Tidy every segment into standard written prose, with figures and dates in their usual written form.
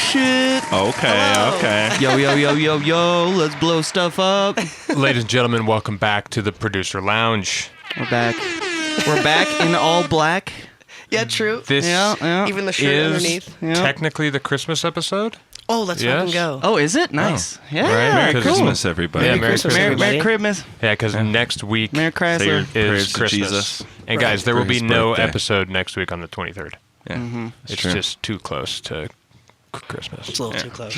shit. Okay. Yo, let's blow stuff up. Ladies and gentlemen, welcome back to the Producer Lounge. We're back. We're back in all black. Yeah, true. This Even the shirt is underneath. technically the Christmas episode. Oh, let's fucking go. Oh, is it? Nice. Yeah. Right? Merry Cool. Christmas, everybody. Yeah, Merry Christmas. Merry Christmas. Yeah, because next week Merry Chrysler. is Prayers to Christmas. Jesus. And guys, there will For be his no birthday. episode next week on the 23rd. Yeah. It's true. just too close to Christmas. It's a little too close.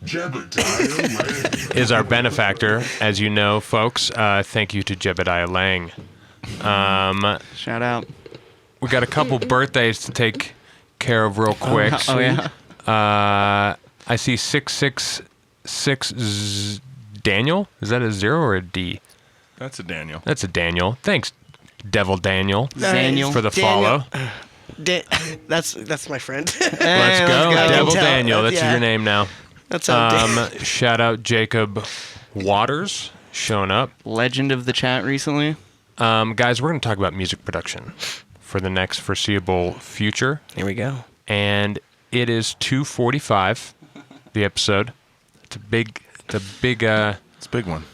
Jebediah Is our benefactor, as you know, folks. Thank you to Jebediah Lang. Shout out. We got a couple birthdays to take care of real quick. Oh, yeah. I see 666 Daniel. Is that a 0 or a D? That's a Daniel. That's a Daniel. Thanks, Devil Daniel, Daniel. for the Daniel. follow. That's my friend. Let's go, Devil Tell- Daniel. That's yeah. your name now. That's how Shout out Jacob Waters showing up. Legend of the chat recently. Guys, we're going to talk about music production for the next foreseeable future. Here we go. And it is 2:45, the episode. It's a big It's a big one.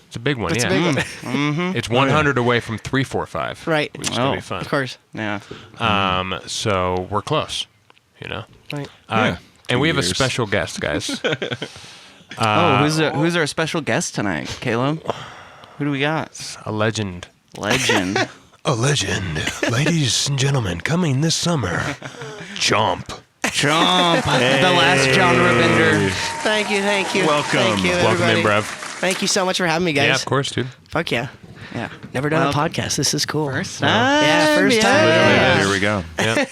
It's a big one, It's yeah. a big one. Mm-hmm. It's 100 away from 345. Right. Which is going to be fun. Of course. Yeah. So we're close, you know. Right. And 2 we have a years. special guest, guys. Who's our special guest tonight, Caleb? Who do we got? A legend. Legend. A legend. Ladies and gentlemen, coming this summer, Chomp. Chomp. The last genre bender. Thank you. Welcome. Thank you, Welcome in, everybody. bruv. Thank you so much for having me, guys. Yeah, of course, dude. Fuck yeah. Yeah. Never done a Well, podcast. This is cool. First No. time. Yeah, first time. Yeah. Here we go. Yeah.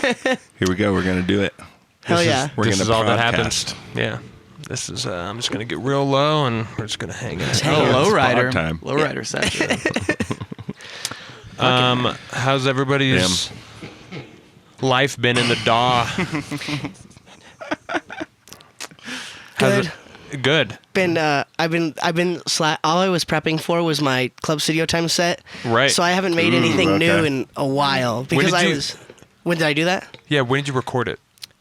Here we go. We're going to do it. Hell yeah. We're This gonna is all that podcast. happens. Yeah. This is, I'm just going to get real low and we're just going to hang out. hang out. Lowrider. time. Lowrider session. How's everybody's life been in the DAW? Good. Good. I've been all I was prepping for was my Club Studio Time set. Right. So I haven't made anything new okay. in a while because when did I do that? Yeah, when did you record it?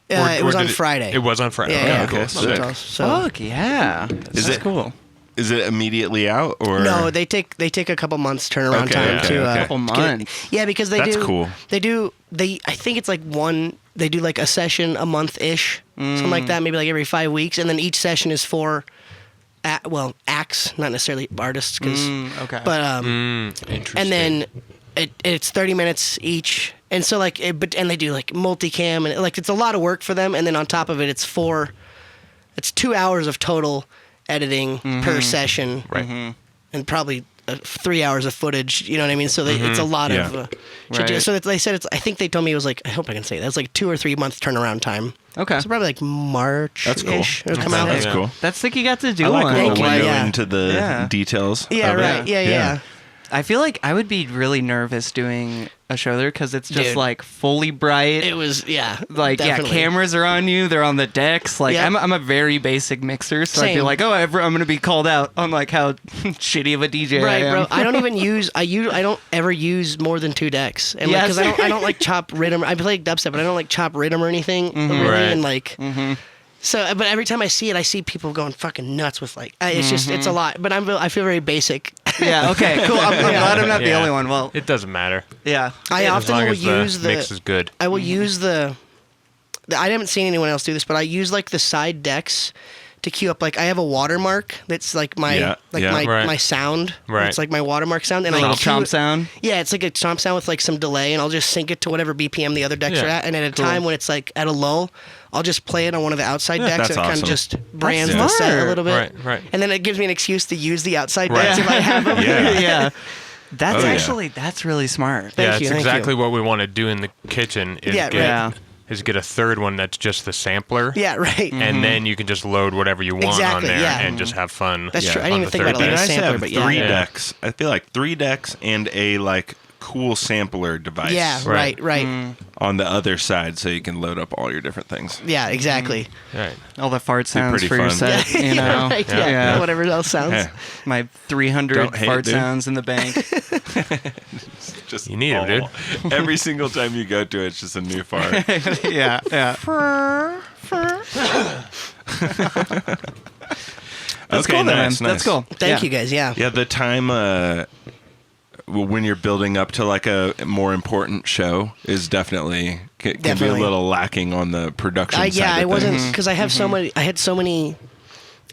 It was on did Friday. It was on Friday. Yeah, Okay, yeah. cool. Sick. So Fuck yeah. That's it- cool. Is it immediately out or? no, they take a couple months turnaround Okay, time okay, to okay. Couple months. yeah, because they That's do cool. I think it's like they do like a session a month ish, something like that, maybe like every 5 weeks, and then each session is for acts, not necessarily artists, Okay. but Interesting. and then it's 30 minutes each, and so like and they do like multicam, and like it's a lot of work for them, and then on top of it it's 2 hours of total editing per session, Right. and probably 3 hours of footage, you know what I mean? So it's a lot Yeah. of shit. Right. So they said I think they told me it was like, I hope I can say that, it's like 2 or 3 month turnaround time. Okay. So probably like March. That's cool. It'll come out. That's Yeah. cool. That's sick you got to do I like one. when Thank we you, go yeah. into the Yeah. details. Yeah, of it. right. Yeah. I feel like I would be really nervous doing a show there because it's just Dude. like fully bright. It was, Like, definitely. cameras are on you. They're on the decks. Like, Yeah. I'm a very basic mixer, so I'd be Same. like, oh, I'm going to be called out on, like, how shitty of a DJ Right, I am. bro. I don't even I don't ever use more than 2 decks, and Yes. because I don't like chop rhythm. I play dubstep, but I don't like chop rhythm or anything really, Right. and like. So, but every time I see it, I see people going fucking nuts with like it's just it's a lot. But I feel very basic. Yeah, okay, cool. I'm glad I'm not the Yeah. only one. Well, It doesn't matter. yeah. I As often long will as use the mix is good. I will use I haven't seen anyone else do this, but I use like the side decks to queue up. Like I have a watermark that's like my Right. my sound. Right. It's like my watermark sound, and I Little queue chomp it- sound. Yeah, it's like a chomp sound with like some delay, and I'll just sync it to whatever BPM the other decks Yeah. are at. And at a time when it's like at a lull, I'll just play it on one of the outside decks, that's and it kind awesome. of just brands That's the set a smart. little bit. Right. And then it gives me an excuse to use the outside Right. decks if I have them. Yeah. Yeah. That's Oh, yeah. actually, that's really smart. Thank Yeah, you, it's thank exactly you. what we want to do in the kitchen is Yeah, get Yeah. is get a third one that's just the sampler. Yeah, right. And then you can just load whatever you want on Exactly, there yeah. and just have fun. That's true. I on didn't even the think third about it like It'd a be nice to sampler, have but yeah. 3 Yeah. decks. I feel like 3 decks and a like cool sampler device. Yeah, Right. right. On the other side, so you can load up all your different things. Yeah, exactly. Right. All the fart sounds pretty for your fun. set, you know. Right, yeah. Yeah. Whatever else sounds. Hey, My 300 Don't hate, fart dude. sounds in the bank. just You need 'em, dude. Every single time you go to it, it's just a new fart. yeah, yeah. That's Okay, cool, then, nice, man. nice. That's cool. Thank you guys. Yeah. Yeah, the time when you're building up to like a more important show is definitely can be a Definitely. little lacking on the production side. I of wasn't things. because I have so many. I had so many.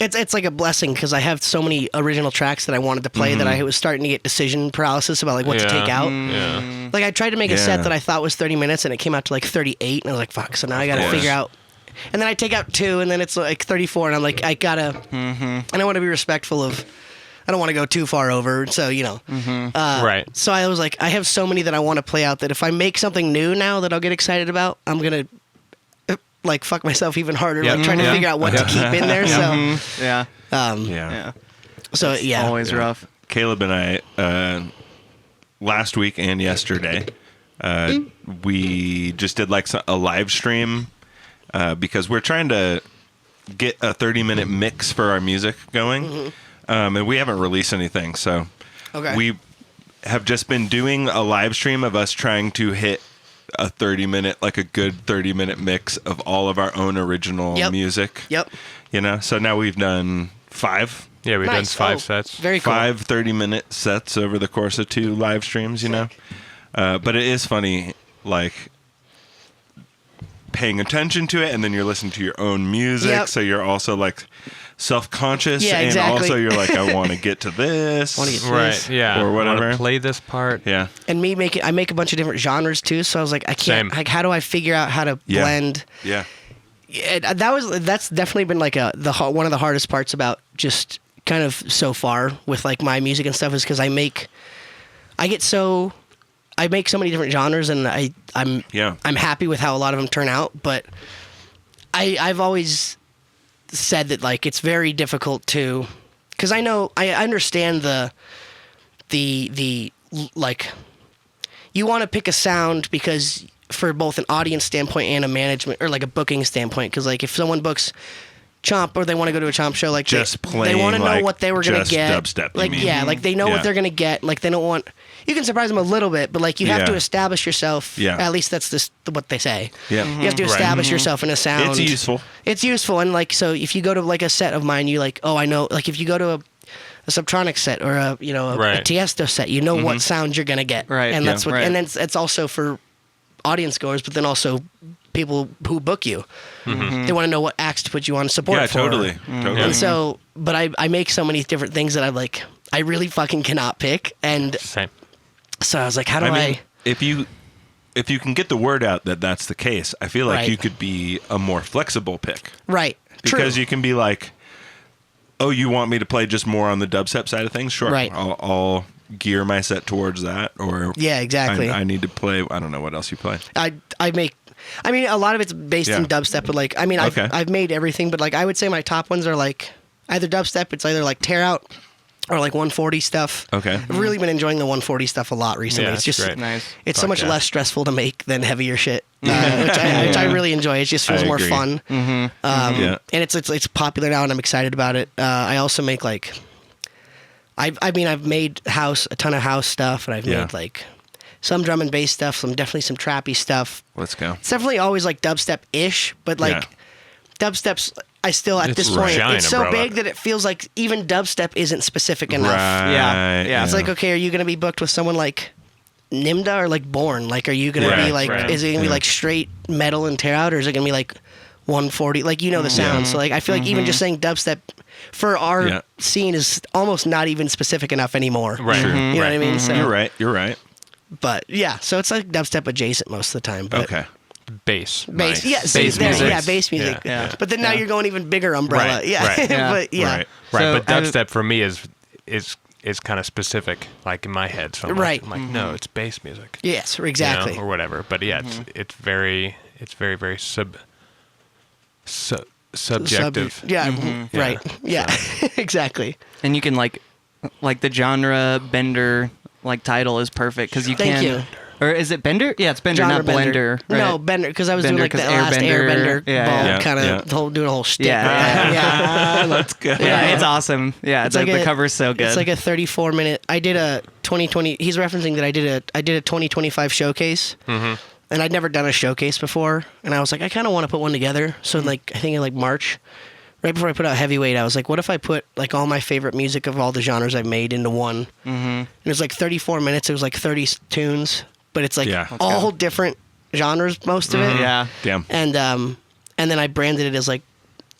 It's like a blessing because I have so many original tracks that I wanted to play that I was starting to get decision paralysis about like what to take out. Yeah. Like I tried to make a Yeah. set that I thought was 30 minutes and it came out to like 38 and I was like, fuck. So now I got to course. figure out. And then I take out 2 and then it's like 34 and I'm like, I gotta. And I want to be respectful of. I don't want to go too far over. So you know. Right. So I was like, I have so many that I want to play out that if I make something new now that I'll get excited about, I'm gonna like fuck myself even harder, Yep. like trying to Yeah. figure out what to keep in there. So, Yeah, Yeah. yeah. so yeah, Always rough. Caleb and I, last week and yesterday, we just did like a live stream because we're trying to get a 30-minute mix for our music going, and we haven't released anything. So Okay. we have just been doing a live stream of us trying to hit a 30-minute, like a good 30-minute mix of all of our own original Yep. music. Yep. You know, so now we've done 5. Yeah, we've done Nice. 5 Oh, sets. Very cool. 5 30-minute sets over the course of 2 live streams, you know? But it is funny, like, paying attention to it, and then you're listening to your own music, Yep. so you're also, like, self-conscious, Yeah, and exactly. also you're like, I want to get to this. Wanna get to Right. this. Yeah. Or whatever. Wanna play this part. Yeah. And me I make a bunch of different genres too. So I was like, I can't. Same. Like, how do I figure out how to Yeah. blend? Yeah. That's definitely been like one of the hardest parts about just kind of so far with like my music and stuff is because I make so many different genres and I'm Yeah. happy with how a lot of them turn out, but I've always said that like it's very difficult to because I understand the like you want to pick a sound because for both an audience standpoint and a management or like a booking standpoint because like if someone books Chomp or they want to go to a Chomp show like Just they playing, want to know like, what they were going just to get dubstep, you like mean. yeah like they know Yeah. what they're going to get like they don't want you can surprise them a little bit but like you have Yeah. to establish yourself Yeah. at least that's what they say Yeah. you have to establish yourself in a sound It's useful. it's useful and like so if you go to like a set of mine you like oh I know like if you go to a Subtronic set or a Right. Tiesto set you know what sound you're gonna get Right, and yeah, that's what right. and then it's also for audience goers but then also people who book you they want to know what acts to put you on support Yeah, for. totally. Totally. And so but I make so many different things that I really fucking cannot pick and Same. so I was like how do I I, mean, if you can get the word out that that's the case, I feel like Right. you could be a more flexible pick. right Because True. you can be like, oh, you want me to play just more on the dubstep side of things? Sure. Right. I'll gear my set towards that. Or Yeah, exactly. I need to play, I don't know what else you play. I mean, a lot of it's based in Yeah. dubstep, but like, I mean, Okay. I've made everything, but like, I would say my top ones are like either dubstep, it's either like Tear Out or like 140 stuff. Okay. I've really been enjoying the 140 stuff a lot recently. Yeah, it's that's just, great. Nice. it's so Fuck much yeah. less stressful to make than heavier shit, which I really enjoy. It just feels I more agree. fun. Yeah. And it's popular now, and I'm excited about it. I also make like, I've made a ton of house stuff, and I've Yeah. made like some drum and bass stuff, definitely some trappy stuff. Let's go. It's definitely always like dubstep-ish, but like dubstep's. I still at It's this point, giant it's so umbrella. big that it feels like even dubstep isn't specific enough. Right. Yeah. It's like, okay, are you going to be booked with someone like Nimda or like Born? Like, are you going to Right, be like, right. is it going to be like straight metal and Tear Out, or is it going to be like 140? Like, you know the sound. So like, I feel like even just saying dubstep for our Yeah. scene is almost not even specific enough anymore. Right. True. You know what I Right. mean? So, You're right. You're right. But yeah, so it's like dubstep adjacent most of the time. But Okay. Bass. Bass, Nice. yeah, see, Bass there, music. yeah, bass music. Yeah. But then now you're going even bigger umbrella. Right, Yeah, right. Yeah. but yeah, Right. Right, So, but dubstep for me is kind of specific, like in my head. So Right. I'm like, no, it's bass music. yes, you know, exactly. or whatever. But yeah, it's very subjective. Yeah, right. Yeah, exactly. And you can like the genre bender like title is perfect because you Thank can. you. Or is it Bender? Yeah, it's Bender, Genre not Blender. Right? No, Bender, because I was Bender, doing like the 'cause last Airbender Yeah, ball, yeah. kind of Yeah. doing a whole shtick. Yeah, with that. yeah. Let's go. Yeah, it's awesome. Yeah, It's the, like the a- cover's so good. It's like a 34-minute. I did a 2020. He's referencing that I did a 2025 showcase, and I'd never done a showcase before, and I was like, I kind of want to put one together. So like, I think in like March, right before I put out Heavyweight, I was like, what if I put like all my favorite music of all the genres I've made into one? And it was like 34 minutes. It was like 30 tunes, but it's like Yeah. all different genres, most of it. yeah. Damn. And then I branded it as like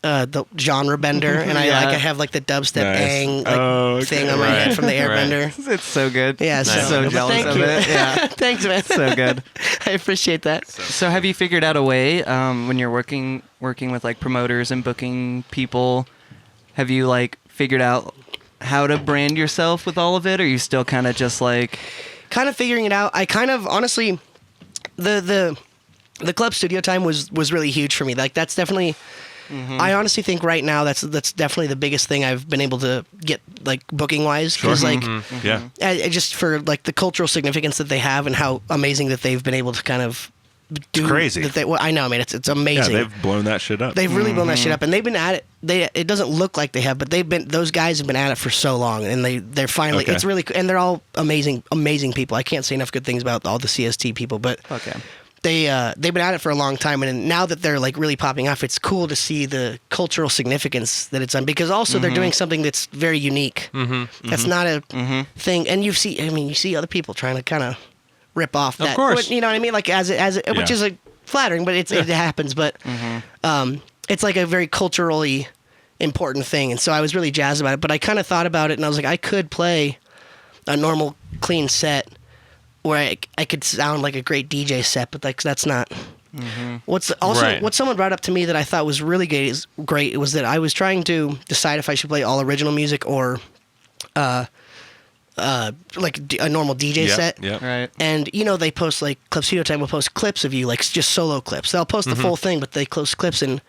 the genre bender, and I Yeah. like I have like the dubstep Nice. ang like, Oh, okay. thing on my head from the Airbender. It's so good. Yeah, so jealous thank of you. it. Yeah, Thanks, man. so good. I appreciate that. So have you figured out a way when you're working with like promoters and booking people? Have you like figured out how to brand yourself with all of it, or are you still kind of just like? Kind of figuring it out. I kind of honestly, the club studio time was really huge for me. Like that's definitely. I honestly think right now that's definitely the biggest thing I've been able to get like booking wise because like Yeah. just for like the cultural significance that they have and how amazing that they've been able to kind of do. crazy. That they, well, I know, man. It's Yeah, amazing. they've blown that shit up. They've really blown that shit up, and they've been at it. It doesn't look like they have, but those guys have been at it for so long, and they're finally. Okay. It's really, and they're all amazing people. I can't say enough good things about all the CST people, but Okay. they've been at it for a long time, and now that they're like really popping off, it's cool to see the cultural significance that it's on because also they're doing something that's very unique. That's not a thing, and you see other people trying to kind of rip off that. course. You know what I mean? Like as it, which Yeah. is like flattering, but it happens. But it's like a very culturally important thing, and so I was really jazzed about it. But I kind of thought about it, and I was like, I could play a normal clean set where I could sound like a great DJ set, but like that's not. What's also Right. what someone brought up to me that I thought was really great. It was that I was trying to decide if I should play all original music or like a normal DJ Yeah, set. yeah. Right. And they post like Club Studio Time will post clips of you, like just solo clips. They'll post the full thing, but they post clips. And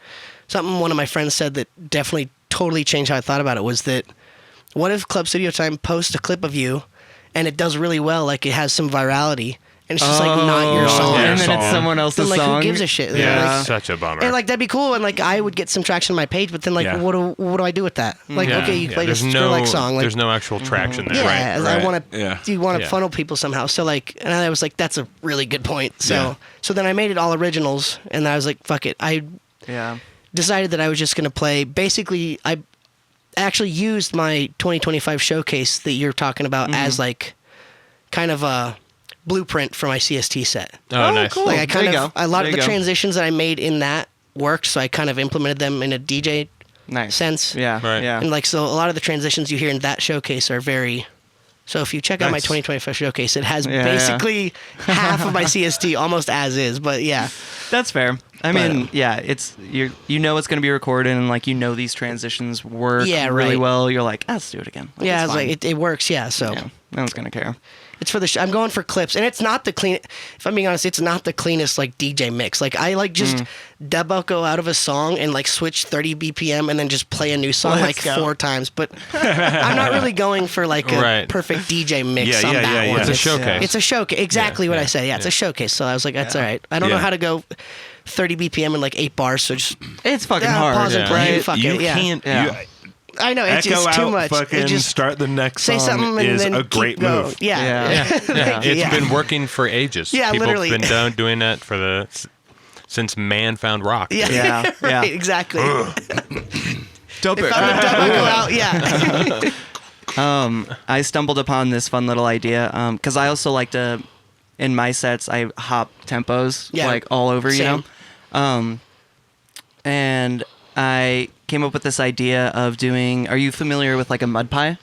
something one of my friends said that definitely totally changed how I thought about it was that what if Club Studio Time posts a clip of you and it does really well, like it has some virality, and it's just like not your not song. your and then it's song. someone else's Then like song. who gives a shit? Yeah. Like, Such a bummer. and like that'd be cool, and like I would get some traction on my page, but then like Yeah. what do I do with that? Like Yeah, okay, you yeah, played a there's Skrillex song, like there's no actual traction there. yeah, Right, I want to. yeah. You want to Yeah. funnel people somehow. So like, and I was like, that's a really good point. So Yeah. so then I made it all originals, and I was like, fuck it. I Yeah. decided that I was just gonna play. Basically, I actually used my 2025 showcase that you're talking about as like kind of a blueprint for my CST set. Oh, nice. cool. Like I kind There you of go. a lot There of you the go. transitions that I made in that worked, so I kind of implemented them in a DJ Nice. sense. Yeah. Right. Yeah. And like so a lot of the transitions you hear in that showcase are very so if you check out my Nice. 2025 showcase, it has Yeah, basically half of my CST almost as is, but yeah. That's fair. I But- mean, yeah, it's you know it's going to be recorded, and like these transitions work Yeah, really right. well. You're like, let's do it again. Like, Yeah, it's it's fine. like it works, yeah. So Yeah, no one's gonna care. it's for the I'm going for clips, and it's not the clean. If I'm being honest, it's not the cleanest like DJ mix. Like I like just dub go out of a song and like switch 30 BPM and then just play a new song Let's like go. 4 times. But I'm not really going for like a Right. perfect DJ mix Yeah, on yeah, that yeah, one. yeah. It's a showcase. It's a showcase. Exactly what yeah, I say. Yeah, it's a showcase. So I was like, that's all right. I don't know Yeah. how to go 30 BPM in like 8 bars. So just It's fucking Yeah, hard, pause and play. right? Fuck you it, yeah. can't. Yeah. You, I know it's echo just too out, much. fucking It just start the next say song something and is then a keep great going. move. Yeah. Yeah. Thank you, It's yeah. been working for ages. Yeah, People literally. have been doing that for since man found rock. Yeah, Yeah, yeah. right, exactly. Dope If I'm a dub, I go out. Yeah. I stumbled upon this fun little idea because I also like to, in my sets, I hop tempos Yeah. like all over, Same. and I came up with this idea of doing. Are you familiar with like a mudpie?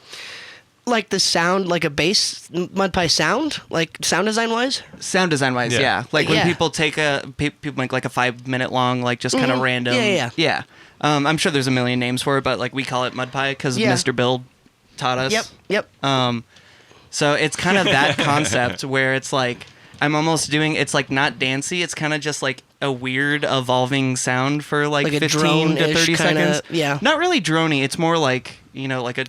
Like the sound, like a bass mudpie sound, like sound design wise. Sound design wise, Yeah. yeah. Like when Yeah. people take people make like a 5-minute long, like just kind of random. Yeah. I'm sure there's a million names for it, but like we call it mudpie because Yeah. Mr. Bill taught us. Yep. So it's kind of that concept where it's like I'm almost doing. It's like not dancey. It's kind of just like a weird evolving sound for like Like a 15 to 30 drone-ish kinda- seconds. yeah. Not really drony. It's more like like a.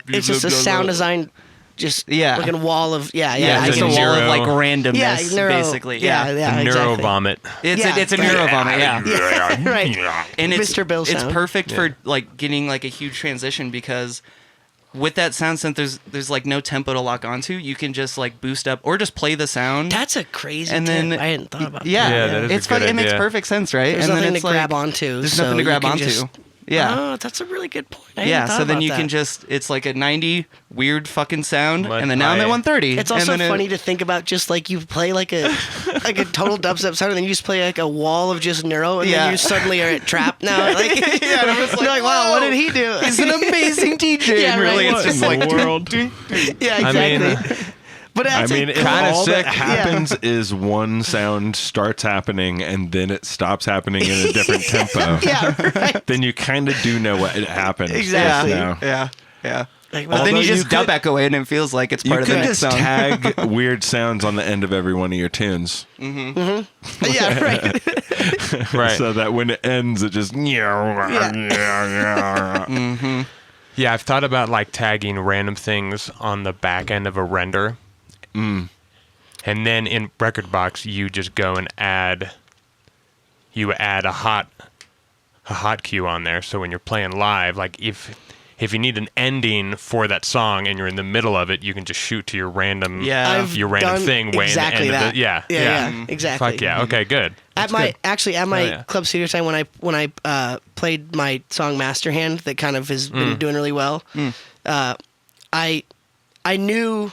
It's just a sound design just Yeah. like a wall of Yeah, I just a get you. wall of neuro- like randomness, Yeah, basically. Yeah, yeah, a neuro exactly. vomit. It's Yeah, it's a right. neuro vomit. Yeah, Right. and it's Mr. Bill it's sound. perfect for like getting like a huge transition because with that sound synth, there's like no tempo to lock onto. You can just like boost up or just play the sound. That's a crazy and tip. then I hadn't thought about yeah, that. Yeah, that is a it's good It makes idea. perfect sense, right? There's and nothing then to it's like, grab onto. There's so nothing to grab you can onto. just- Yeah. Oh, that's a really good point. I hadn't Yeah, thought so then about you that. can just, it's like a 90 weird fucking sound, Mudpie. and then now I'm at 130. It's also and then funny to think about just like you play like a total dubstep sound and then you just play like a wall of just neuro and Yeah. then you suddenly are at trap now. Like, Yeah, and I'm just you're like, wow, what did he do? He's an amazing DJ. Yeah, and really, right. it's just like, world. yeah, I exactly. mean, but that's If Kinda all sick. that happens is one sound starts happening and then it stops happening in a different tempo, yeah, right. then you kind of do know what happened. Exactly. Yeah. yeah. Like, But then you Although just you dub could- echo it, and it feels like it's You part of the could next just song. tag weird sounds on the end of every one of your tunes, yeah, right. right. so that when it ends, it just. Yeah, I've thought about like tagging random things on the back end of a render. And then in Record Box, you just go and add a hot cue on there. So when you're playing live, like if you need an ending for that song and you're in the middle of it, you can just shoot to your random Yeah. I've your random done thing way exactly in the end that. of the yeah. Yeah, exactly. Fuck yeah. Okay, good. At That's my good. actually at my Oh, yeah. club studio time when I played my song Master Hand that kind of has been doing really well. I knew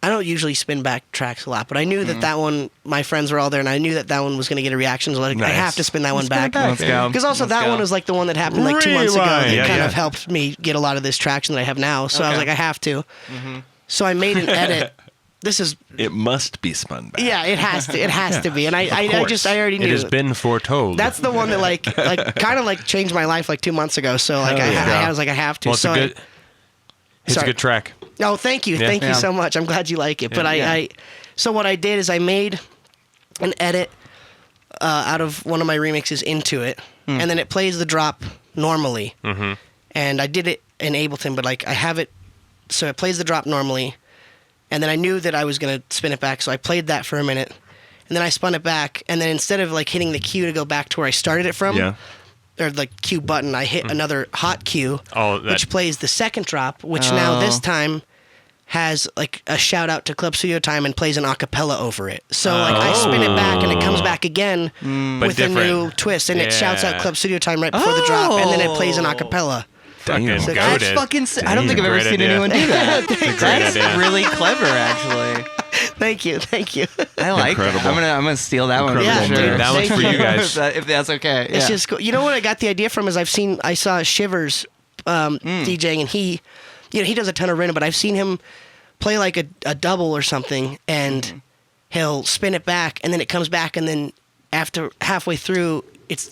I don't usually spin back tracks a lot, but I knew that one my friends were all there, and I knew that one was going to get a reaction. So I Nice. have to spin that one Spin it back. back. Let's go. Because also Let's that go. one was like the one that happened like 2 months ago. That Rewind. kind Yeah, of yeah. helped me get a lot of this traction that I have now. So I was Okay. like, I have to. So I made an edit. This is It must be spun back. yeah, it has to. It has to be. And I already knew. It has been foretold. That's the one that like kind of like changed my life like 2 months ago. So like I was like I have to. well, it's so a good. It's a Sorry. good track. oh, thank you, Yeah. thank you Yeah. so much. I'm glad you like it. But Yeah. I so what I did is I made an edit out of one of my remixes into it, and then it plays the drop normally. Mm-hmm. And I did it in Ableton, but like I have it so it plays the drop normally, and then I knew that I was gonna spin it back, so I played that for a minute. And then I spun it back, and then instead of like hitting the cue to go back to where I started it from, Yeah. or the cue button, I hit another hot cue, Oh, that- which plays the second drop, which now this time has like a shout out to Club Studio Time and plays an acapella over it. So like I spin it back and it comes back again But with a new different. twist, and it shouts out Yeah. Club Studio Time right before the drop, and then it plays an Oh. acapella. Fucking Damn. goated. That's fucking. I don't think I've ever Great seen idea. anyone do that. That's idea. really clever, actually. Thank you. I like that. Incredible. I'm gonna steal that one. Incredible for sure. move. That one's for you guys. if that's okay. It's yeah. just cool. You know what I got the idea from is I saw Shivers DJing, and he does a ton of random, but I've seen him play like a double or something, and he'll spin it back, and then it comes back, and then after halfway through,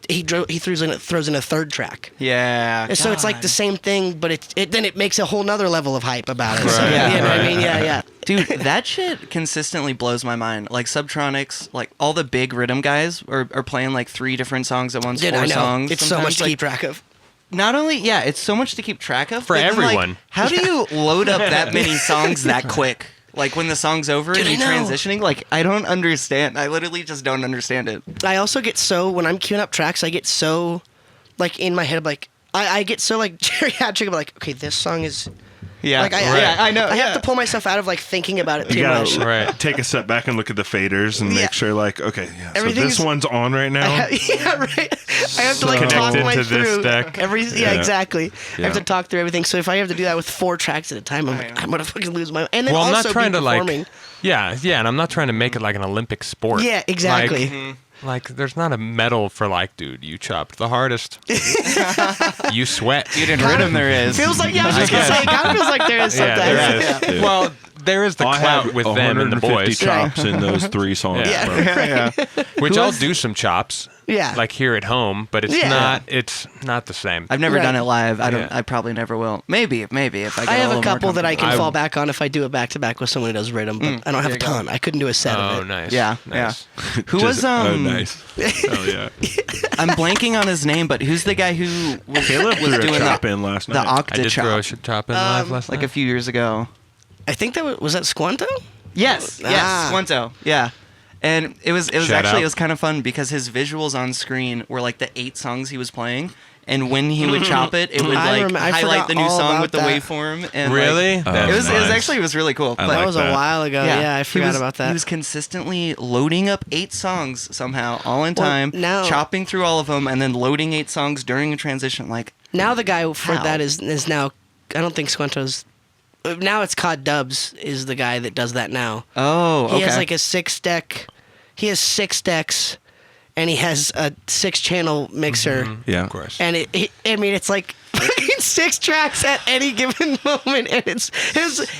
he throws in a third track. Yeah. And so it's like the same thing, but then it makes a whole nother level of hype about it. So, Right, you know what I right. mean? Yeah. Dude, that shit consistently blows my mind. Like Subtronics, like all the big rhythm guys are playing like 3 different songs at once, Dude, 4 I know. songs. It's so sometimes. much to Like, keep track of. Not only, yeah, it's so much to keep track of For but then, like, everyone. how do you load up that many songs that quick? Like when the song's over Dude, and you're I know. transitioning, like I don't understand. I literally just don't understand it. I also get so when I'm queuing up tracks, I get so like in my head, like I get so like geriatric. I'm like, okay, this song is Yeah, like I know. I yeah. have to pull myself out of like thinking about it too You much. gotta Right. take a step back and look at the faders and Yeah. make sure, like, okay, yeah, so Everything's- this one's on right now. Yeah, right. I have to like talk Connected my to this through deck. Yeah, exactly. I have Yeah. to talk through everything. So if I have to do that with 4 tracks at a time, I'm gonna fucking lose my. And then Well, I'm also not trying be to performing. like. Yeah, and I'm not trying to make it like an Olympic sport. Yeah, exactly. Like, there's not a medal for like, dude, you chopped the hardest. You sweat. Dude, in rhythm there is. Feels like I was just gonna say, it kind of feels like there is Yeah, sometimes. there is. Well, there is the I clout have with them and the 150 boys, chops in those 3 songs. Yeah. bro. yeah. which Who I'll has- do some chops. Yeah. Like here at home, but it's Yeah. not the same. I've never Right. done it live. I don't. Yeah. I probably never will. Maybe if I get I have a a little couple more that I can comfortable. fall back on if I do it back to back with someone who does rhythm, but I don't have there a you go. ton. I couldn't do a set Oh, of it. nice. Yeah, nice. Who was Oh, nice. Hell yeah. I'm blanking on his name, but who's the guy who was Caleb was threw a doing chop the in last the night. I octa did throw a chop chop in live last like night. a few years ago? I think was that Squanto? Yes, Ah. Squanto, yeah. And it was Shout actually out. it was kind of fun because his visuals on screen were like the 8 songs he was playing, and when he would chop it, it would I like I highlight forgot the new all song about with the that. waveform. And Really? like, Oh, it was nice. actually it was really cool. I but like That was a that. while ago. Yeah, I he forgot was- about that. He was consistently loading up 8 songs somehow, all in Well, time, now- chopping through all of them, and then loading 8 songs during a transition. Like, Now the guy for How? that is now. I don't think Squanto's. Now it's Cod Dubs is the guy that does that now. oh, okay. He has like a 6-deck. He has 6 decks, and he has a 6-channel mixer. Yeah. Of course. And I mean, it's like 6 tracks at any given moment, and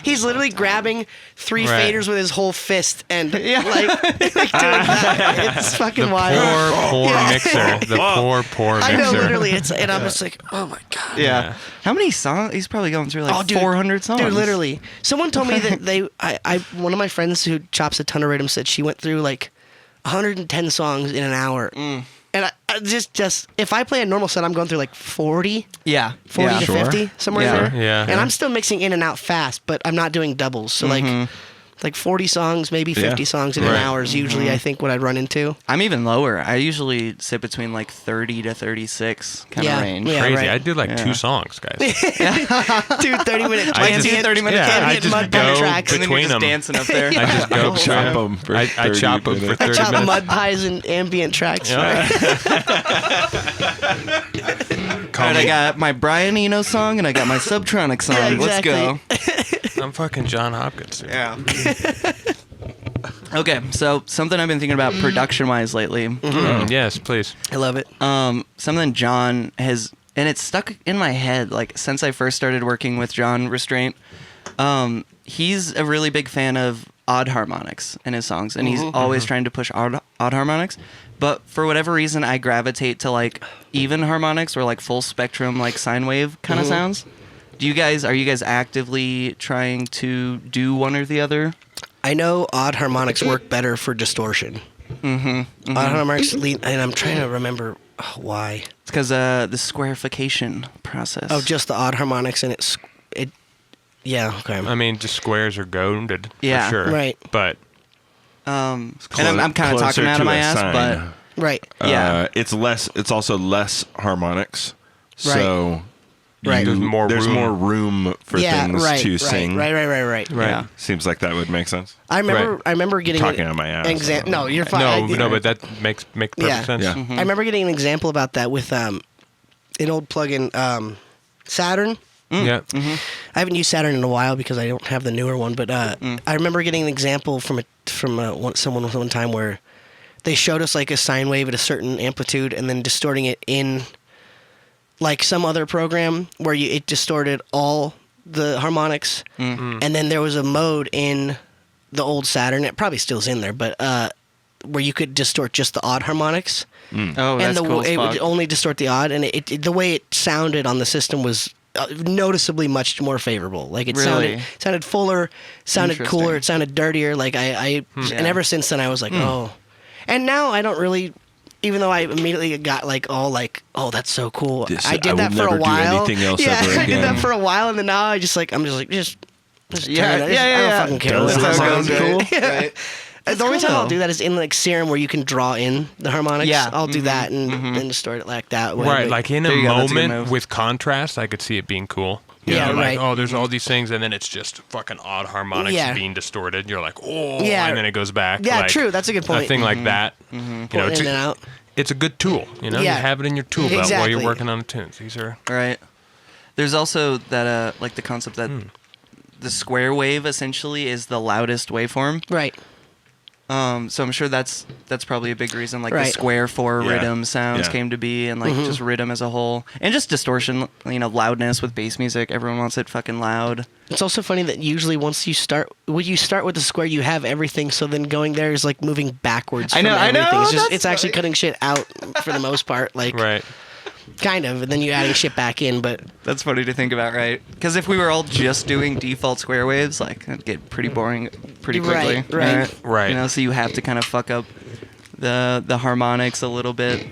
he's literally grabbing 3 Right. faders with his whole fist and like doing that. It's fucking The wild. poor Yeah. mixer. The poor mixer. I know, literally. And I'm just like, oh my god. yeah. Yeah. How many songs? He's probably going through like Oh, dude. 400 songs. Dude, literally. Someone told me that one of my friends who chops a ton of rhythm said she went through like 110 songs in an hour. And I just if I play a normal set, I'm going through like 40 Yeah. 40 yeah. to Sure. 50, somewhere Yeah. in there. Yeah. And I'm still mixing in and out fast, but I'm not doing doubles. So like 40 songs, maybe 50 Yeah. songs in an Right. hour is usually I think what I'd run into. I'm even lower. I usually sit between like 30 to 36 kind Yeah, of range. yeah. Crazy. right. I did like Yeah. 2 songs, guys. Dude, 30-minute I just- ambient, 30 minute yeah, I ambient just mud go pie tracks. And then you're between just them. dancing up there. I just go Chop 'em for I 30 chop them for minutes. 30 Chop minutes. mud pies and ambient tracks. Yeah. All right, I got my Brian Eno song and I got my Subtronic song. Yeah, Let's go. I'm fucking John Hopkins. Dude. Yeah. Okay, so something I've been thinking about production-wise lately. Yes, please. I love it. Something John has, and it's stuck in my head like since I first started working with John Restraint. He's a really big fan of odd harmonics in his songs, and he's always trying to push odd harmonics. But for whatever reason, I gravitate to like even harmonics or like full spectrum, like sine wave kind of sounds. Are you guys actively trying to do one or the other? I know odd harmonics work better for distortion. Odd harmonics lead, and I'm trying to remember why. It's because the squarification process. Oh, just the odd harmonics, and it. Yeah. Okay. I mean, just squares are goaded Yeah. for sure. Right. But and I'm kind of talking out of my ass, but Right. yeah. It's also less harmonics. Right. So Right. There's more there's room. more room for Yeah. things Right. to right. sing. Right. Right. yeah. Seems like that would make sense. I remember. Right. I remember getting Talking out of my ass. No, you're fine. no, but that makes perfect Yeah. sense. Yeah. I remember getting an example about that with an old plugin, Saturn. Yeah. I haven't used Saturn in a while because I don't have the newer one. But I remember getting an example from someone one time where they showed us like a sine wave at a certain amplitude and then distorting it in like some other program where it distorted all the harmonics, and then there was a mode in the old Saturn. It probably still's in there, but where you could distort just the odd harmonics. Oh, And that's cool as it fuck. would only distort the odd, and the way it sounded on the system was noticeably much more favorable. Like it Really? sounded fuller, sounded Interesting. cooler, it sounded dirtier. Like and ever since then I was like, oh. And now I don't really. Even though I immediately got oh, that's so cool. I did I that will for never a do while. anything else yeah, ever I did again. that for a while, and then now I'm just Yeah, turn it. yeah. I don't fucking care. Does That's that how it sound goes, cool? right? Right. The only cool, time I'll though. do that is in like Serum where you can draw in the harmonics. Yeah. I'll do that and distort it like that. way. Right, But- like in a There you go, that's a good moment move. with contrast, I could see it being cool. Yeah, like, right. oh, there's all these things, and then it's just fucking odd harmonics Yeah. being distorted. You're like, oh, Yeah. and then it goes back. Yeah, like, true. That's a good point. A thing like that. You know, Pulling it's in and out. it's a good tool. You know, Yeah. you have it in your tool belt while Exactly. you're working on a tune. These are Right. There's also that like the concept that the square wave essentially is the loudest waveform. Right. So I'm sure that's probably a big reason like the Right. square 4 Yeah. rhythm sounds Yeah. came to be, and like just rhythm as a whole, and just distortion, loudness with bass music. Everyone wants it fucking loud. It's also funny that usually when you start with the square, you have everything. So then going there is like moving backwards. I know, from I know, everything. that's It's actually funny. cutting shit out for the most part. Like right. kind of, and then you're adding shit back in. But That's funny to think about, right? Because if we were all just doing default square waves, like it'd get pretty boring pretty quickly. Right. Right. So you have to kind of fuck up the harmonics a little bit.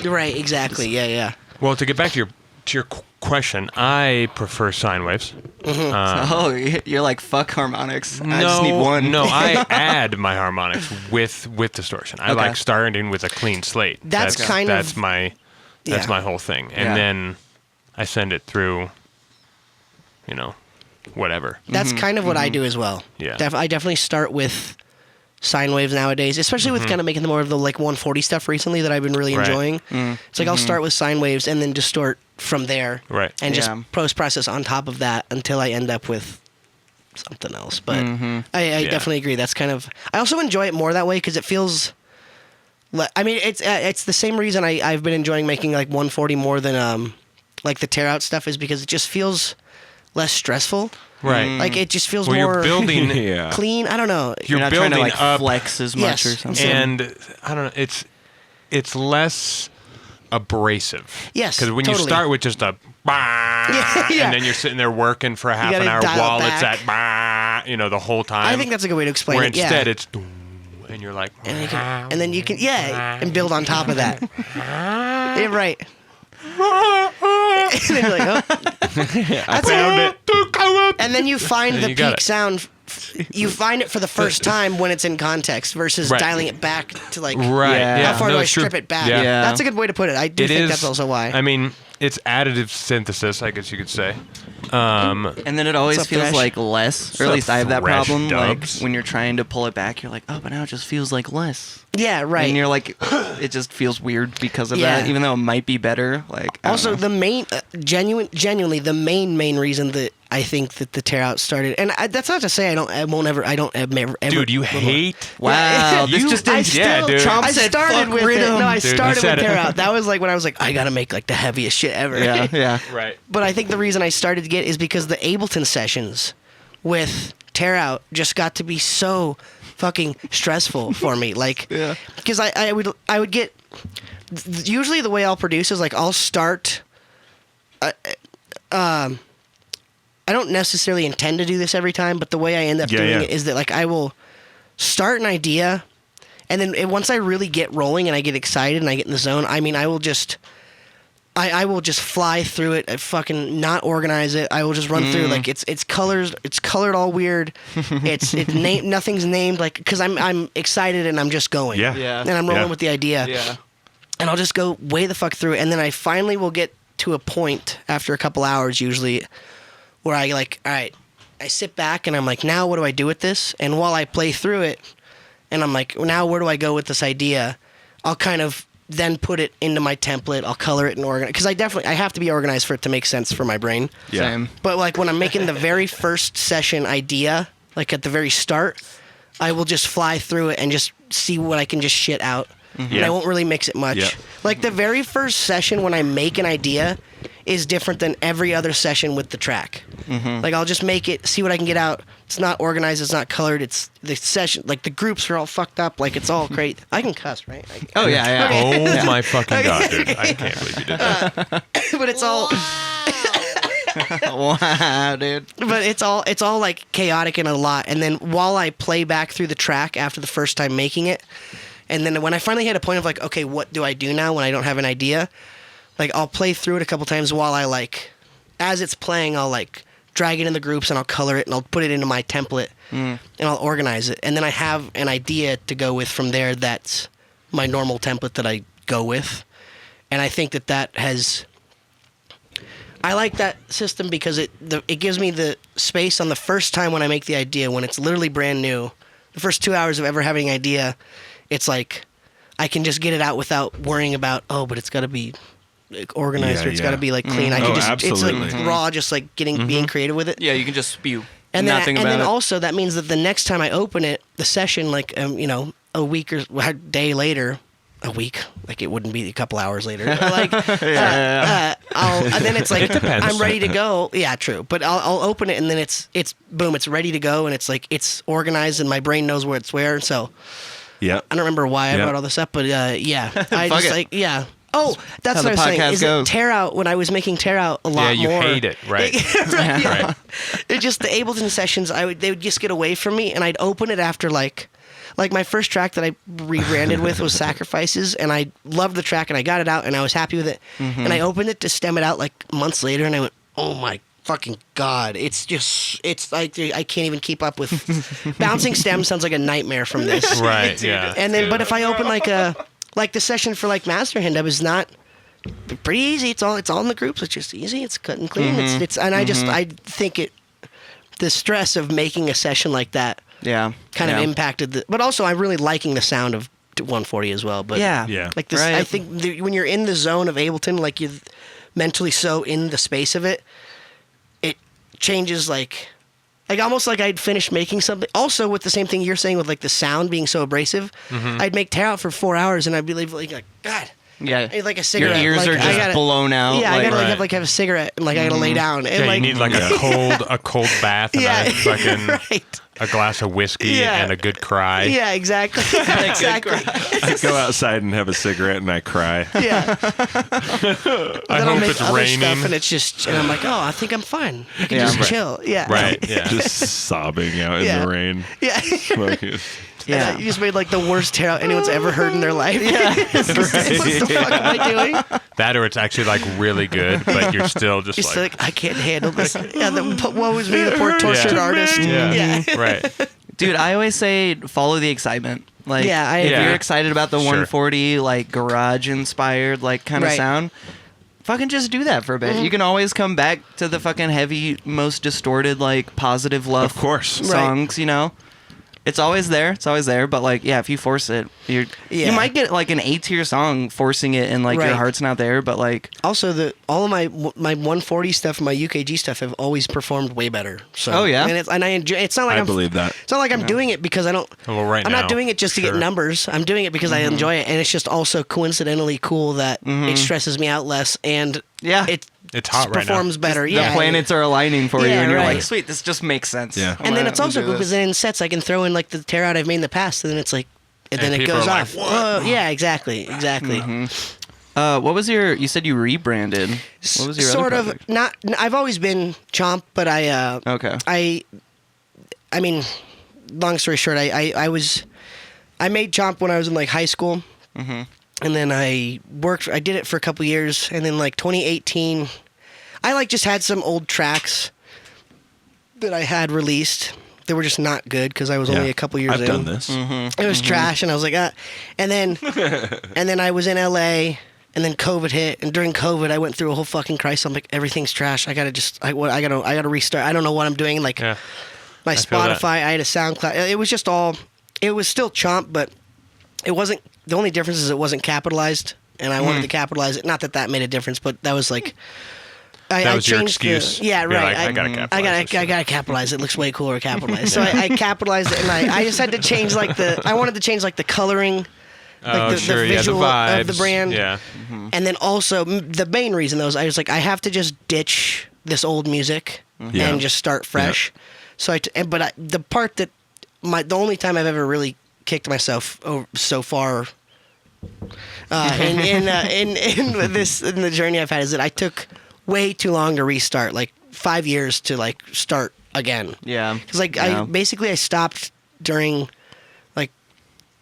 right, exactly. Yeah, yeah. Well, to get back to your question, I prefer sine waves. Oh, you're like, fuck harmonics. I just need one. No, I add my harmonics with distortion. I Okay. like starting with a clean slate. That's my whole thing. And then I send it through, whatever. That's kind of what I do as well. Yeah. I definitely start with sine waves nowadays, especially with kind of making more of the like 140 stuff recently that I've been really Right. enjoying. It's like I'll start with sine waves and then distort from there. Right. And just Yeah. post-process on top of that until I end up with something else. But I definitely agree. That's kind of... I also enjoy it more that way because it feels... I mean, it's the same reason I've been enjoying making like 140 more than like the tear out stuff is because it just feels less stressful. Right. Like it just feels Well, more you're building... Yeah. clean. I don't know. You're not building trying to like up... flex as much Yes. or something. And I don't know, it's less abrasive. Yes, Because when you totally. start with just a bah, yeah. and then you're sitting there working for a half gotta an hour dial it while it's back. at bah, the whole time. I think that's a good way to explain where it. instead Yeah. it's doom, and you're like And then you can and build on top of that. Yeah, right. And then you're like, oh. I found it. And then you find And the you got peak it. sound. You find it for the first time when it's in context versus Right. dialing it back to like right. Yeah. Yeah. how far no, do I it's true. strip it back? Yeah. Yeah. That's a good way to put it. I do It think is. that's also why. I mean, it's additive synthesis, I guess you could say. And then it always What's up, feels Thresh? like less, or at up, least I have that Thresh problem. dubs? Like when you're trying to pull it back, you're like, oh, but now it just feels like less. yeah, right. And you're like, it just feels weird because of Yeah. that, even though it might be better. Like I don't Also, know. the main, genuinely, the main reason that I think that the tear out started, and that's not to say I don't ever. Dude, you hate. wow, this You- just I didn't. still, dude. Chomp I said, started "Fuck with it. rhythm." No, I Dude, you started said with it. tear out. That was like when I was like, I gotta make like the heaviest shit ever. Yeah, yeah. Right. But I think the reason I started to get is because the Ableton sessions with tear out just got to be so fucking stressful for me. Like, Yeah. because I would get usually the way I'll produce is like I'll start. I don't necessarily intend to do this every time, but the way I end up doing it is that like I will start an idea, and then once I really get rolling and I get excited and I get in the zone, I mean I will just fly through it. I fucking not organize it. I will just run through like it's colors. It's colored all weird. It's nothing's named like because I'm excited and I'm just going. Yeah. Yeah. And I'm rolling Yeah. with the idea. Yeah. And I'll just go way the fuck through it, and then I finally will get to a point after a couple hours usually where I like, all right, I sit back and I'm like, now what do I do with this? And while I play through it, and I'm like, now where do I go with this idea? I'll kind of then put it into my template. I'll color it and organize because I have to be organized for it to make sense for my brain. Yeah. Same. But like when I'm making the very first session idea, like at the very start, I will just fly through it and just see what I can just shit out. And Yeah. I won't really mix it much. Yeah. Like the very first session when I make an idea is different than every other session with the track. Like I'll just make it, see what I can get out. It's not organized, it's not colored. It's the session, like the groups are all fucked up. Like it's all great. I can cuss, right? Oh yeah, yeah. Oh my fucking god, dude! I can't believe you did that. But it's all, Wow, dude. but it's all like chaotic and a lot. And then while I play back through the track after the first time making it, and then when I finally hit a point of like, okay, what do I do now when I don't have an idea? Like I'll play through it a couple times while I like, as it's playing, I'll like drag it in the groups and I'll color it and I'll put it into my template and I'll organize it. And then I have an idea to go with from there that's my normal template that I go with. And I think that has... I like that system because it gives me the space on the first time when I make the idea, when it's literally brand new. The first 2 hours of ever having an idea, it's like I can just get it out without worrying about, oh, but it's got to be like, organized or it's got to be like clean. I can just absolutely. it's like raw, just like being creative with it. Yeah, you can just spew. And then, Nothing about then it. also that means that the next time I open it, the session, like a week or a day later, a week, like it wouldn't be a couple hours later. But like, and then it's like It depends. I'm ready to go. Yeah, true. But I'll open it and then it's boom, it's ready to go and it's like it's organized and my brain knows where it's where. So Yeah. I don't remember why I Yeah. brought all this up, but yeah, I Fuck just it. like yeah. Oh, that's How what I the was saying. podcast Is goes. it tear out when I was making tear out a lot Yeah, more? you hate it, right? Right, yeah. Right. It just the Ableton sessions, they would just get away from me, and I'd open it after like my first track that I rebranded with was Sacrifices, and I loved the track, and I got it out, and I was happy with it, and I opened it to stem it out like months later, and I went, oh my fucking God. It's like I can't even keep up with. Bouncing stems sounds like a nightmare from this. Right. Yeah. And then, but if I open like the session for like Master Hand, I was not pretty easy. It's all in the groups. It's just easy. It's cut and clean. It's and I think the stress of making a session like that. Yeah. Kind of impacted but also I'm really liking the sound of 140 as well. But Yeah. like this, Right. I think when you're in the zone of Ableton, like you're mentally so in the space of it, it changes like almost like I'd finished making something. Also with the same thing you're saying with like the sound being so abrasive, I'd make tear out for 4 hours and I'd be like God. Yeah. I need like a cigarette. Your ears like, are just blown out. Yeah, I gotta Right. have a cigarette and like I gotta lay down. And Yeah, like, you need like a cold bath and Yeah, a fucking right. a glass of whiskey Yeah. and a good cry. Yeah, exactly. Exactly. I go outside and have a cigarette and I cry. Yeah. I Then I'll hope make it's other raining. stuff and it's just, and I'm like, oh, I think I'm fine. I can Yeah. just Right. chill. Yeah. Right. Yeah. Just sobbing out in Yeah. the rain. Yeah. Smoking. Yeah. You just made like the worst tear out anyone's ever heard in their life. Yeah. What the fuck am I doing? That or it's actually like really good, but you're still just You're like, still like, I can't handle this. Yeah, what was me, the poor tortured Yeah. artist? Yeah. right. Dude, I always say follow the excitement. Like, Yeah, I if agree. you're excited about the Sure. 140, like garage inspired, like kind of Right. sound, fucking just do that for a bit. You can always come back to the fucking heavy, most distorted, like positive love, Of course. songs. You know, it's always there. It's always there. But like, yeah, if you force it, you Yeah. might get like an A tier song forcing it, and like Right. your heart's not there. But like, Also, all of my 140 stuff, my UKG stuff, have always performed way better. So, Oh, yeah? and I enjoy. It's not like I I'm, believe that. It's not like I'm doing it because I don't. Well, right I'm now, not doing it just to get sure. numbers. I'm doing it because I enjoy it, and it's just also coincidentally cool that it stresses me out less, and Yeah. it It's hot right now. performs better. the Yeah, planets are aligning for you, Yeah, and you're right. like, sweet, this just makes sense. Yeah. And then it's also cool cool because then in sets I can throw in like the tear out I've made in the past, and then it's like, and then And it people goes are like, off. Oh, yeah, exactly. What was you said you rebranded. What was your Sort other of project? not. I've always been Chomp, but Okay. I mean, long story short, I made Chomp when I was in like high school, and then I did it for a couple years, and then like 2018, I like just had some old tracks that I had released. They were just not good because I was only a couple years I've in. done this. It was trash, and I was like, and then I was in LA, and then COVID hit, and during COVID, I went through a whole fucking crisis. I'm like, everything's trash. I gotta restart. I don't know what I'm doing. Like Yeah. my feel that. Spotify, I had a SoundCloud. It was just all. It was still Chomp, but it wasn't. The only difference is it wasn't capitalized, and I wanted to capitalize it. Not that made a difference, but that was like. That was your changed excuse. yeah, You're right. like, I gotta capitalize this I shit. gotta capitalize. It looks way cooler capitalized. So I capitalized it, and I just had to change like I wanted to change like the coloring, like the sure, visual yeah, the vibes. of the brand. Yeah. And then also the main reason though is I was like I have to just ditch this old music Yeah. and just start fresh. So the part that the only time I've ever really kicked myself so far in the journey I've had is that I took way too long to restart, like 5 years to like start again. Yeah. Because like Yeah. I stopped during like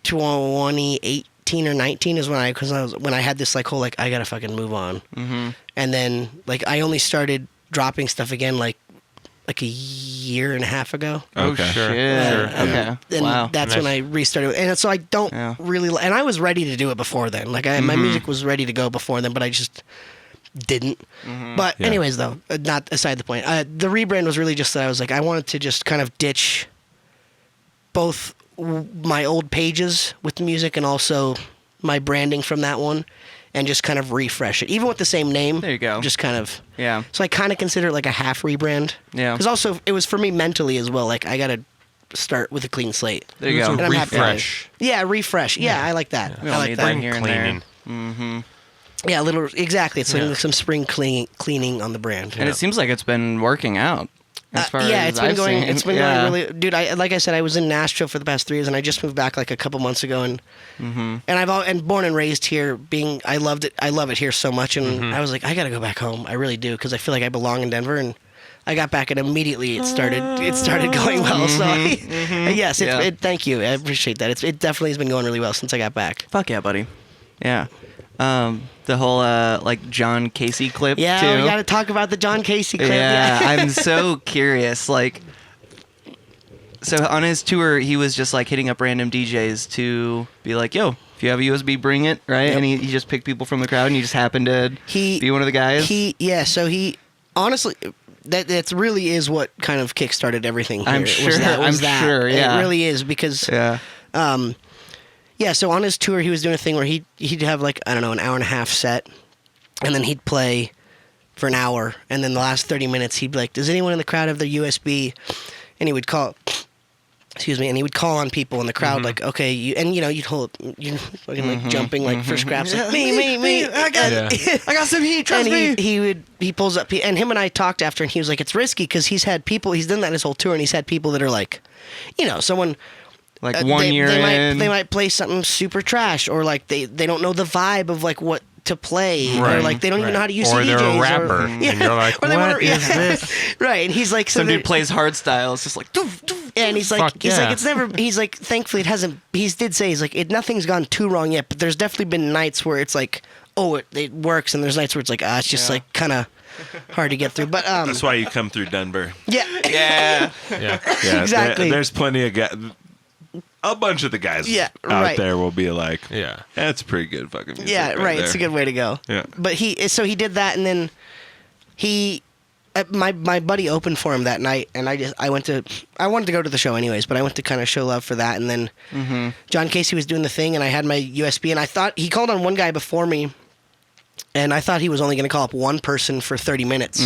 2018 or 19 is when I had this like whole like I gotta fucking move on. Mm-hmm. And then like I only started dropping stuff again like a year and a half ago. Okay. Oh, Sure. shit. Sure. Okay. And Wow. that's when I restarted. And so I don't really, and I was ready to do it before then. Like my music was ready to go before then, but I just didn't. But Yeah. anyways, though, not aside the point. The rebrand was really just that I was like, I wanted to just kind of ditch both my old pages with the music and also my branding from that one, and just kind of refresh it, even with the same name. There you go. Just kind of. Yeah. So I kind of consider it like a half rebrand. Yeah. Because also it was for me mentally as well. Like I gotta start with a clean slate. There you It's go. a And I'm happy about it. refresh. Yeah, refresh. Yeah, I like that. We I all like need that. that here and there. Cleaning. Yeah, exactly. It's Yeah. like some spring cleaning on the brand. And it seems like it's been working out. As far yeah, as it's been I've going. seen. It's been Yeah. going really, dude. Like I said, I was in Nashville for the past 3 years, and I just moved back like a couple months ago, and and born and raised here. I loved it. I love it here so much, and I was like, I gotta go back home. I really do because I feel like I belong in Denver, and I got back, and immediately it started going well. So yes, Yeah. thank you. I appreciate that. It definitely has been going really well since I got back. Fuck yeah, buddy. Yeah. The whole like John Casey clip Yeah, too. we got to talk about the John Casey clip. Yeah, I'm so curious. Like, so on his tour, he was just like hitting up random DJs to be like, "Yo, if you have a USB, bring it." Right, Yep. and he just picked people from the crowd, and he just happened to be one of the guys. So he honestly. That really is what kind of kickstarted everything here. I'm sure. Sure. Yeah, it really is because. Yeah. Yeah, so on his tour, he was doing a thing where he'd have like, I don't know, an hour and a half set, and then he'd play for an hour, and then the last 30 minutes, he'd be like, does anyone in the crowd have their USB? And he would call, and he would call on people in the crowd, like, okay, you'd fucking like jumping like for scraps, like, me, I got some heat, trust me. He pulls up, and him and I talked after, and he was like, it's risky, because he's done that his whole tour, and he's had people that are like, someone... Like 1 year in. They might play something super trash, or like they don't know the vibe of like what to play, or like they don't even know how to use or CDJs. They're a rapper, and you're like, what is this? Right, and he's like, Some dude plays hard style. It's just like, doof, doof. Yeah, and he's like, it's never. He's like, thankfully it hasn't. He did say nothing's gone too wrong yet, but there's definitely been nights where it's like, oh, it works, and there's nights where it's like, it's just like kind of hard to get through. But that's why you come through Denver. Yeah. Exactly. There's plenty of guys. A bunch of the guys out there will be like, that's pretty good fucking music. Yeah, right. It's a good way to go. Yeah. But he did that, and then my buddy opened for him that night, and I wanted to go to the show anyways, but I went to kind of show love for that, and then John Casey was doing the thing, and I had my USB, and I thought he called on one guy before me, and I thought he was only going to call up one person for 30 minutes.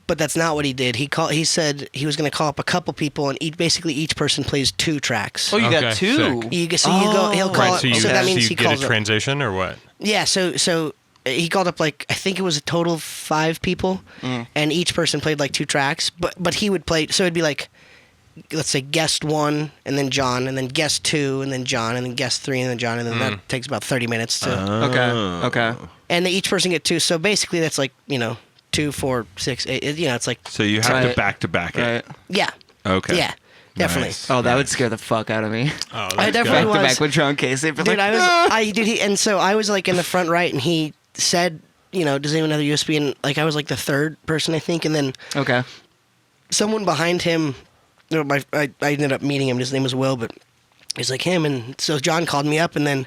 But that's not what he did. He said he was going to call up a couple people, and each person plays 2 tracks. Oh, you got 2. Sick. He'll call. So that means he get a transition or what? Yeah. So he called up like, I think it was a total of 5 people, and each person played like 2 tracks. But he would play. So it'd be like, let's say guest 1, and then John, and then guest 2, and then John, and then guest 3, and then John, and then that takes about 30 minutes to. Okay. And each person get 2. So basically, that's like 2, 4, 6, 8. It's like. So you have to back it. Right. Yeah. Okay. Yeah. Definitely. Nice. Oh, that would scare the fuck out of me. Oh, I definitely was. Back with John Casey. Dude, and so I was like in the front right, and he said, does anyone have a USB? And like I was like the 3rd person, I think, and then someone behind him, I ended up meeting him. His name was Will, but he's like him, and so John called me up, and then.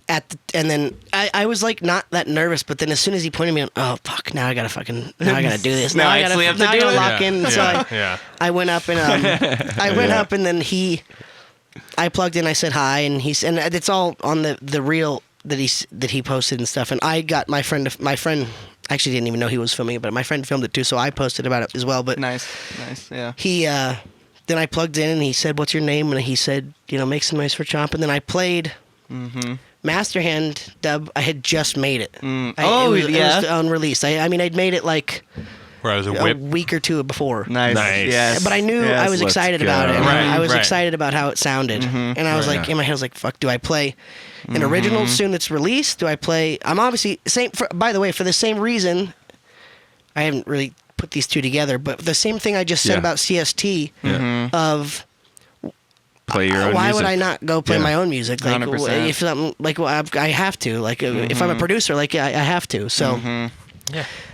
I was like not that nervous, but then as soon as he pointed me on, oh fuck, now I gotta do this. Now I gotta lock in. Yeah. So I went up and up, and then I plugged in. I said hi, and it's all on the reel that he posted and stuff. And I got my friend actually didn't even know he was filming it, but my friend filmed it too, so I posted about it as well. But nice, yeah. He then I plugged in, and he said, "What's your name?" And he said, "Make some noise for Chomp." And then I played. Master Hand dub. I had just made it. It was unreleased. I'd made it like a week or 2 before. Nice. Yes. But I knew I was excited about it. Right, I was excited about how it sounded, and I was like, in my head, I was like, "Fuck, do I play an original soon that's released? Do I play?" I'm obviously by the way, for the same reason, I haven't really put these two together, but the same thing I just said about CST of. Play your own Why music. would I not go play my own music? Like 100%. if something like I have to. Like if I'm a producer, like I have to. So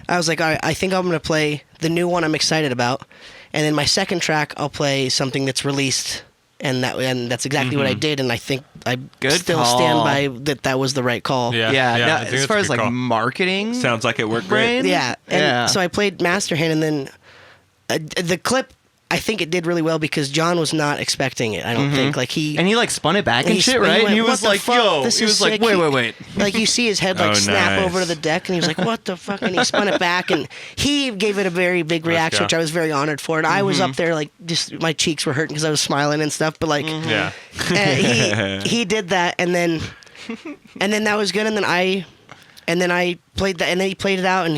I was like, all right, I think I'm gonna play the new one I'm excited about, and then my second track I'll play something that's released, and that's exactly what I did. And I think I still stand by that was the right call. Yeah. As far as like marketing, sounds like it worked great. Yeah. And so I played Master Hand, and then the clip. I think it did really well because John was not expecting it. I don't think he like spun it back and shit, right? Went, and he was like, fuck? "Yo," This he is was like, sick. "Wait." Like you see his head snap over to the deck, and he was like, "What the fuck?" And he spun it back, and he gave it a very big reaction, which I was very honored for. And I was up there like just my cheeks were hurting because I was smiling and stuff. But like, he did that, and then that was good, and then I played that, and then he played it out, and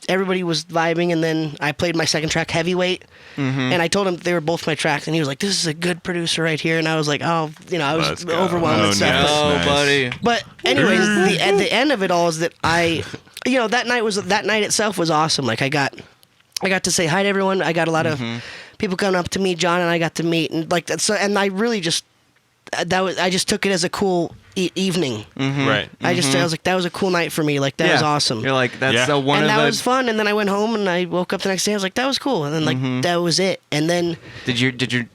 everybody was vibing, and then I played my second track, Heavyweight, and I told him they were both my tracks, and he was like, "This is a good producer right here," and I was like, "Oh, I was overwhelmed and stuff." Nice. Buddy. But anyways, the end of it all is that that night itself was awesome. Like I got to say hi to everyone. I got a lot of people coming up to meet John, and I got to meet and like that. So, and I really just I just took it as a cool evening. Right. I was like, that was a cool night for me. Like that was awesome. You're like, that's Yeah. the one and of that the. was fun. And then I went home and I woke up the next day. I was like, that was cool. And then like that was it. And then Did you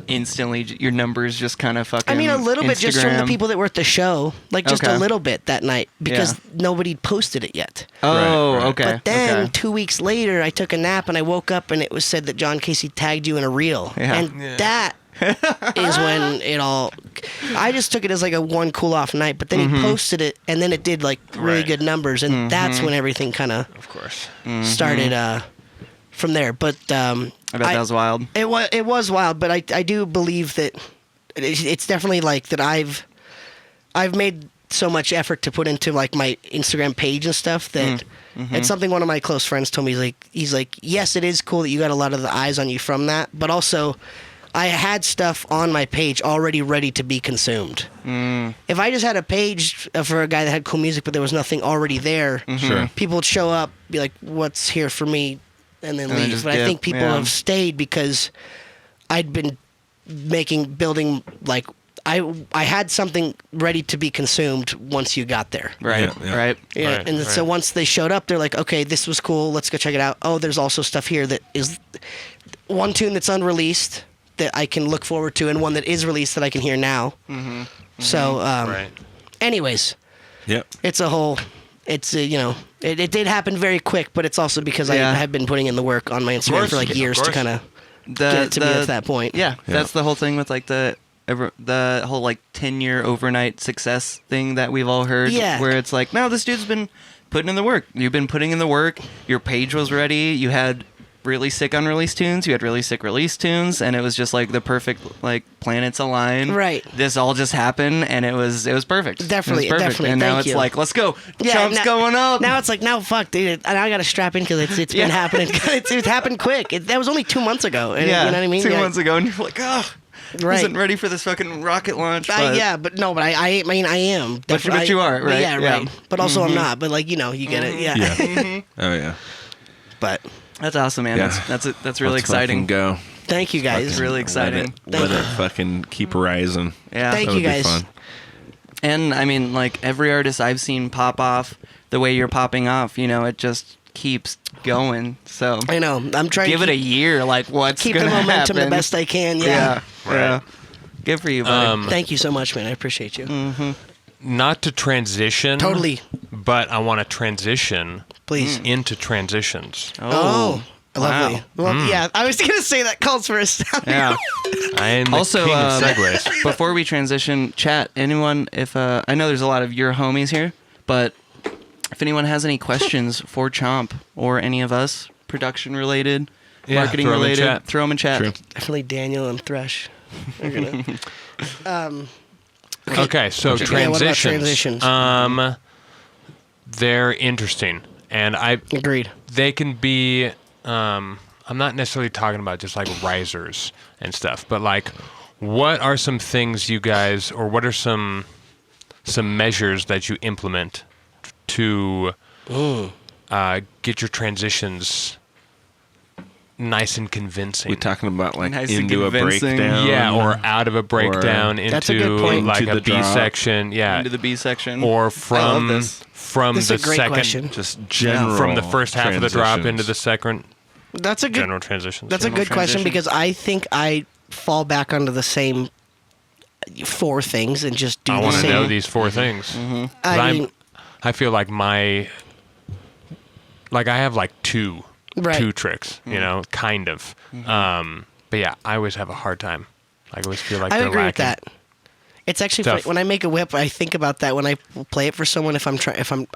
instantly your numbers just kind of fucking? I mean, a little bit just from the Instagram? people that were at the show, like just Okay. a little bit that night because Yeah. nobody posted it yet. Oh, Right. okay. But then okay. 2 weeks later, I took a nap and I woke up and it was said that John Casey tagged you in a reel, Yeah. and that is when it all. I just took it as like a one cool off night, but then he posted it and then it did like really Right. good numbers, and that's when everything kind of Of course. started from there. But I bet that was wild. it was wild, but I do believe that it's definitely like that. I've made so much effort to put into like my Instagram page and stuff that it's something one of my close friends told me. He's like, yes, it is cool that you got a lot of the eyes on you from that, but also I had stuff on my page already ready to be consumed. If I just had a page for a guy that had cool music, but there was nothing already there, Sure. people would show up, be like, "What's here for me?" and then And then leave. just But I dip, think people yeah. have stayed because I'd been building like I had something ready to be consumed once you got there. Right. Yeah, yeah. Right. Yeah, Right, and so right. once they showed up, they're like, "Okay, this was cool. Let's go check it out." Oh, there's also stuff here that is one tune that's unreleased that I can look forward to, and one that is released that I can hear now. So, Right. anyways, Yep. it's a whole. It's it did happen very quick, but it's also because Yeah. I have been putting in the work on my Instagram course, for like of years to course. kind of get it to be at that point. Yeah, that's the whole thing with like the whole like 10-year overnight success thing that we've all heard. Yeah. Where it's like, no, this dude's been putting in the work. You've been putting in the work. Your page was ready. You had really sick unreleased tunes. You had really sick released tunes, and it was just like the perfect like planets align. Right. This all just happened, and it was perfect. Definitely, It was perfect. definitely. And now Thank it's you. like, let's go. Yeah, Chomp's going up. Now it's like, now fuck, dude. And I got to strap in because it's been happening. It's happened quick. That was only 2 months ago. And, yeah, you know what I mean? 2 Yeah. months ago, and you're like, oh, Right. wasn't ready for this fucking rocket launch. But But I mean, I am. But you are, right? Yeah, Yeah. right. But also I'm not. But like, you get it. Yeah. Yeah. Oh yeah. But That's awesome, man. Yeah. That's really Let's fucking exciting. Go. thank you guys. It's really exciting. Let it fucking keep rising. Yeah. Thank That you would be guys. fun. And I mean, like every artist I've seen pop off the way you're popping off, it just keeps going. So I know. I'm trying give to it a year. Like what's keep the gonna momentum happen? the best I can. Yeah. Yeah. Right. Yeah. Good for you, buddy. Thank you so much, man. I appreciate you. Not to transition. Totally. But I want to transition Please. into transitions. Oh. Lovely. wow. Well, yeah. I was gonna say that calls for a sound. Yeah. I am the Also, king of segues. before we transition, chat. Anyone, if I know there's a lot of your homies here, but if anyone has any questions for Chomp or any of us, production related, Yeah, marketing throw 'em in related, chat. throw them in chat. True. Definitely Daniel and Thresh. Are gonna. Okay, so Yeah, what about transitions. transitions? They're interesting, and Agreed. they can be. I'm not necessarily talking about just like risers and stuff, but like, what are some things you guys, or what are some measures that you implement to get your transitions nice and convincing? We talking about like Nice and into a convincing. breakdown. Yeah, or out of a breakdown That's a good into point. like Into a the B drop. section. Yeah, Into the B section. or I love from this. This the is a great second question. just general from the first half of the drop transitions. into the second That's a good. general transitions. That's a General good question transitions. because I think I fall back onto the same 4 things and just do I the want to same. know these 4 things. 'Cause I mean, I feel like I have like two Right. tricks, kind of. But yeah, I always have a hard time. I always feel like I they're agree with lacking. that. It's actually Tough. funny. When I make a whip, I think about that when I play it for someone.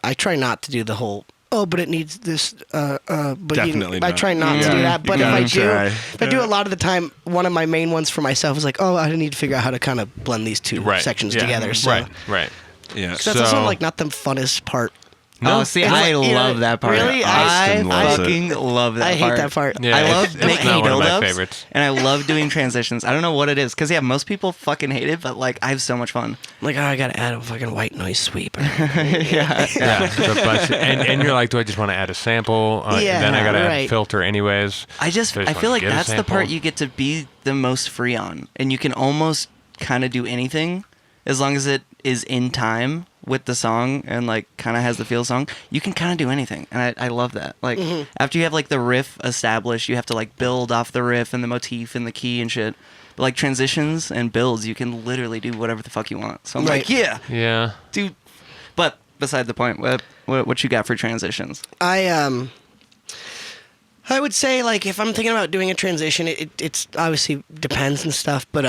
I try not to do the whole. Oh, but it needs this. But Definitely I not. try not to Yeah. do that. You But if I gotta do, try. if I do a lot of the time, one of my main ones for myself is like, oh, I need to figure out how to kind of blend these two Right. sections Yeah. together. So Right. Yeah. So that's also So- like not the funnest part. Oh, see, It's I like, love that part. really? I Austin loves it. fucking love that I hate part. that part. Yeah, I love it's making not one of my build-ups, favorites. and I love doing transitions. I don't know what it is, because most people fucking hate it, but like I have so much fun. I'm like, oh, I gotta add a fucking white noise sweep. Yeah. Yeah, it's a bunch and you're like, do I just want to add a sample? Yeah, then I gotta add a right. filter anyways. I So feel wanna like get a that's the sample. part you get to be the most free on, and you can almost kind of do anything as long as it is in time with the song and like kind of has the feel of the song. You can kind of do anything, and I love that. Like after you have like the riff established, you have to like build off the riff and the motif and the key and shit. But like transitions and builds, you can literally do whatever the fuck you want. So I'm like, yeah, dude. But beside the point, what you got for transitions? I would say, like, if I'm thinking about doing a transition, it's obviously depends and stuff, but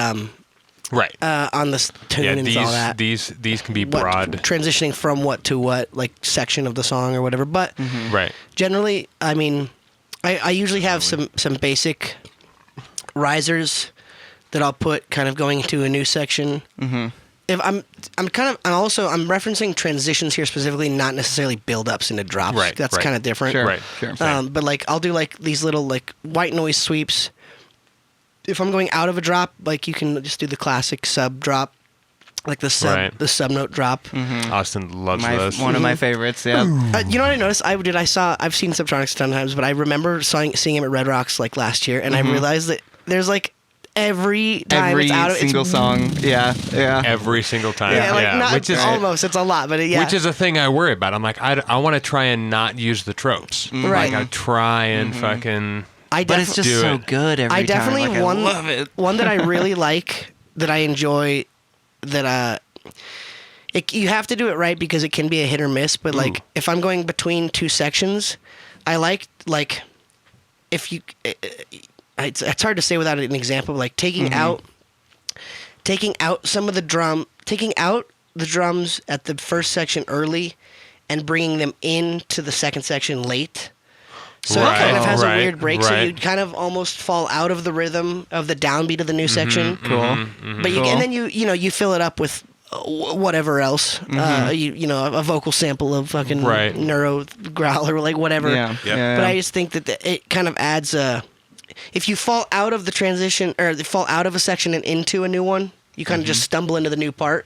Right. on the tune Yeah, and all that. these can be broad. Transitioning from what to what, like section of the song or whatever. But Right. generally, I mean, I usually have some basic risers that I'll put kind of going into a new section. If I'm referencing transitions here specifically, not necessarily build-ups into drops. Right, That's right. kind of different. Sure. Right. Sure. But like I'll do like these little like white noise sweeps. If I'm going out of a drop, like you can just do the classic sub drop, like the sub note drop. Austin loves those. One of my favorites. Yeah. You know what I noticed? I've seen Subtronics a ton of times, but I remember seeing him at Red Rocks like last year, and I realized that there's like every time Every it's out, single song. Yeah. Yeah. Every single time. Yeah, like not which is almost. It's a lot, but yeah. Which is a thing I worry about. I'm like, I want to try and not use the tropes. Right. Like I try and fucking. But it's just do so it. good every I definitely time. Like, I love it. one that I really like, that I enjoy, that you have to do it right because it can be a hit or miss. But like if I'm going between two sections, I like if you. It's hard to say without an example. Like taking out some of the taking out the drums at the first section early, and bringing them into the second section late. So it kind of has a weird break, so you kind of almost fall out of the rhythm of the downbeat of the new section. Cool. But and then you fill it up with whatever else, a vocal sample of fucking neuro growl or like whatever. Yeah. But I just think that it kind of adds if you fall out of the transition or fall out of a section and into a new one, you kind of just stumble into the new part.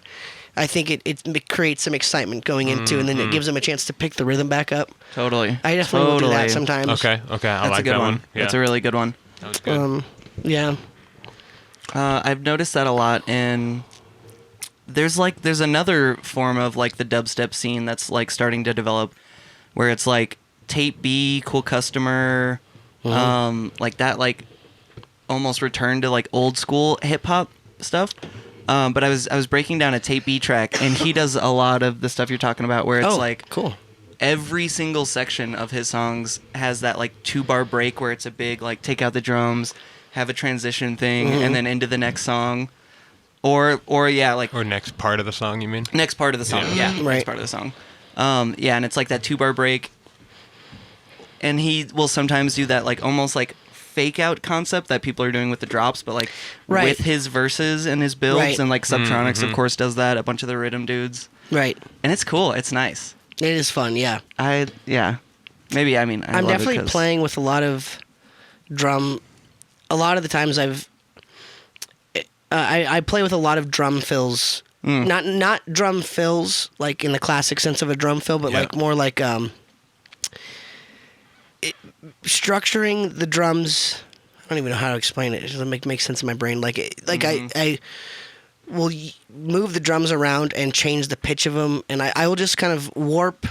I think it creates some excitement going into, and then it gives them a chance to pick the rhythm back up. Totally. I definitely will do that sometimes. Okay, I That's like a good that one. one. Yeah. That's a really good one. That was good. Yeah. I've noticed that a lot in. There's another form of like the dubstep scene that's like starting to develop, where it's like tape B, Cool Customer, like that, like almost return to like old school hip hop stuff. But I was breaking down a tape B track, and he does a lot of the stuff you're talking about, where it's like cool. Every single section of his songs has that like 2-bar break where it's a big like take out the drums, have a transition thing, and then into the next song, or next part of the song. You mean next part of the song? Yeah, Right. next part of the song. And it's like that 2-bar break, and he will sometimes do that like almost like fake out concept that people are doing with the drops, but like with his verses and his builds, and like Subtronics of course does that, a bunch of the rhythm dudes, Right. and it's cool, it's nice. It is fun, yeah. I'm definitely playing with a lot of drum. A lot of the times I play with a lot of drum fills, not drum fills like in the classic sense of a drum fill, but like more like structuring the drums. I don't even know how to explain it. It doesn't make sense in my brain. I will move the drums around and change the pitch of them, and I will just kind of warp,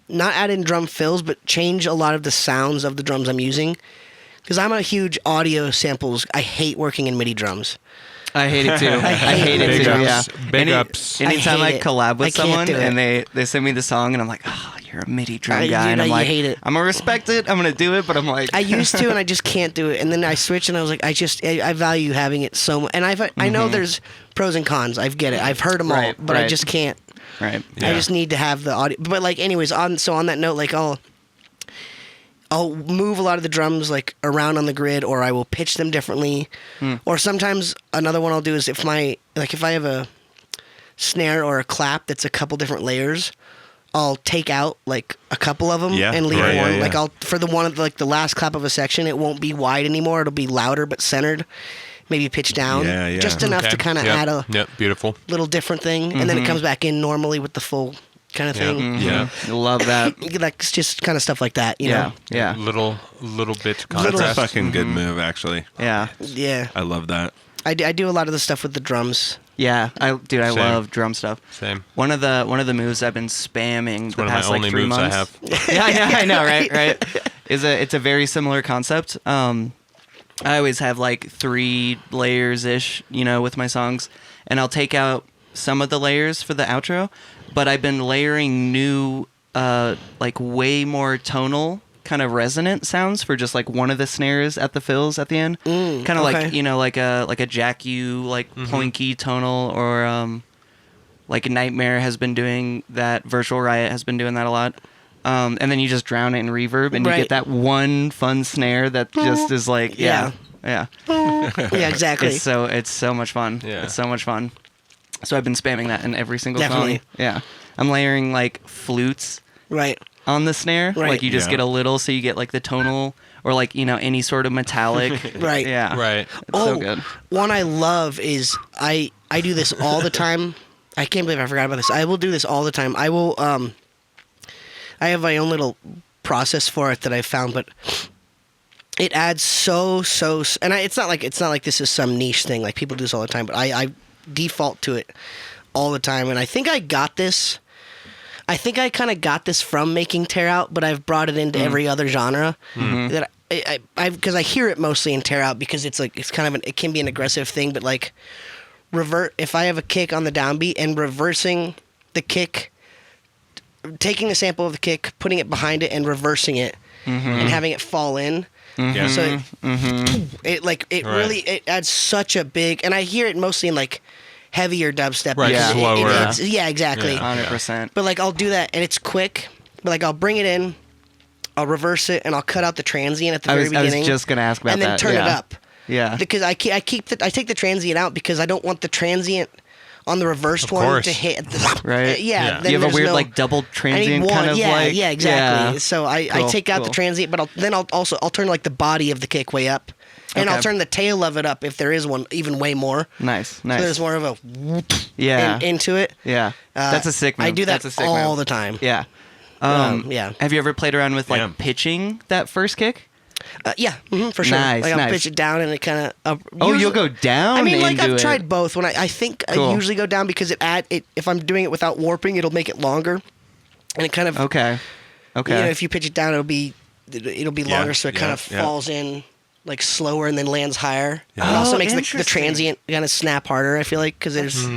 not add in drum fills, but change a lot of the sounds of the drums I'm using. Because I'm a huge audio samples. I hate working in MIDI drums. I hate it too. I hate it Big too. ups. Yeah. Big ups. Anytime I hate it. collab with I can't someone do it. and they send me the song and I'm like, oh, you're a MIDI drum I- guy, dude, and I'm I like, hate it. I'm gonna respect it. I'm gonna do it, but I'm like, I used to, and I just can't do it. And then I switched, and I was like, I value having it so much. And I know there's pros and cons. I get it. I've heard them all, Right, but I right. just can't. right. I just need to have the audio. But like, anyways, on that note, like I'll move a lot of the drums like around on the grid, or I will pitch them differently. Or sometimes another one I'll do is if I have a snare or a clap that's a couple different layers, I'll take out like a couple of them and leave one. Yeah. Like for the one like the last clap of a section, it won't be wide anymore. It'll be louder but centered, maybe pitched down, just enough to kind of add a beautiful little different thing, and then it comes back in normally with the full kind of thing. Yeah. Love that. Like it's just kind of stuff like that, you know. Yeah. little bit That's a contrast. fucking good move, actually. Yeah. Yeah. I love that. I do a lot of the stuff with the drums. Yeah, I Same. love drum stuff. Same. One of the moves I've been spamming the One of my past only like 3 moves I months. have. yeah, I know, right? It's a very similar concept. I always have like 3 layers ish, with my songs, and I'll take out some of the layers for the outro, but I've been layering new, like way more tonal, kind of resonant sounds for just like one of the snares at the fills at the end, kind of like like a Jack U like ploinky tonal, or like Nightmare has been doing that. Virtual Riot has been doing that a lot. And then you just drown it in reverb, and you get that one fun snare that just is like, yeah. Yeah, exactly. It's so much fun. Yeah. It's so much fun. So I've been spamming that in every single Definitely. song. Yeah. I'm layering like flutes Right. on the snare. Right. Like you just get a little, so you get like the tonal or like, any sort of metallic. Right. Yeah. Right. It's so good. One I love is I do this all the time. I can't believe I forgot about this. I will do this all the time. I will I have my own little process for it that I found, but it adds so and it's not like this is some niche thing, like people do this all the time, but I default to it all the time, and I think I got this. I think I kind of got this from making Tear Out, but I've brought it into every other genre. That I because I hear it mostly in Tear Out, because it's like it can be an aggressive thing, but like if I have a kick on the downbeat and reversing the kick, taking a sample of the kick, putting it behind it, and reversing it, and having it fall in. Yeah. So it really it adds such a big, and I hear it mostly in like heavier dubstep. Right, because slower. yeah, exactly. Yeah. 100%. But like I'll do that, and it's quick. But like I'll bring it in, I'll reverse it, and I'll cut out the transient at the very beginning. I was just gonna ask about and then that. turn it Yeah. up. Yeah. Because I take the transient out, because I don't want the transient on the reversed one course. to hit the, Right. Yeah. Yeah. Then You have a there's weird no- like double I need transient one. kind of like. Yeah, exactly. Yeah. So I Cool, take out the cool. transient, but I'll turn like the body of the kick way up, and I'll Okay. turn the tail of it up if there is one, even way more. Nice. So there's more of a Yeah. into it. Yeah. That's a sick move. I do that That's a sick all move. the time. Yeah. Yeah. Have you ever played around with like Yeah. pitching that first kick? Yeah, for sure. Nice, Like I'll nice. pitch it down, and it kind of. Oh, you'll go down. I mean, like into I've it. tried both. When I think Cool. I usually go down, because if I'm doing it without warping, it'll make it longer, and it kind of. Okay. Okay. If you pitch it down, it'll be longer, so it kind of falls in like slower and then lands higher. Yeah. It also Oh, makes the interesting. transient kind of snap harder, I feel like, because there's.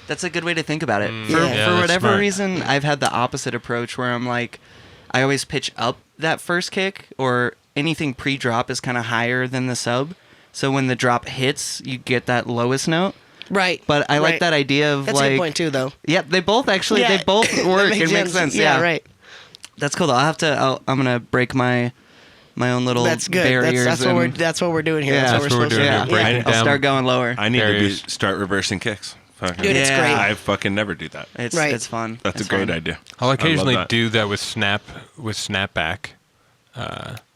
That's a good way to think about it. Yeah, For that's whatever smart. reason, I've had the opposite approach where I'm like, I always pitch up that first kick, or anything pre-drop is kind of higher than the sub. So when the drop hits, you get that lowest note. Right. But I like right. that idea of That's like. a good point too, though. Yeah, they both actually Yeah, they both that work. It makes sense. Yeah, right. That's cool. Though. I'm gonna break my own little That's good. barriers. That's what we're doing here. Yeah, that's what we're supposed doing to here. do. Breaking Yeah. it I'll down. start going lower. I need Barriers. to start reversing kicks. Fucking- Dude, it's Yeah. great. I fucking never do that. It's Right. it's fun. That's It's a great fun. idea. I'll occasionally that. do that with snapback.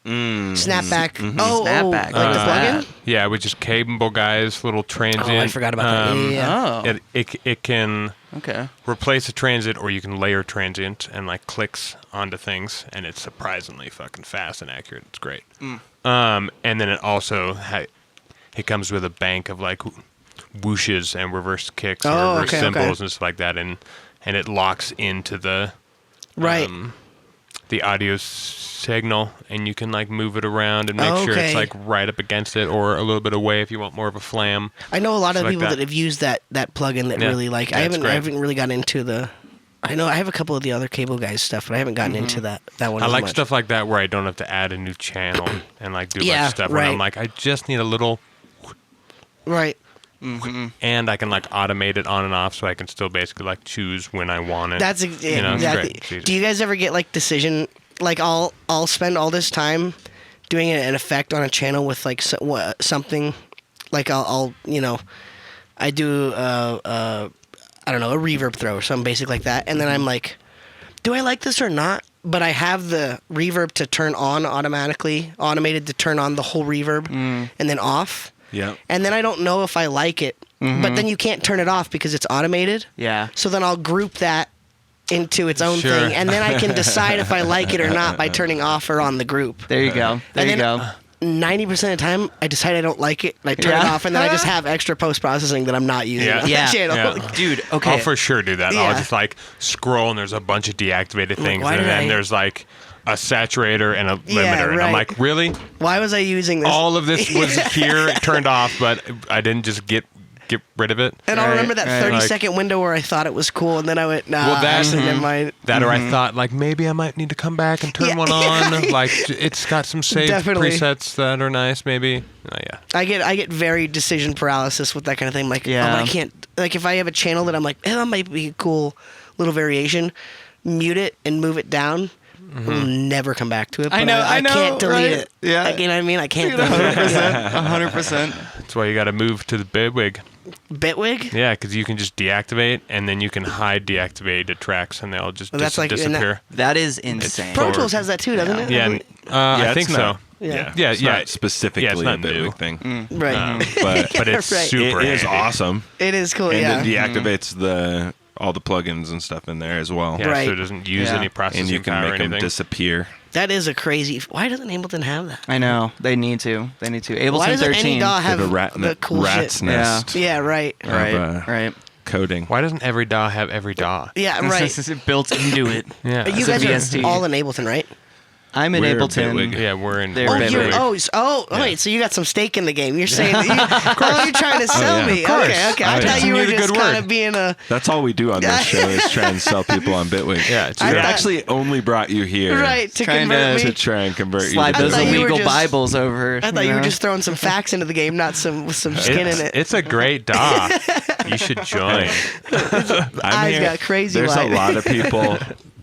Snapback. Oh, Snapback. like the Uh, plugin? Yeah, with just cable guys, little transient. Oh, I forgot about that. Yeah. Oh. It can Okay. replace a transient, or you can layer transient and like clicks onto things, and it's surprisingly fucking fast and accurate. It's great. And then it also it comes with a bank of like whooshes and reverse kicks and Oh, reverse okay, cymbals okay. and stuff like that, and it locks into the Right. the audio signal, and you can like move it around and make sure Okay. it's like right up against it, or a little bit away if you want more of a flam. I know a lot of like people that. that have used that plugin that Yeah. really like. Yeah, I it's haven't great. really gotten into the. I know I have a couple of the other cable guys stuff, but I haven't gotten into that one. I as like much. stuff like that where I don't have to add a new channel and like do a bunch Yeah, of stuff where right. I'm like, I just need a little, Right. and I can like automate it on and off, so I can still basically like choose when I want it. That's it's exactly. great. It's easy. Do you guys ever get like decision? Like I'll spend all this time doing an effect on a channel with like something, like I'll I do I don't know, a reverb throw or something basic like that, and then I'm like, do I like this or not? But I have the reverb to turn on automatically, automated to turn on the whole reverb, and then off. Yeah. And then I don't know if I like it, but then you can't turn it off because it's automated. Yeah. So then I'll group that into its own Sure. thing, and then I can decide if I like it or not by turning off or on the group. There you go. There And you then go. 90% of the time, I decide I don't like it, and I turn it Yeah. off, and then I just have extra post-processing that I'm not using Yeah. on the Yeah. channel. Yeah. Dude, okay. I'll for sure do that. Yeah. I'll just like scroll and there's a bunch of deactivated things, why and did then I- there's like a saturator and a limiter, Yeah, and I'm right. like, really? Why was I using this? All of this was here, turned off, but I didn't just get rid of it. and I'll Right, remember that right. 30-second window where I thought it was cool, and then I went, nah, Well, that- actually, never mind. That or I thought like maybe I might need to come back and turn Yeah. one on. Like it's got some saved Definitely. presets that are nice. Maybe. Yeah. I get very decision paralysis with that kind of thing. Like, Yeah. I can't. Like, if I have a channel that I'm like, that might be a cool little variation, mute it and move it down. We'll never come back to it. I but know, I can't delete right? it. Yeah. Like, you know what I mean? I can't delete it. 100%. That's why you got to move to the Bitwig. Bitwig? Yeah, because you can just deactivate and then you can hide deactivated tracks and they'll just Well, that's like- and that- disappear. That is insane. Pro Tools has that too, doesn't it? Yeah, I it's think so. not- Yeah. Yeah, it's yeah. not specifically Yeah, it's not a Bitwig new. thing, Right. but it's right. super it is handy. awesome, It is cool, and yeah. it deactivates all the plugins and stuff in there as well. Yeah, Right. so it doesn't use Yeah. any processing And you can power or make them anything. disappear. That is a crazy. Why doesn't Ableton have that? I know. They need to. They need to. Why Ableton doesn't 13. any DAW have The the cool rat's shit? nest Yeah, right. Right, of, right. coding. Why doesn't every DAW have every DAW? Yeah, right. Built into it. Yeah. You It's a guys VST. are all in Ableton, right? I'm in We're Ableton. Bitwig. Yeah, we're in. They're we're Oh, in Bitwig. you're, Bitwig. wait, so you got some stake in the game. You're saying, you're trying to sell yeah. me. Of course. Okay. Oh, I yeah. thought you were It's a just good kind word. of being a. That's all we do on this show is try and sell people on Bitwig. Yeah, it's I We thought- actually only brought you here Right, to Trying convert to- me. to try and convert Slide you. those thought you were illegal just- Bibles over. I thought you were know? just throwing some facts into the game, not with some skin in it. It's a great DAW. You should join. Eyes got crazy There's light. a lot of people.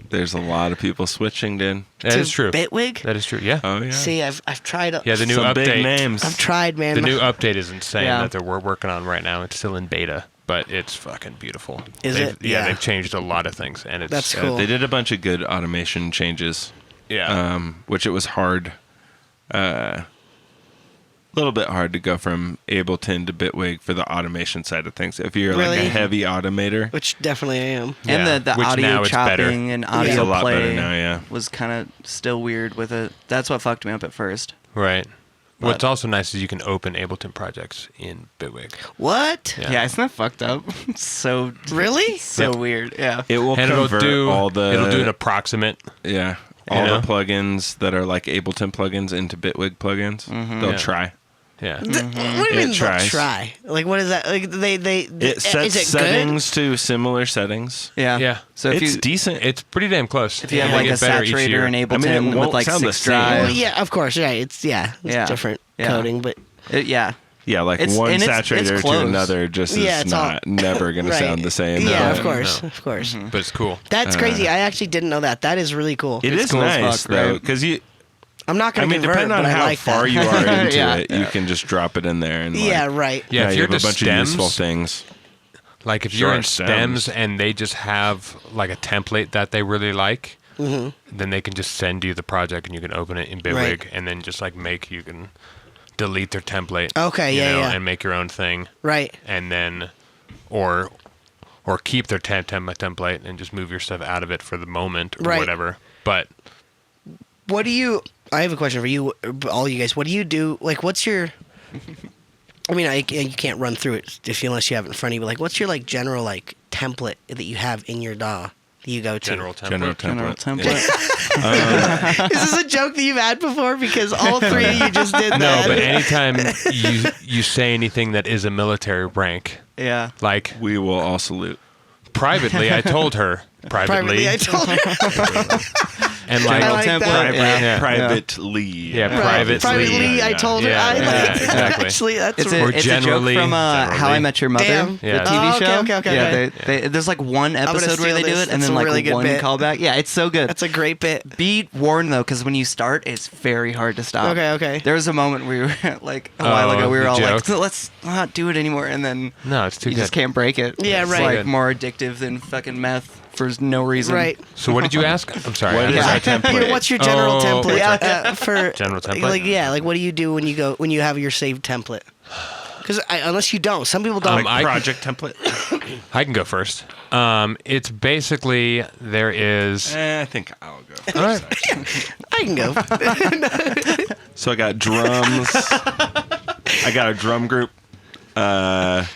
There's a lot of people switching in. That To is true. Bitwig? That is true. Yeah. Oh yeah. See, I've tried. Yeah, the new Some big update. names. I've tried, man. The new update is insane Yeah. that we're working on right now. It's still in beta, but it's fucking beautiful. Is They've- it? Yeah, Yeah. they've changed a lot of things, and it's That's cool. They did a bunch of good automation changes. yeah. Which it was hard. A little bit hard to go from Ableton to Bitwig for the automation side of things. If you're like Really? a heavy automator, Which definitely I am. And Yeah, the which now audio it's better. chopping and it's audio a lot play better now. Yeah. was kind of still weird with it. That's what fucked me up at first. Right. But- What's also nice is you can open Ableton projects in Bitwig. What? Yeah. Yeah, isn't that fucked up? so Really? so weird. Yeah. It will And convert all the it'll do an approximate. yeah You all know? the plugins that are like Ableton plugins into Bitwig plugins. They'll Yeah. try. Yeah. What do you It mean they'll tries. try? Like, what is that? Like, It sets is it settings to similar settings. Yeah. Yeah. So if It's you decent. It's pretty damn close. if you have They like a get better each saturator year. in Ableton I mean, it with won't like sound the 6 same. good? Well, drives. yeah, of course. Yeah, it's Yeah. different Yeah. coding, but Yeah. Yeah, like It's- one and it's saturator to close. another just Yeah, is it's all- never going to right. sound the same. Yeah, but of course, no. of course. But it's cool. That's crazy. I actually didn't know that. That is really cool. It It's is cool as nice fuck, though, right? because I'm not I gonna mean, convert, depending on but I how like far that. you are into Yeah. it, you can just drop it in there and Yeah, like, right. Yeah, if you you're have a into bunch of useful stems, things. Like if Sure, you're in stems. stems and they just have like a template that they really like, Mm-hmm. then they can just send you the project and you can open it in Bitwig Right. and then just like you can delete their template. Okay, you yeah, know, yeah. and make your own thing, Right. and then or keep their template and just move your stuff out of it for the moment or Right. whatever. But What do you? I have a question for you, all you guys. What do you do? Like, what's your? I mean, you can't run through it unless you have it in front of you. But like, what's your like general like template that you have in your DAW that you go to? general template. General General template. template. Is this a joke that you've had before? Because all three of you just did No, that. but anytime you say anything that is a military rank, Yeah. like We will all salute. privately, I told her Privately, I told her. and General I like template. that. Yeah. Privately. Yeah, Right. privately. Privately, I told her. Yeah, I yeah, like exactly. Actually, that's It's Or a joke generally- from How I generally. Met Your Mother, Damn. Yeah. the TV Oh, okay, show. okay, yeah, okay. there's like one gonna episode where steal they do this. it, and That's then a like really good one bit. callback. Yeah, it's so good. That's a great bit. Be warned though, because when you start, it's very hard to stop. Okay. There was a moment where we were like a while ago, we were the all joke? like, let's not do it anymore, and then No, it's too you good. just can't break it. Yeah, it's right. like more addictive than fucking meth for no reason. Right. So what did you ask? I'm sorry. What I is forgot. our template? What's your general Oh, template yeah. for General template? Like, yeah, like what do you do when you have your saved template? Because unless you don't, some people don't. I- Project template. I can go first. It's basically there is. I think I'll go. All right. I can go. So I got drums. I got a drum group. And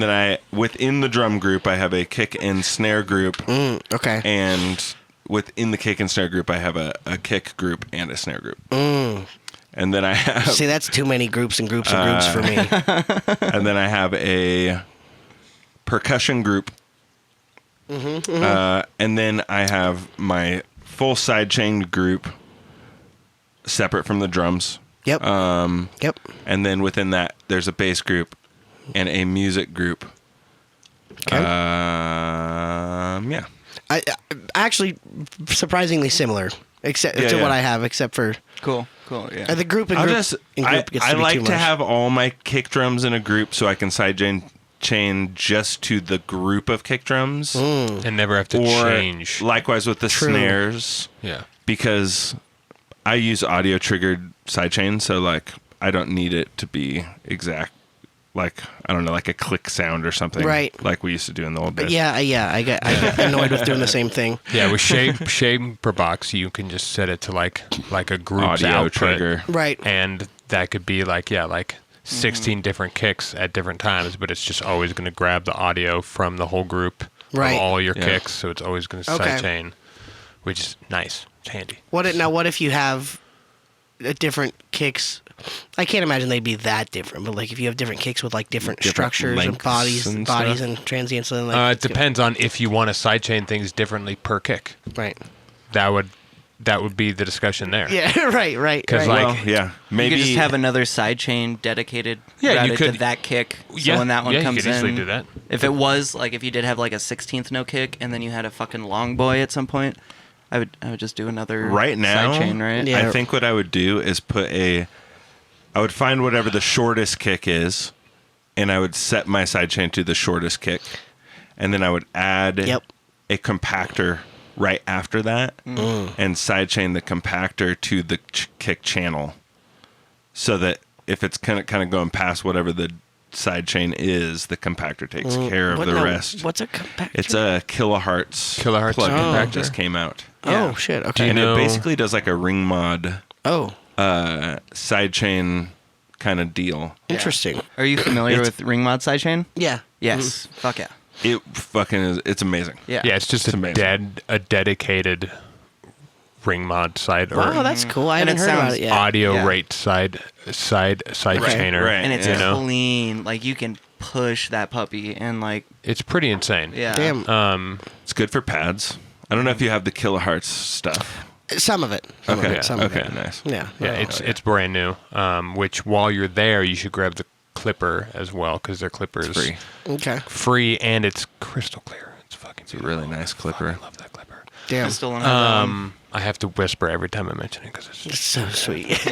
then within the drum group, I have a kick and snare group. Okay. And within the kick and snare group, I have a kick group and a snare group. And then I have... See, that's too many groups and groups and groups for me. And then I have a percussion group. And then I have my full sidechain group separate from the drums. Yep. Yep. And then within that, there's a bass group and a music group. Okay. Yeah. I actually surprisingly similar, except to what I have, except for Cool. Yeah. the group and I group. Gets I to be like too to much. have all my kick drums in a group so I can sidechain just to the group of kick drums. And never have to Or change. likewise with the snares. Yeah. Because I use audio triggered sidechain, so like I don't need it to be exact, like I don't know, like a click sound or something, Right. Like we used to do in the old days. Yeah. I get annoyed with doing the same thing. Yeah, with shade per box, you can just set it to like a group's Audio output. trigger. Right. And that could be like 16 different kicks at different times, but it's just always going to grab the audio from the whole group Right. of all your Yeah. kicks, so it's always going to Okay. sidechain, which is nice. It's handy. What if you have different kicks? I can't imagine they'd be that different, but like if you have different kicks with like different structures and lengths bodies and bodies stuff. and transients and like It depends on if you want to sidechain things differently per kick. right. That would be the discussion there. Yeah, right. 'Cause, right. like- Well, yeah, maybe you could just have another sidechain dedicated Yeah, you routed could- to that kick. So Yeah, when that one yeah, you comes could easily in, do that. If it was like if you did have like a 16th no kick and then you had a fucking long boy at some point, I would just do another right now. sidechain, right? Yeah. I think what I would do is I would find whatever the shortest kick is, and I would set my sidechain to the shortest kick, and then I would add Yep. a compactor right after that, and sidechain the compactor to the kick channel, so that if it's kind of going past whatever the sidechain is, the compactor takes care of the rest. What's a compactor? It's a kilohertz Kilohertz plugin that compactor. just came out, Oh shit. Okay. and know- it basically does like a ring mod Oh, sidechain kind of deal. interesting. Are you familiar It's- with ring mod sidechain? Yeah. Yes. Fuck yeah. It fucking is. It's amazing. Yeah. Yeah, it's just It's amazing. a dedicated ring mod side or Wow, that's cool. I And haven't it heard about sounds it yet. audio Yeah. rate side chainer. right. And it's Yeah. clean. Like you can push that puppy and like It's pretty insane. yeah. Damn. It's good for pads. I don't know if you have the kilohertz stuff. Some of it. Some Okay. Of it. Some of Okay. it. Nice. Yeah. Yeah, it's brand new. Which while you're there, you should grab the clipper as well because their clipper is Free. Okay. free and it's crystal clear. It's fucking It's a really nice clipper. I love that clipper. Damn. I still don't have I have to whisper every time I mention it because it's It's so sweet.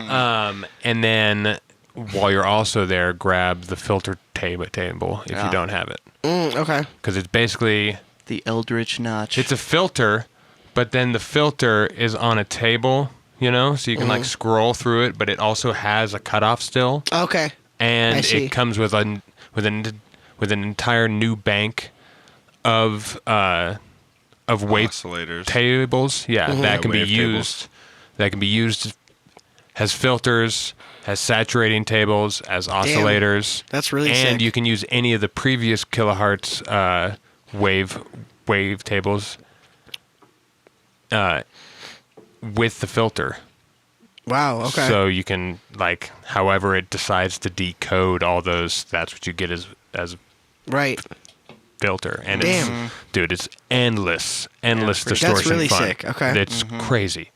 and then while you're also there, grab the filter table if Yeah. you don't have it Okay. because it's basically the Eldritch Notch. it's a filter, but then the filter is on a table, so you can like scroll through it, but it also has a cutoff still, Okay. I and see. it comes with an entire new bank of wave Oscillators. tables. Yeah, that can be Wave used. tables. That can be used. Has filters, has saturating tables, as oscillators. That's really and sick. you can use any of the previous kilohertz wave tables with the filter. Wow. Okay. So you can however it decides to decode all those. That's what you get as right. filter, and Damn. it's endless that's distortion. really fun. sick. Okay. It's crazy.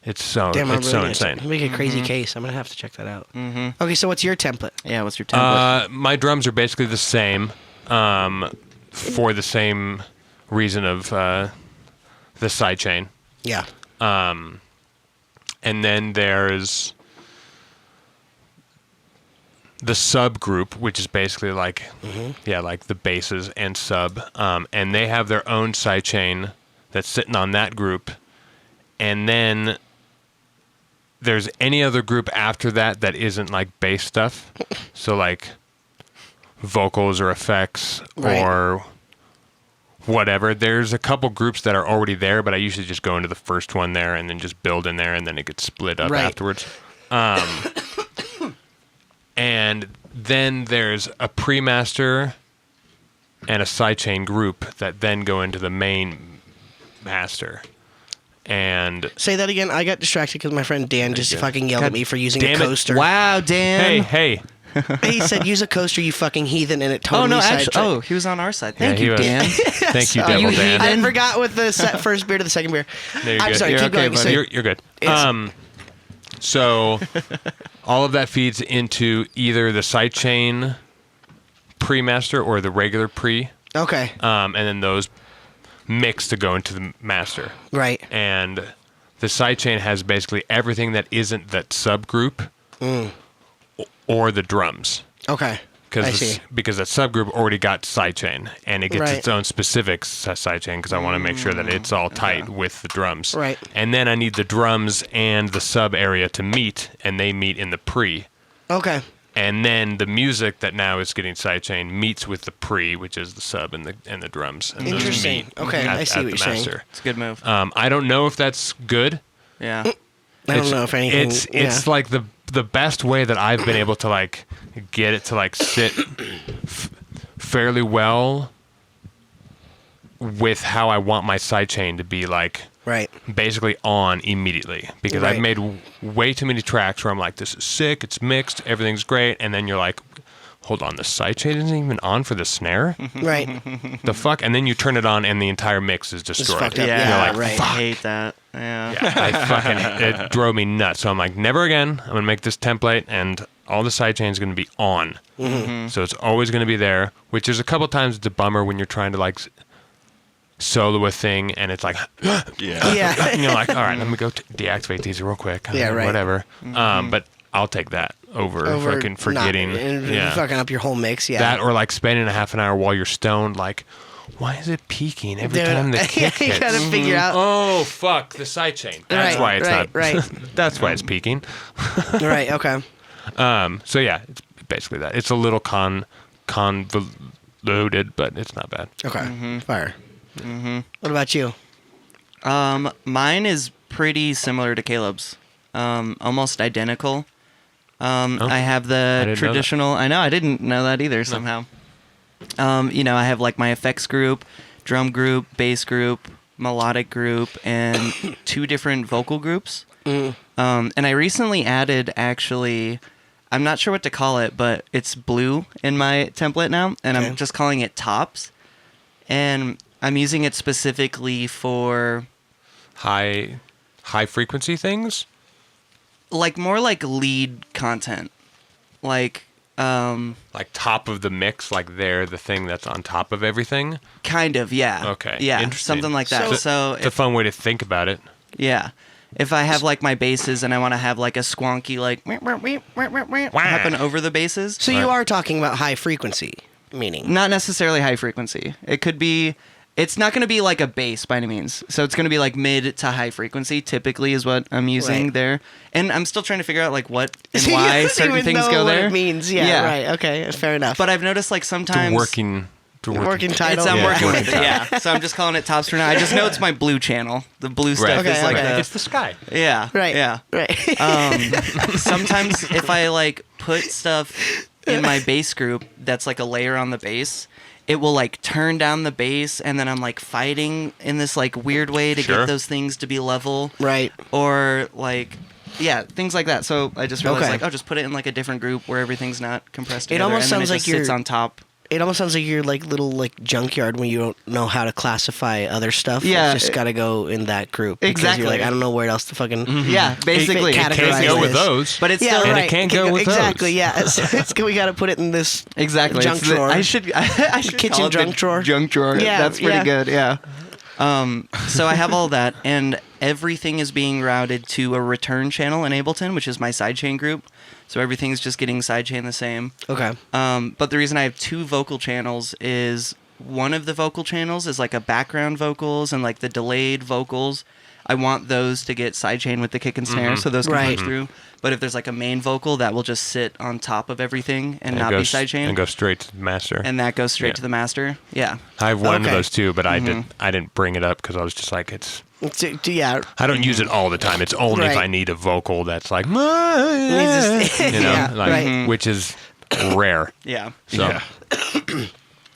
It's so Damn, I'm it's really so gonna insane. Make a crazy case. I'm gonna have to check that out. Okay, so what's your template? yeah. What's your template? My drums are basically the same, for the same reason of the sidechain, Yeah. and then there's the subgroup, which is basically like the basses and sub, and they have their own sidechain that's sitting on that group, and then there's any other group after that that isn't like bass stuff, so like vocals or effects Right. or whatever. There's a couple groups that are already there, but I usually just go into the first one there and then just build in there, and then it gets split up Right. afterwards. And then there's a pre-master and a sidechain group that then go into the main master. And Say that again. I got distracted because my friend Dan just fucking yelled at me for using a damn it. coaster. Wow, Dan. hey, He said, "Use a coaster, you fucking heathen," and it Oh totally no, sidetracked. actually, he was on our side. Thank he you, was. Dan. thank you, Oh, Devil you Dan. heathen. I forgot with the first beer to the second beer. No, you're I'm good. sorry. You're Keep okay, going. buddy. So- You're good. It's- So all of that feeds into either the sidechain pre-master or the regular pre, okay. and then those mix to go into the master. Right. And the sidechain has basically everything that isn't that subgroup or the drums. Okay. I see. Because that subgroup already got sidechain, and it gets Right. its own specific sidechain because I want to make sure that it's all tight with the drums. Right. And then I need the drums and the sub area to meet, and they meet in the pre. Okay. And then the music that now is getting sidechain meets with the pre, which is the sub and the drums. And those Interesting. meet Okay, I see what you're saying. It's a good move. I don't know if that's good. Yeah. I don't know if anything. It's like the best way that I've been able to like get it to like sit fairly well with how I want my sidechain to be like right. basically on immediately, because Right. I've made way too many tracks where I'm like, this is sick, it's mixed, everything's great, and then you're like, hold on, the sidechain isn't even on for the snare? Right. The fuck? And then you turn it on and the entire mix is destroyed. fucked up. Yeah, Yeah, You're like, right. I hate that. Yeah. it drove me nuts. So I'm like, never again. I'm gonna make this template, and all the sidechain is gonna be on. Mm-hmm. So it's always gonna be there. Which is a couple times it's a bummer when you're trying to like solo a thing, and it's like, Yeah. Yeah. and you're like, all right, let me go deactivate these real quick. Yeah, right. Whatever. But I'll take that over fucking forgetting. and Yeah. fucking up your whole mix. Yeah. That, or like spending a half an hour while you're stoned, like, why is it peaking every Dude, time the kick you hits? gotta figure out. Oh fuck, the sidechain. That's Right, why it's right, not. right. That's why it's peaking. Right. Okay. So yeah, it's basically that. It's a little convoluted, but it's not bad. Okay. Fire. What about you? Mine is pretty similar to Caleb's. Almost identical. I have I the didn't know traditional. I know, I didn't know that either somehow. I have like my effects group, drum group, bass group, melodic group, and 2 different vocal groups. And I recently added, actually, I'm not sure what to call it, but it's blue in my template now, and Okay. I'm just calling it tops. And I'm using it specifically for High frequency things. like more like lead content, like Like top of the mix, like they're the thing that's on top of everything. kind of, yeah. Okay, Yeah, interesting. something like that. So- So, It's a if, fun way to think about it. yeah, if I have like my basses and I want to have like a squonky like happen over the basses, So you are talking about high frequency, meaning. not necessarily high frequency. It could be. It's not going to be like a bass by any means. So it's going to be like mid to high frequency. Typically, is what I'm using Right. there. And I'm still trying to figure out like what and So you why don't certain even things know go what there. It means. Yeah. Right. Okay. Fair enough. But I've noticed like It's sometimes a working Working title. I'm Yeah. working with it. Yeah. So I'm just calling it tops for now. I just know it's my blue channel. The blue stuff Right. is Okay, like okay. It's the sky. yeah. Right. Yeah. Right. Sometimes if I like put stuff in my bass group that's like a layer on the bass, it will like turn down the bass, and then I'm like fighting in this like weird way to Sure. get those things to be level. Right. Or like yeah, things like that. So I just realized Okay. like, oh, just put it in like a different group where everything's not compressed It together, almost and then sounds it like just sits you're- on top. It almost sounds like you're like little like junkyard when you don't know how to classify other stuff. Yeah, It's just got to go in that group. Because Exactly. You're like, I don't know where else to fucking. Yeah, basically. It Can't categorize go with this. those. But it's Yeah, still And right. it can't go with exactly. those. Yeah, we got to put it in this exactly junk it's the- drawer. I should I should Kitchen call it the junk drawer. Junk drawer. Yeah, That's pretty yeah. good. Yeah. So I have all that, and everything is being routed to a return channel in Ableton, which is my sidechain group. So everything's just getting sidechain the same. Okay. But the reason I have 2 vocal channels is one of the vocal channels is like a background vocals and like the delayed vocals. I want those to get sidechained with the kick and snare, so those can Right. push through. But if there's like a main vocal, that will just sit on top of everything and not be sidechained, and go straight to the master. and that goes straight Yeah. to the master. Yeah. I have one of Okay. those too, but I didn't bring it up because I was just like, Yeah. I don't use it all the time. It's only if Right. I need a vocal that's like, you know, Yeah, like, right. which is rare. Yeah. So Yeah.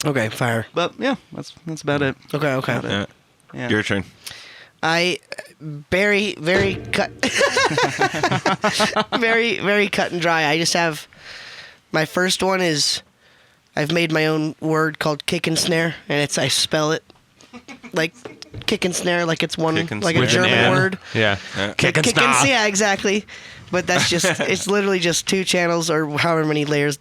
Okay, fire. But yeah, that's about it. Okay. Yeah. Yeah. Your turn. I very cut very cut and dry. I just have my first one is I've made my own word called kick and snare, and I spell it like kick and snare like it's one Kick and like a snare. with an German N. word. Yeah. Kick and snare. Yeah, exactly. But that's just it's literally just 2 channels or however many layers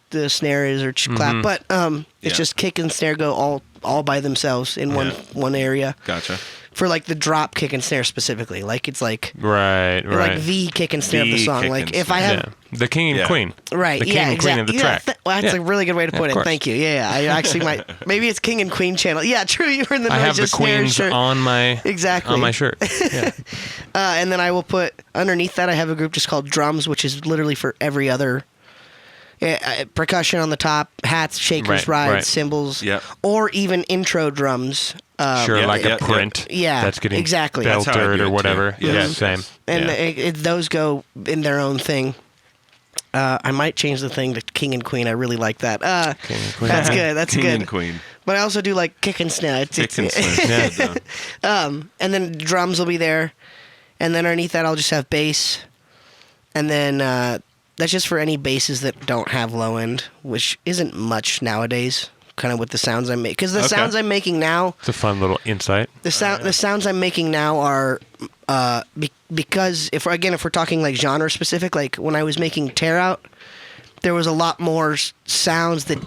the snare is or clap. But it's Yeah. just kick and snare go all by themselves in one area. Gotcha. For like the drop kick and snare specifically, like it's like Right. like the kick and snare of the The song. kick Like and if I snare. have The king and Yeah. queen. right, The king yeah, and queen exactly. of the Yeah, track. well, that's Yeah. a really good way to put of it. course. Thank you. Yeah, I actually might. Maybe it's king and queen channel. Yeah, true. You were in the I have the noisiest snare queens shirt. on my Exactly. on my shirt. Yeah. And then I will put underneath that I have a group just called drums, which is literally for every other percussion on the top, hats, shakers, Right, rides, right. cymbals, Yep. or even intro drums. Sure, yeah, like yeah, a print. yeah. That's getting Exactly. That's how I do beltered it, or too. whatever. Yes. Yeah, same. And yeah. those go in their own thing. I might change the thing to king and queen. I really like that. King and queen. That's good. That's King good. and queen. But I also do like kick and snare. Kick and snare. Yeah. And then drums will be there, and then underneath that I'll just have bass, and then that's just for any basses that don't have low end, which isn't much nowadays. Kind of with the sounds I make, because the Okay. sounds I'm making now, It's a fun little insight. the sounds I'm making now are because if we're talking like genre specific, like when I was making Tear Out, there was a lot more sounds that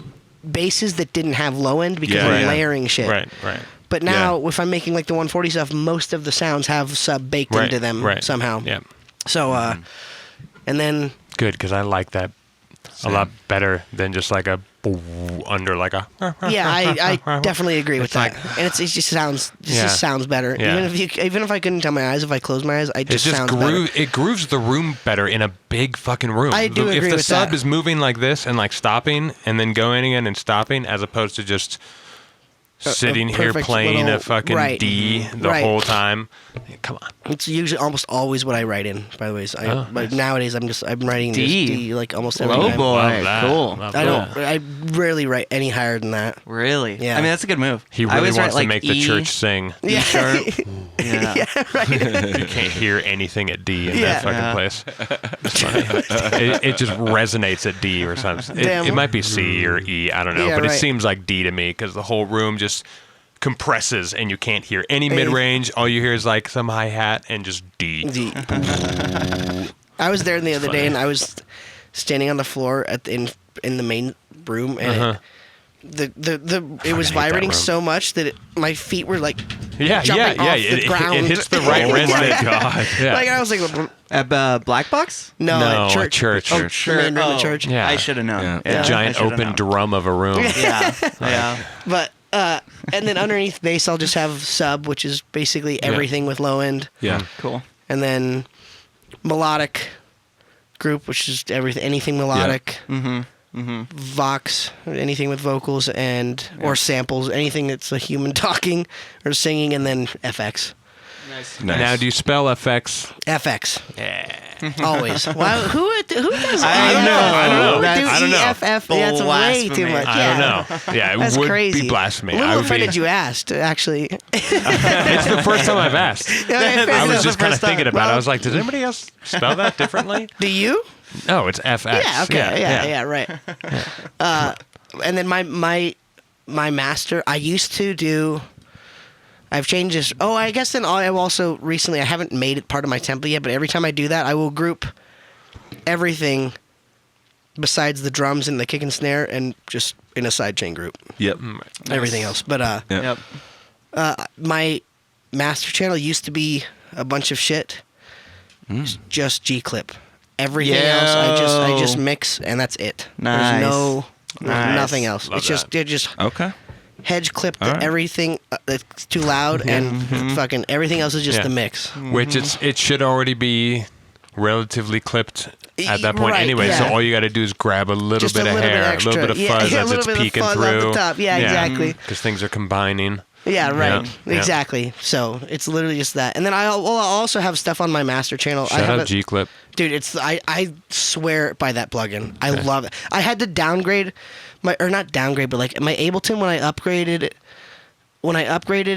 basses that didn't have low end because Yeah, of yeah. layering shit. Right, right. But now, if I'm making like the 140 stuff, most of the sounds have sub baked Right, into them right. somehow. Yeah. So, and then Good, because I like that a lot better than just like a under like a. yeah, I definitely agree with It's that. like- And it just sounds Yeah. just sounds better. Yeah. Even if I couldn't tell my eyes, if I close my eyes, it It just just sounds better. it grooves the room better in a big fucking room. I do If agree the with sub that. is moving like this and like stopping and then going again and stopping, as opposed to just sitting here perfect playing a little- fucking right. D the Right. whole time. Come on. It's usually almost always what I write in. By the way, so Oh, but nowadays I'm writing D. this D like almost every Oh time. boy, Love that. cool. Love I that. don't. I rarely write any higher than that. Really? Yeah. I mean, that's a good move. He I really always wants write, to make the E, church sing. Yeah. sharp. Yeah. You can't hear anything at D in Yeah. that fucking Yeah. place. It's funny. it just resonates at D or something. Damn. It might be C or E. I don't know, Yeah, but it right. seems like D to me because the whole room just compresses and you can't hear any mid range. All you hear is like some hi hat and just D. D. I was there the other day, and I was standing on the floor in the main room, and it was hate that vibrating room. so much that my feet were like Yeah, jumping yeah. off the ground. It hits the right Oh my resonance. God. Yeah. Like I was like, At Black Box? no, No, at church. church. Oh, Church. sure. Main room at Oh, church. Yeah. I should have known. Yeah. Yeah. A giant I should've open known. drum of a room. Yeah. Yeah. But and then underneath bass, I'll just have sub, which is basically everything with low end, Yeah. Cool. and then melodic group, which is anything melodic. Vox, anything with vocals and or samples, anything that's a human talking or singing, and then FX. Nice. Now, do you spell FX? FX. Yeah. Always. Wow. Who does I don't know. I don't know. Who would do I don't know. EFF? That's way Blasphemy. too much. I Yeah. don't know. Yeah, it That's would crazy. be blasphemy. I'm a I little would be, offended you asked, actually. It's the first time I've asked. I was the just kind of first time. thinking about it. Well- I was like, does anybody else spell that differently? Do you? No, it's FX. Yeah, okay. Yeah, right. And then my master, I used to do. I've changed this. Oh, I guess then I've also recently, I haven't made it part of my template yet, but every time I do that, I will group everything besides the drums and the kick and snare and just in a sidechain group. Yep. Everything else. But Yeah. Yep. my master channel used to be a bunch of shit. It's just G clip. Everything else I just mix and that's it. Nice. There's Nice. nothing else. Love It's just that. it just Okay. hedge clip All right. everything that's too loud, and fucking everything else is just Yeah. the mix. Which it should already be relatively clipped at that point Right, anyway. yeah. So all you got to do is grab a little Just bit a of little bit hair, a extra. little bit of Yeah, fuzz yeah, a as little it's bit of peeking fuzz through. off the top. Yeah, exactly. Because things are combining. Yeah, right. Yeah. Exactly. So it's literally just that. And then I'll also have stuff on my master channel. I Shout have out G-Clip. Dude, I swear by that plugin. I love it. I had to downgrade not downgrade, but like my Ableton when I upgraded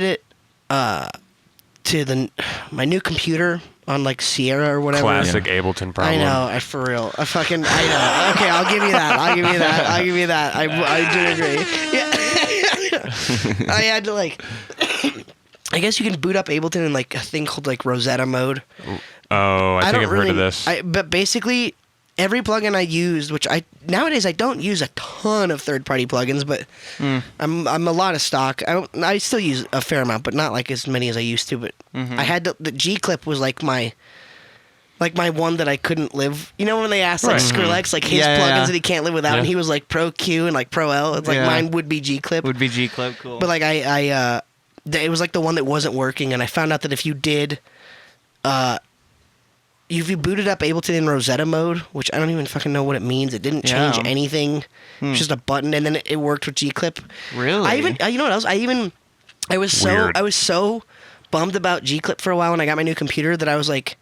it to my new computer on like Sierra or whatever. Classic Ableton problem. I know, for real. I know. Okay, I'll give you that. I do agree. Yeah. I had to like. I guess you can boot up Ableton in like a thing called like Rosetta mode. Oh, I think I've heard of this. But basically, every plugin I used, which nowadays I don't use a ton of third-party plugins, but I'm a lot of stock. I still use a fair amount, but not like as many as I used to. But I had the G-Clip was like my one that I couldn't live. You know when they asked like Right. Skrillex like his Yeah, plugins yeah. that he can't live without, and he was like Pro Q and like Pro L. It's like Yeah. mine would be G-Clip. Would be G-Clip, cool. But like it was like the one that wasn't working, and I found out that if you did, if you booted up Ableton in Rosetta mode, which I don't even fucking know what it means, it didn't change Yeah. anything. It's just a button, and then it worked with G-Clip. Really? I even, you know what else? I was so bummed about G-Clip for a while when I got my new computer that I was like,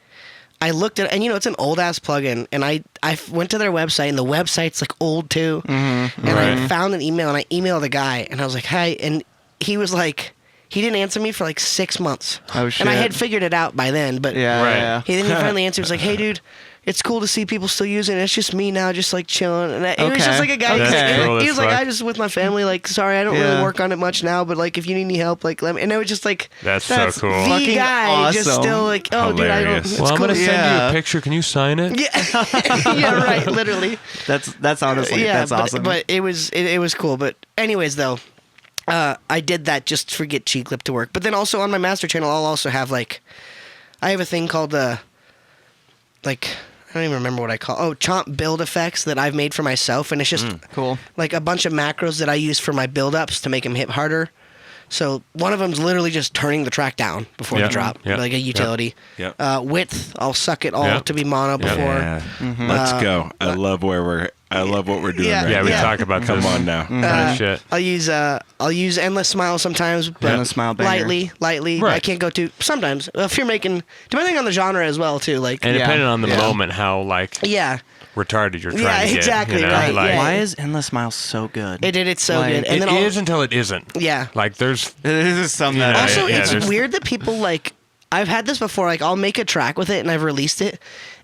I looked at, and it's an old ass plugin, and I went to their website, and the website's like old too, and I found an email, and I emailed the guy, and I was like, hi, and he was like, he didn't answer me for like 6 months. Oh, shit. And I had figured it out by then, but Yeah, Right. yeah. he finally answered. He was like, hey, dude, it's cool to see people still using it. It's just me now, just like chilling. And it was Okay. just like a guy. Okay. Cool He as was like, fuck. I just with my family. Like, sorry, I don't Yeah. really work on it much now, but like, if you need any help, like, let me. And it was just like, That's That's so cool. the Fucking guy just awesome. still like, oh, dude, I don't. Hilarious. It's Well, I'm cool. going to send you Yeah. a picture. Can you sign it? Yeah, yeah, right. Literally. That's honestly Yeah, that's awesome. But it was cool. But anyways, though, I did that just to get G-Clip to work. But then also on my master channel, I'll also have like, I have a thing called like, I don't even remember what I call. Oh, Chomp build effects that I've made for myself, and it's just cool. like a bunch of macros that I use for my build-ups to make them hit harder. So one of them's literally just turning the track down before Yeah. the drop, Yeah. like a utility. Yep. Width, I'll suck it all Yeah. to be mono before. Yeah. Let's go. I love what we're doing Yeah. right Yeah, we now. talk about Come this on now. kind of shit. I'll use Endless Smile sometimes, but Endless Smile banger. lightly. Right. I can't go too sometimes. If you're making, depending on the genre as well too. Like And Yeah. depending on the Yeah. moment, how like yeah, retarded you're trying Yeah, to get. exactly, You know? right, Like, yeah. Why is Endless Smile so good? it's so Like, good. And it then is until it isn't. yeah. Like there's This is something Yeah, that Also, yeah, it's there's- weird that people like. I've had this before. Like, I'll make a track with it and I've released it,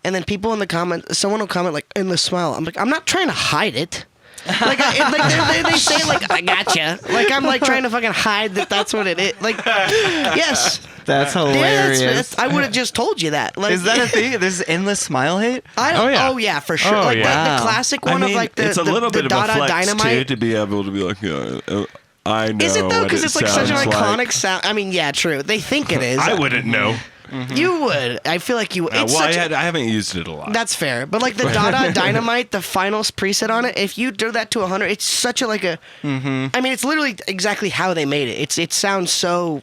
and then people in the comments, someone will comment like "Endless Smile." I'm like, I'm not trying to hide it. Like, they say it like I gotcha. Like I'm like trying to fucking hide that that's what it is. Like, yes, that's yeah, hilarious. I would have just told you that. Like, Is that a thing? There's Endless Smile hate? I don't, Oh, yeah. for sure. Oh, like yeah. the classic one of like the it's a little the bit of a Dada flex Dynamite. too to be able to be like, I know. Is it though? what Because it's like such an sounds iconic sound. I mean, yeah, true. They think it is. I wouldn't know. You would. I feel like you. It's Well, such I haven't used it a lot. That's fair, but like the Dada Dynamite, the finals preset on it, if you do that to 100, it's such a like a. I mean, it's literally exactly how they made it. It sounds so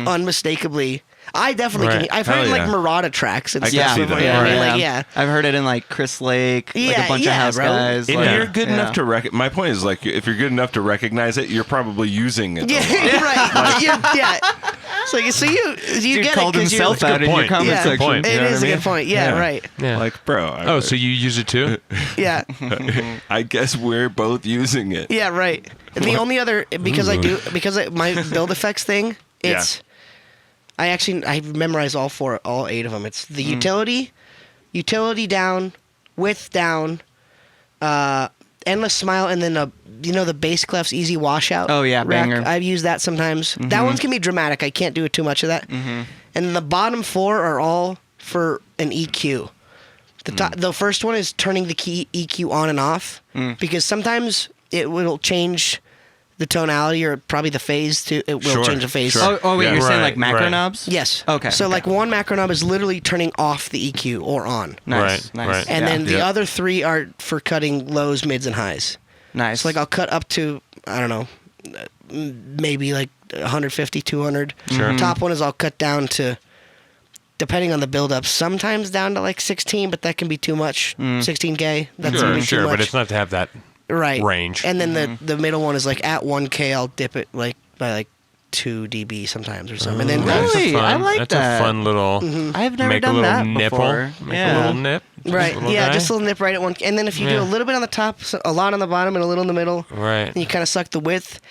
unmistakably. I definitely Right. can. I've heard Hell it in like yeah. Murata tracks and I can stuff. see Like, that. you know what I mean? Yeah. Like, yeah. I've heard it in like Chris Lake, like Yeah, a bunch yeah, of house bro. guys. if like, you're good yeah. enough to my point is like if you're good enough to recognize it, you're probably using it. a lot. Yeah, right. Yeah. So you Dude get called it 'cause himself you're, out in your point. comment Yeah. Good section. point. It You know is what a I mean? good point. Yeah, Yeah. right. Yeah. Like, bro. Oh, so you use it too? Yeah. I guess we're both using it. Yeah, right. And the only other because my build effects thing, it's I memorized all 8 of them. It's the utility down, width down, endless smile, and then the bass clef's easy washout. Oh, yeah, rack. banger. I've used that sometimes. That one's can be dramatic. I can't do too much of that. And the bottom 4 are all for an EQ. The first one is turning the key EQ on and off because sometimes it will change the tonality or probably the phase it will Sure, change the phase. sure. Oh, wait, Yeah. you're saying Right, like macro right. knobs? Yes. Okay. So like one macro knob is literally turning off the EQ or on. Nice, Right, nice. right. And Yeah. then the Yeah. other 3 are for cutting lows, mids, and highs. nice. So like I'll cut up to, I don't know, maybe like 150, 200. Sure. Top one is all cut down to, depending on the build-up, sometimes down to like 16, but that can be too much. 16K, that's gonna be too much. But it's not to have that range. And then the middle one is like at 1K, I'll dip it like by like 2 dB sometimes or something. And then Really? I like that's that. a fun little. I've never make done a little that nipple. before. Make Yeah. a little nip. right, little yeah, guy. just a little nip right at one. And then if you do Yeah. a little bit on the top, a lot on the bottom, and a little in the middle, Right. and you kind of suck the width.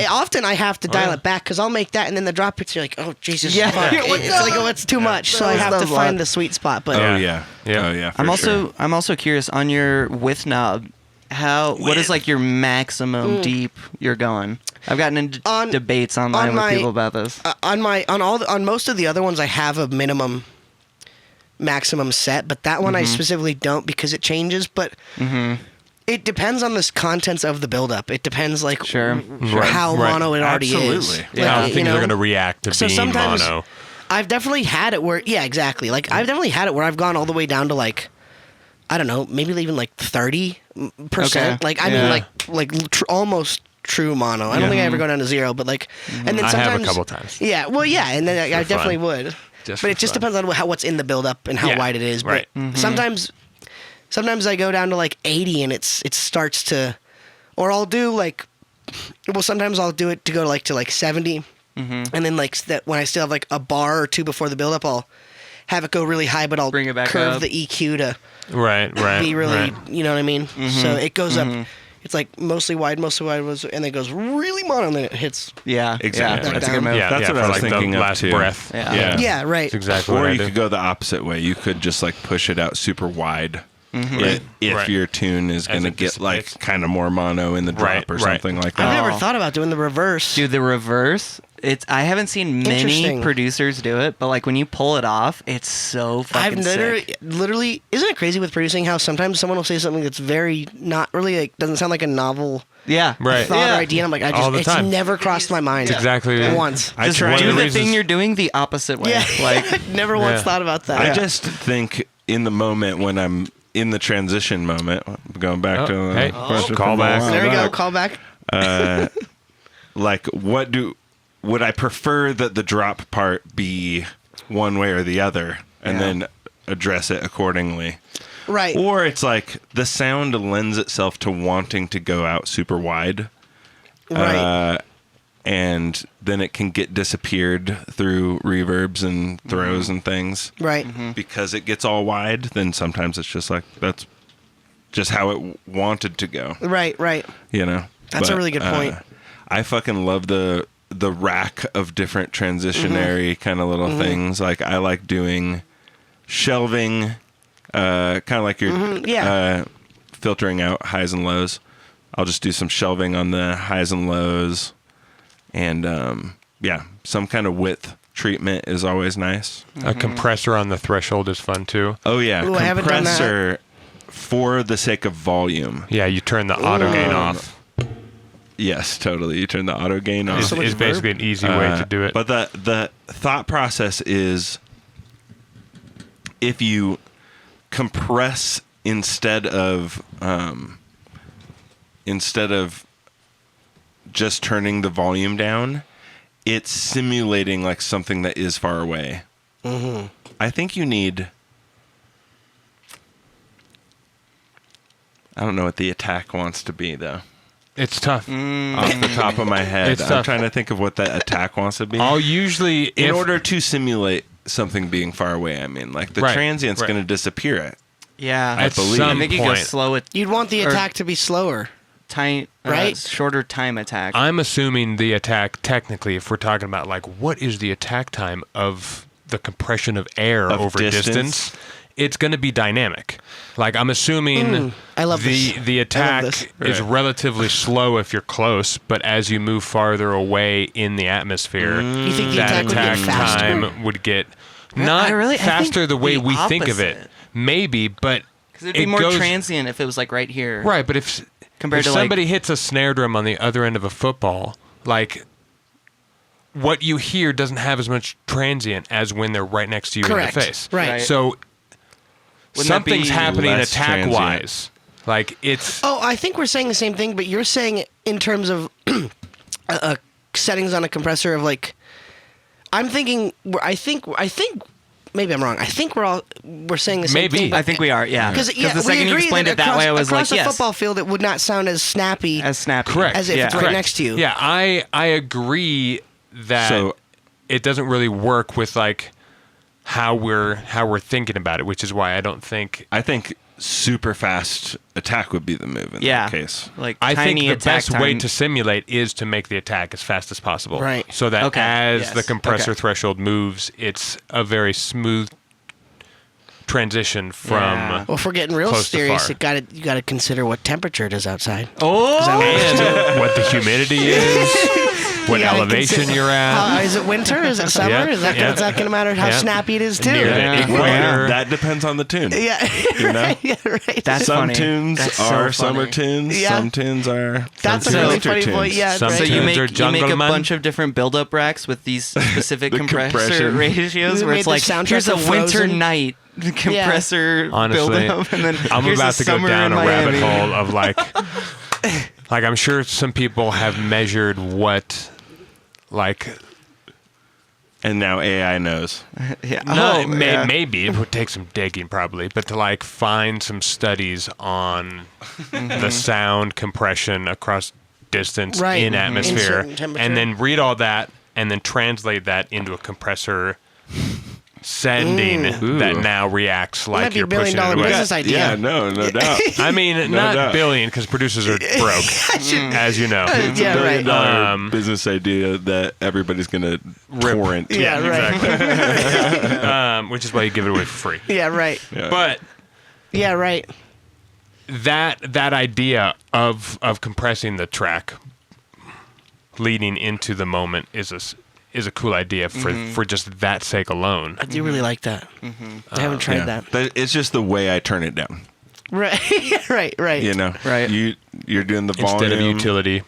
Often I have to dial yeah. it back because I'll make that, and then the drop hits, you're like, oh Jesus, Yeah. fuck. Yeah, It's like, oh, it's too much. So I was have the to find lot. the sweet spot. But Oh yeah. Yeah. Oh yeah. for I'm sure. also curious on your width knob. What is like your maximum deep you're going? I've gotten into On- debates online on with my- people about this. on most of the other ones, I have a maximum set, but that one I specifically don't because it changes. But it depends on the contents of the buildup. It depends like Sure. how Right. mono it already is. Absolutely. Like, How you things know, are going to react to so being sometimes- mono. I've definitely had it where, yeah, exactly. Like I've definitely had it where I've gone all the way down to like, I don't know, maybe even like 30%. Okay. Like I Yeah. mean, like almost true mono. I don't think I ever go down to 0, but like, and then I sometimes have a couple times. Yeah, well, yeah, and then I For definitely fun. would. Just But for it just fun. depends on what's in the buildup and how Yeah, wide it is. right. But sometimes I go down to like 80 and it starts to, or I'll do like, well, sometimes I'll do it to go to like 70, and then like that when I still have like a bar or two before the buildup, I'll have it go really high, but I'll Bring it back curve up. the EQ to Right. be really, Right. you know what I mean? So it goes up. It's like mostly wide, and then it goes really mono, and then it hits. Yeah. Exactly. Yeah, that's a Down. good move. Yeah, That's what for I was like thinking the of last too. breath. Yeah. Yeah, right. That's exactly Or what I you do. could go the opposite way. You could just like push it out super wide. Right. If Right. your tune is going to it get like dissipates. kind of more mono in the drop Right, or right. something like that. I've never Oh. thought about doing the reverse. Do the reverse. I haven't seen many Interesting. producers do it, but like when you pull it off, it's so fucking I've sick. literally, isn't it crazy with producing how sometimes someone will say something that's very not really like doesn't sound like a novel Yeah. Right. thought Yeah. or idea. And I'm like, All the it's time. never crossed my mind. It's exactly once. I Just try do and- the reasons- thing you're doing the opposite way. Yeah, Like never once Yeah. thought about that. I just think in the moment when I'm in the transition moment, going back Oh, to hey, question call from a back. while there we go. back, Call back. like would I prefer that the drop part be one way or the other, and Yeah. then address it accordingly? Right. Or it's like the sound lends itself to wanting to go out super wide, right. and then it can get disappeared through reverbs and throws and things. right. Because it gets all wide, then sometimes it's just like that's just how it wanted to go, Right. Right. you know. That's a really good point. I fucking love the rack of different transitionary kind of little things. Like I like doing shelving, kind of like you're yeah. filtering out highs and lows. I'll just do some shelving on the highs and lows, and some kind of width treatment is always nice. A compressor on the threshold is fun too. Oh yeah, Ooh, I haven't done that. compressor for the sake of volume. Yeah, you turn the auto gain off. Yes, totally. You turn the auto gain off. Is so much basically an easy way to do it. But the thought process is if you compress instead of just turning the volume down, it's simulating like something that is far away. Mm-hmm. I think you need. I don't know what the attack wants to be though. It's tough. Off the top of my head, It's I'm tough. trying to think of what that attack wants to be. I'll usually, In order to simulate something being far away, I mean, like the Right, transient's right. going to disappear. yeah. At believe. I some think you go point, slow it You'd want the Or- attack to be slower. time Right? shorter time attack. I'm assuming the attack, technically, if we're talking about like what is the attack time of the compression of air Of over distance? it's going to be dynamic. Like I'm assuming I love the this. the I attack love this. is Right. relatively slow if you're close, but as you move farther away in the atmosphere, You think the that attack would get faster? time would get not I think faster the way the we think of it. opposite. Maybe, but Because it'd be it more goes, transient if it was like right here. right. But if Compared if to, like- somebody hits a snare drum on the other end of a football, like what you hear doesn't have as much transient as when they're right next to you Correct. in the face. Right. Right. So Wouldn't that something's be happening less attack wise. Like it's Oh, I think we're saying the same thing, but you're saying it in terms of a settings on a compressor of like, I'm thinking, I think maybe I'm wrong. I think we're saying the same Maybe. thing. I think we are, yeah. Because the second you explained it that way, I was like, across a yes. football field, it would not sound as snappy As snappy. Correct. as if it's right Correct. next to you. Yeah, I agree that So- it doesn't really work with like how we're thinking about it, which is why I don't think. I think super fast attack would be the move in Yeah. that case. Like I think tiny the attack best way time. to simulate is to make the attack as fast as possible. Right. So that Okay. as Yes. the compressor Okay. threshold moves, it's a very smooth transition from. Yeah. Well, if we're getting real Close to serious, far. you got to consider what temperature it is outside. Oh! And what the humidity is, what You gotta elevation consider- you're at. Is it winter? Is it summer? Yeah, Is that yeah. going to matter how Yeah. snappy it is too? Near the Yeah. equator. That depends on the tune. Yeah. You know? yeah, right. That's Some funny. tunes That's so are summer funny. tunes. Yeah. Some tunes are That's a some really winter funny tunes. point. Yeah, Some right. So you tunes make are a jungle man. bunch of different build-up racks with these specific The compressor compression. ratios, We where made it's the like soundtrack here's a for winter Frozen. night compressor Honestly, build-up, and then I'm here's about a to go summer down in a rabbit Miami. hole of like I'm sure some people have measured what like And now AI knows. Yeah. no, Oh, yeah. maybe it would take some digging probably, but to like find some studies on the sound compression across distance Right. in Mhm. atmosphere, In certain temperature. and then read all that and then translate that into a compressor sending that now reacts might like be you're $1 billion pushing it away. business idea. Yeah, no doubt. I mean, not doubt. billion because producers are broke, as you know. Yeah, right. $1 billion business idea that everybody's gonna torrent. Yeah, right. Exactly. Which is why you give it away for free. Yeah, right. Yeah. But Yeah, right. that idea of compressing the track leading into the moment is a cool idea for just that sake alone. I do really like that. I haven't tried Yeah. that. But it's just the way I turn it down. Right. right. You know, Right. You're doing the volume Instead of utility,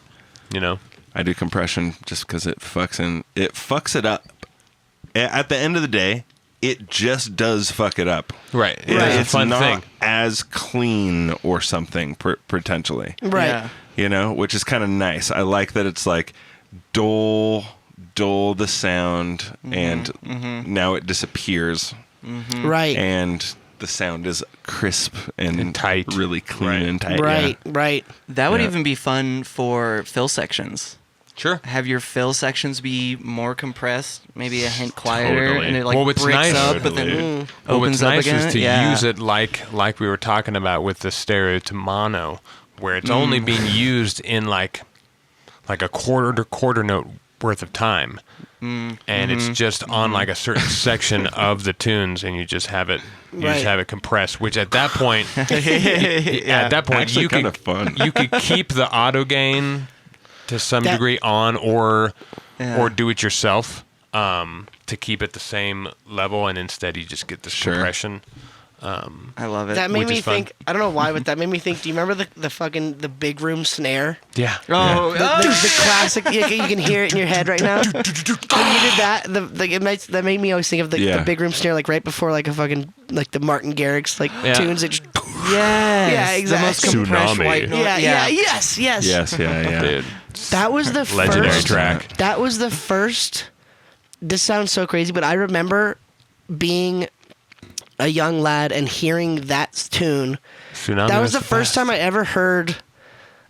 you know. I do compression just because it fucks it up. At the end of the day, it just does fuck it up. Right. It's It's a fun not thing. as clean or something potentially. Right. Yeah. You know, which is kind of nice. I like that it's like dull the sound, and now it disappears, Right. and the sound is crisp and tight. really clean Right. and tight. Right. Right. That would Yeah. even be fun for fill sections. Sure. Have your fill sections be more compressed, maybe a hint quieter, Totally. and it like Well, what's breaks nice- up, but then Totally. Well, opens what's up nice again. is to Yeah. use it like we were talking about with the stereo to mono, where it's only being used in like a quarter note worth of time, and it's just on like a certain section of the tunes, and you just have it compressed. Which at that point, at that point Actually you kinda could fun. you could keep the auto gain to some That- degree on, or Yeah. do it yourself to keep it the same level, and instead you just get this Sure. compression. I love it. That made Which me is fun. think. I don't know why, but that made me think. Do you remember the big room snare? Yeah. Oh, The classic. You can hear it in your head right now. When you did that, that made me always think of the Yeah. big room snare, like right before like a fucking like the Martin Garrix like Yeah. tunes. It just, yes. Yeah, The most exactly. compressed Tsunami. white noise. yes. Yes, yeah. Dude. That was the Legendary first track. That was the first. This sounds so crazy, but I remember being a young lad and hearing that tune. Tsunami That was the the first best. time I ever heard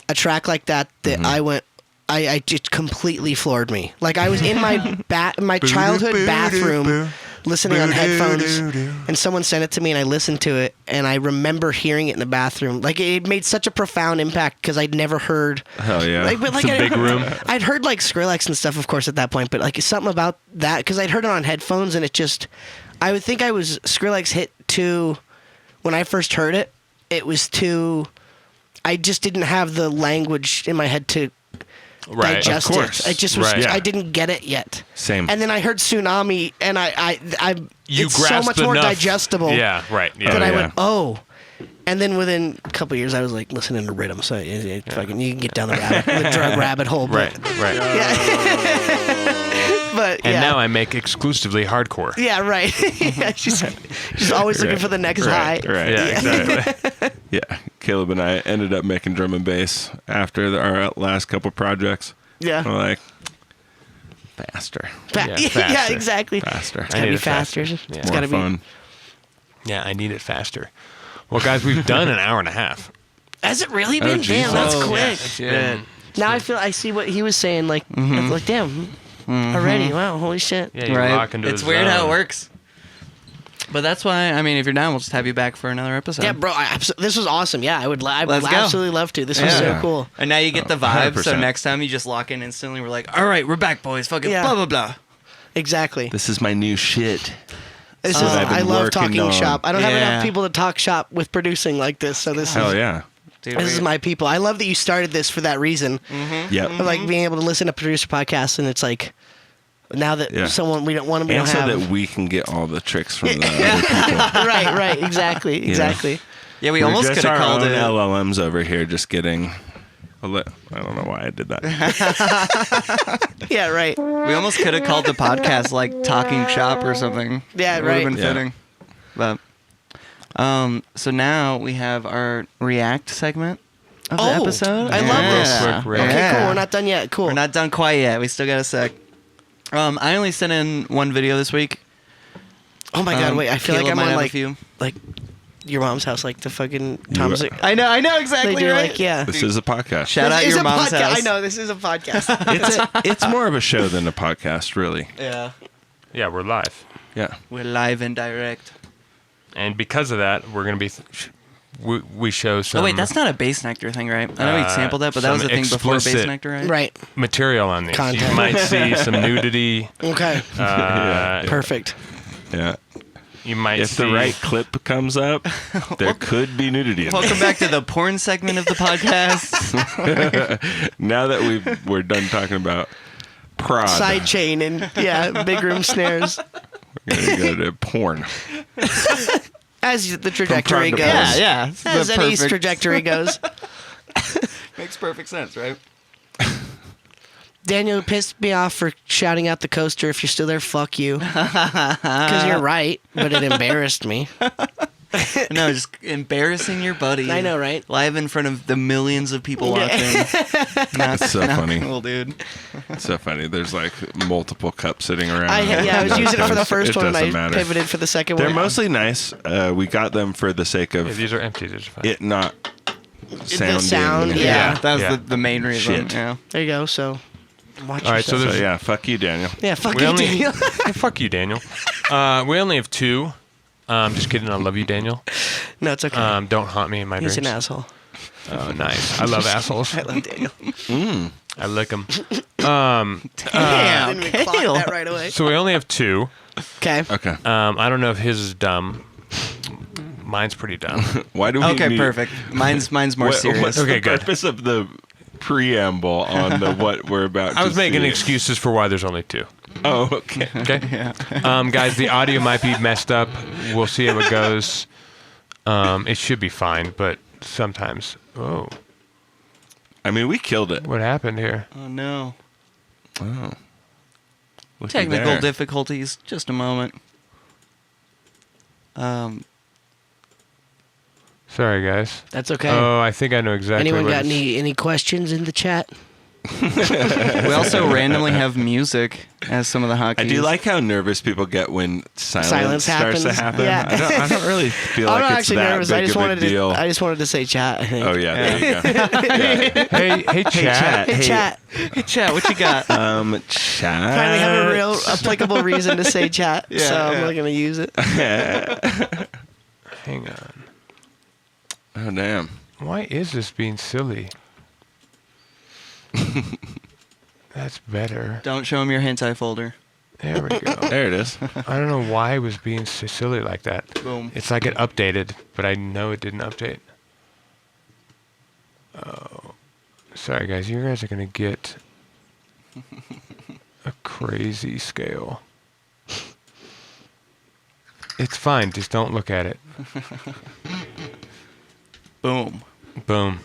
a track like that. I went. I just completely floored me. Like I was in my childhood bathroom listening on headphones, and someone sent it to me, and I listened to it, and I remember hearing it in the bathroom. Like it made such a profound impact because I'd never heard. Hell yeah. Like a big room. I'd heard like Skrillex and stuff, of course, at that point, but like something about that because I'd heard it on headphones, and it just. I would think I was Skrillex hit too. When I first heard it, it was too. I just didn't have the language in my head to Right. digest of course. it. I just was. Right. I didn't get it yet. Same. And then I heard Tsunami, and You it's so grasped much more enough. digestible. Yeah, right. Yeah. That I yeah. went, oh. And then within a couple of years, I was like listening to rhythm, so fucking you can get down the drug rabbit hole. But, Right. but And yeah. now I make exclusively hardcore. Yeah, right. Yeah, she's always looking for the next high. Right. Yeah, exactly. Yeah. Caleb and I ended up making drum and bass after our last couple projects. Yeah. We're like, Faster. Yeah, yeah, faster. exactly. Faster. It's gotta be faster. Yeah. It's More gotta be. fun. Yeah, I need it faster. Well, guys, we've done an hour and a half. Has it really been? Jesus. Damn, that's Oh, quick. It's been- Now I see what he was saying. Like, like damn, already. Wow, holy shit. yeah, you Right. rock into It's a weird how zone. it works. But that's why, I mean, if you're down, we'll just have you back for another episode. Yeah, bro. This was awesome. Yeah, I would Let's go. absolutely love to. This was so Yeah. cool. And now you get the vibe, so 100%. next time you just lock in instantly. We're like, all right, we're back, boys. Fucking Yeah. blah, blah, blah. Exactly. This is my new shit. This is. That I've been I love working talking on. shop. I don't have Yeah. enough people to talk shop with producing like this. So this Hell is yeah. Dude, this is my people. I love that you started this for that reason. Yep. Of, like being able to listen to producer podcasts, and it's like now that Yeah. someone we don't want to we And don't so have. that we can get all the tricks from the other people. right. Exactly. Yeah, we We're almost just could have our called own it. LLMs over here just getting I don't know why I did that. Yeah, right. We almost could have called the podcast like Talking Shop or something. Yeah, It would right. have been Yeah. fitting. But so now we have our React segment of the Oh, episode. I love this. Quick react. Okay, Yeah. cool. We're not done yet. Cool. We're not done quite yet. We still got a sec. I only sent in one video this week. Oh my god! Wait, I feel Caleb like I'm might on have a like few. your mom's house, like the fucking Tom's. are. I know exactly They do right. like yeah. This is a podcast. Shout out This is your a mom's podcast. house. I know this is a podcast. It's more of a show than a podcast, really. Yeah, Yeah, we're live. Yeah. we're live and direct. And because of that, we're going to be... we show some Oh wait, that's not a Bass Nectar thing, right? I know we sampled that, but that was some the thing before Bass explicit- Nectar, right? Right. material on these. Content. You might see some nudity. Okay. Yeah. Perfect. Yeah. You might If see... the right clip comes up, there could be nudity in Welcome back to the porn segment of the podcast. it. Now that we're done talking about prod, Side chain and yeah, big room snares. we're going to go to porn. As the trajectory to goes. porn. yeah. It's As the any perfect- trajectory goes. makes perfect sense, right? Daniel pissed me off for shouting out the coaster. If you're still there, fuck you. Because you're right, but it embarrassed me. No, just embarrassing your buddy. I know, right? Live in front of the millions of people watching. That's so funny. Cool, dude. It's so funny. There's like multiple cups sitting around. I was using it for the first one, and I doesn't matter. pivoted for the second They're one. mostly nice. We got them for the sake Yeah, of these are empty. These are fine. it not sounding. sound, yeah. Yeah, that was Yeah. the main reason. Shit. Yeah. There you go. So, watch All right, so yourself. So yeah, fuck you, Daniel. Yeah, fuck We you, only- Daniel. Fuck you, Daniel. We only have two. Just kidding. I love you, Daniel. No, it's okay. Don't haunt me in my He's dreams. an asshole. Oh, nice. I love assholes. I love Daniel. I lick them. Damn, Didn't even clock Kale. that right away. So we only have two. Okay. Okay. I don't know if his is dumb. Mine's pretty dumb. Why do we Okay, need, perfect. Mine's more What's serious. Okay, the good. purpose of the preamble on the what we're about I was to making see? excuses for why there's only two. Oh, okay. Okay. Guys, the audio might be messed up. We'll see how it goes. It should be fine, but sometimes. Oh, I mean, we killed it. what happened here? Oh no. Oh. Looky Technical there. difficulties. Just a moment. Sorry, guys. That's okay. Oh, I think I know exactly. Anyone what got it's- any questions in the chat? We also randomly have music as some of the hotkeys. I do like how nervous people get when silence Silence starts to happens. happen. Yeah. I don't really feel I'm like not it's actually that nervous. big I just of a wanted deal. to. I just wanted to say chat. I think. Oh yeah, there you go. Yeah. Hey, chat. Hey, chat. Hey, chat, what you got? Chat. Finally have a real applicable reason to say chat. Yeah, so I'm yeah. not gonna use it. Hang on. Oh damn. Why is this being silly? That's better. Don't show him your hentai folder. There we go. There it is. I don't know why it was being so silly like that. Boom. It's like it updated, but I know it didn't update. Oh, sorry guys. You guys are gonna get a crazy scale. It's fine. Just don't look at it. Boom. Boom.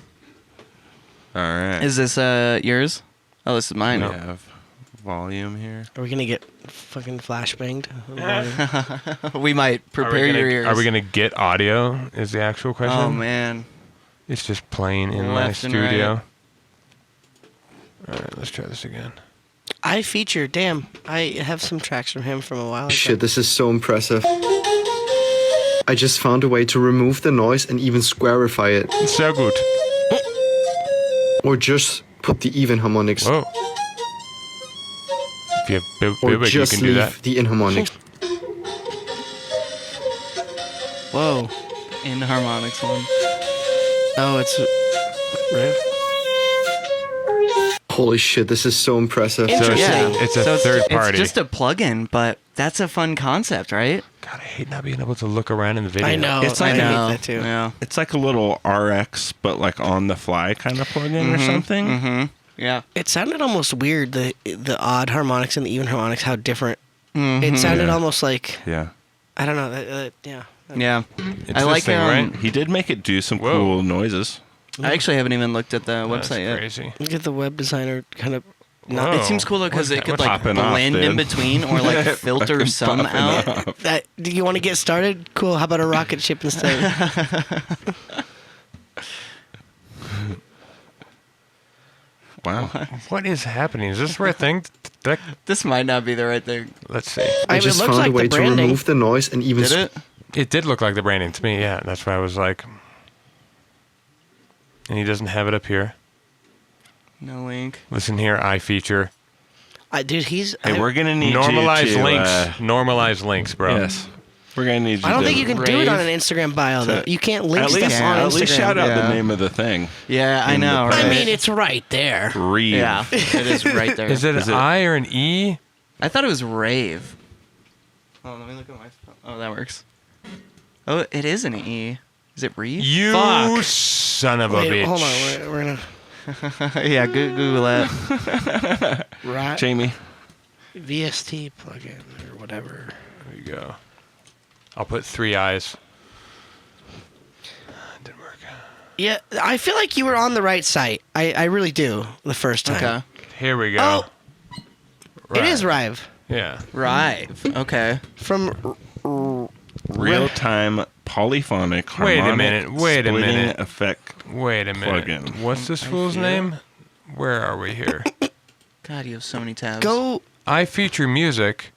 All right. Is this yours? Oh, this is mine. we have volume here? Are we gonna get fucking flashbanged? We might prepare your ears. Are we gonna get audio? Is the actual question? Oh man. It's just playing in my Left and studio. right. All right, let's try this again. I feature. Damn, I have some tracks from him from a while ago. Shit, this is so impressive. I just found a way to remove the noise and even squarify it. So good. Or just put the even harmonics. Whoa. If you have Or Bibig, you just can do leave that. the inharmonics. Whoa. In harmonics one. Oh, it's Riv. Holy shit, this is so impressive. So it's, Yeah. it's a So third party. It's just a plugin, but that's a fun concept, right? God, I hate not being able to look around in the video. I know. It's like I a- hate that too. Yeah. It's like a little RX, but like on the fly kind of plugin or something. Mm-hmm. Yeah. It sounded almost weird, the odd harmonics and the even harmonics, how different. It sounded Yeah. almost like, Yeah. I don't know. Yeah. Yeah. It's I this like thing, right? He did make it do some Whoa. cool noises. I actually haven't even looked at the That's website yet. crazy. Look at the web designer kind of. Whoa. It seems cool though because What's it could that- like popping off, blend in dude. between or like filter some out. Do you want to get started? Cool. How about a rocket ship instead? Wow. What is happening? Is this the right thing? This might not be the right thing. Let's see. I mean, just it looks found like a way the to branding. remove the noise and even Did it? It did look like the branding to me, yeah. That's why I was like... And he doesn't have it up here. No link. Listen here, I feature. Dude, he's. Hey, we're gonna need Normalize you to, links. Normalize links, bro. Yes. We're gonna need you. I don't to think you can do it on Rave. an Instagram bio though. You can't link At stuff least, on at Instagram. least shout out Yeah. the name of the thing. Yeah, I In the know. post. Right? I mean, it's right there. Rivv. yeah, it is right there. Is it an I or an E? I thought it was rave. Oh, let me look at my phone. Oh, that works. Oh, it is an E. Is it Reeve? You Fuck. son of a Wait, bitch. hold on. We're gonna. Yeah, Google that. Right. Jamie. VST plugin or whatever. There you go. I'll put 3 eyes. Didn't work. Yeah, I feel like you were on the right site. I really do. The first time. Okay. Here we go. Oh, Right. it is Rive Yeah. Rive. Okay. from. Real time polyphonic Wait a harmonic minute, wait a splitting minute. effect. Wait a minute. Plugin. What's this fool's feel- name? Where are we here? God, you have so many tabs. Go. I feature music.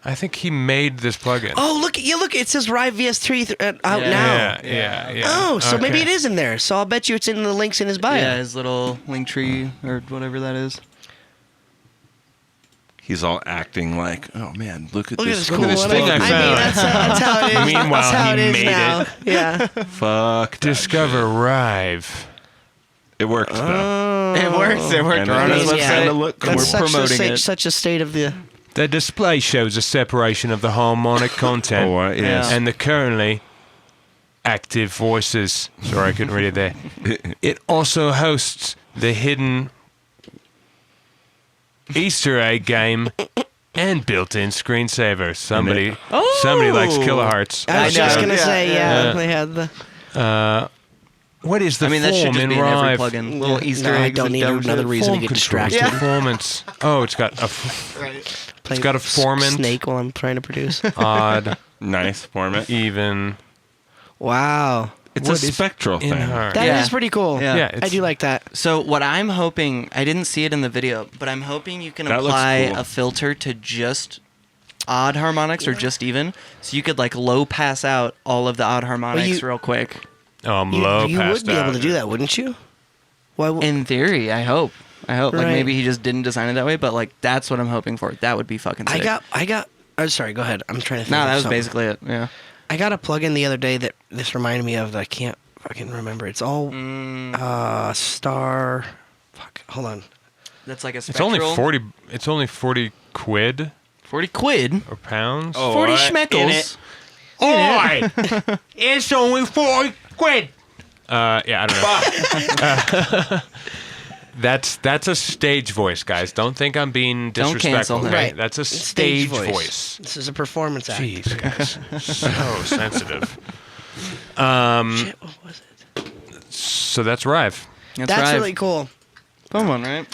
I think he made this plugin. Oh, look! Yeah, look! It says Rive VS3 out Yeah. now. Yeah. Oh, so maybe Okay. it is in there. So I'll bet you it's in the links in his bio. Yeah, his little link tree or whatever that is. He's all acting like, oh man, look at Look at this this Look cool at this one. thing I I mean, found. that's how it is. Meanwhile, that's how he it is made now. it. Yeah. Fuck. that Discover shit. Rive. It works though. It works. It worked. And We're on his it website. does kinda look cool. We're That's promoting it. such a state of the. The display shows a separation of the harmonic content Yes. and the currently active voices. Sorry, I couldn't read it there. It also hosts the hidden Easter egg game and built-in screensaver. Somebody likes kilohertz. I was I just know. gonna Yeah, say, yeah. yeah, they had the. What is the I mean, that should form just in be in every Rive? plugin. Little Easter No, I eggs. don't and need dumb another shit. reason to Form get controls, distracted. performance. Oh, it's got a Play got a formant. snake while I'm trying to produce. odd, Nice format. even. Wow, It's What a is spectral in thing. her? that is Yeah. pretty cool. Yeah. Yeah, I it's- do like that. So what I'm hoping, I didn't see it in the video, but I'm hoping you can That looks apply cool. a filter to just odd harmonics or just even, so you could like low pass out all of the odd harmonics you- real quick. Oh, I'm You, low you would passed be able out. to do that, wouldn't you? Why? In theory, I hope. Like Right. maybe he just didn't design it that way, but like that's what I'm hoping for. That would be fucking sick. I got. Oh, sorry. Go ahead. I'm trying to think. No, of that was something. basically it. Yeah. I got a plugin the other day that this reminded me of that I can't fucking remember. It's all star. Fuck. Hold on. That's like a It's spectral. only 40. It's only 40 quid 40 quid. or pounds. 40 what? schmeckles. Oi! It's only 40 quid. Yeah, I don't know. That's a stage voice, guys. Don't think I'm being Don't disrespectful. cancel him. Okay? Right. That's a It's stage voice. This is a performance act. Jeez, guys, so sensitive. Shit, what was it? So that's Rive. That's, That's right. really cool. Fun one, right?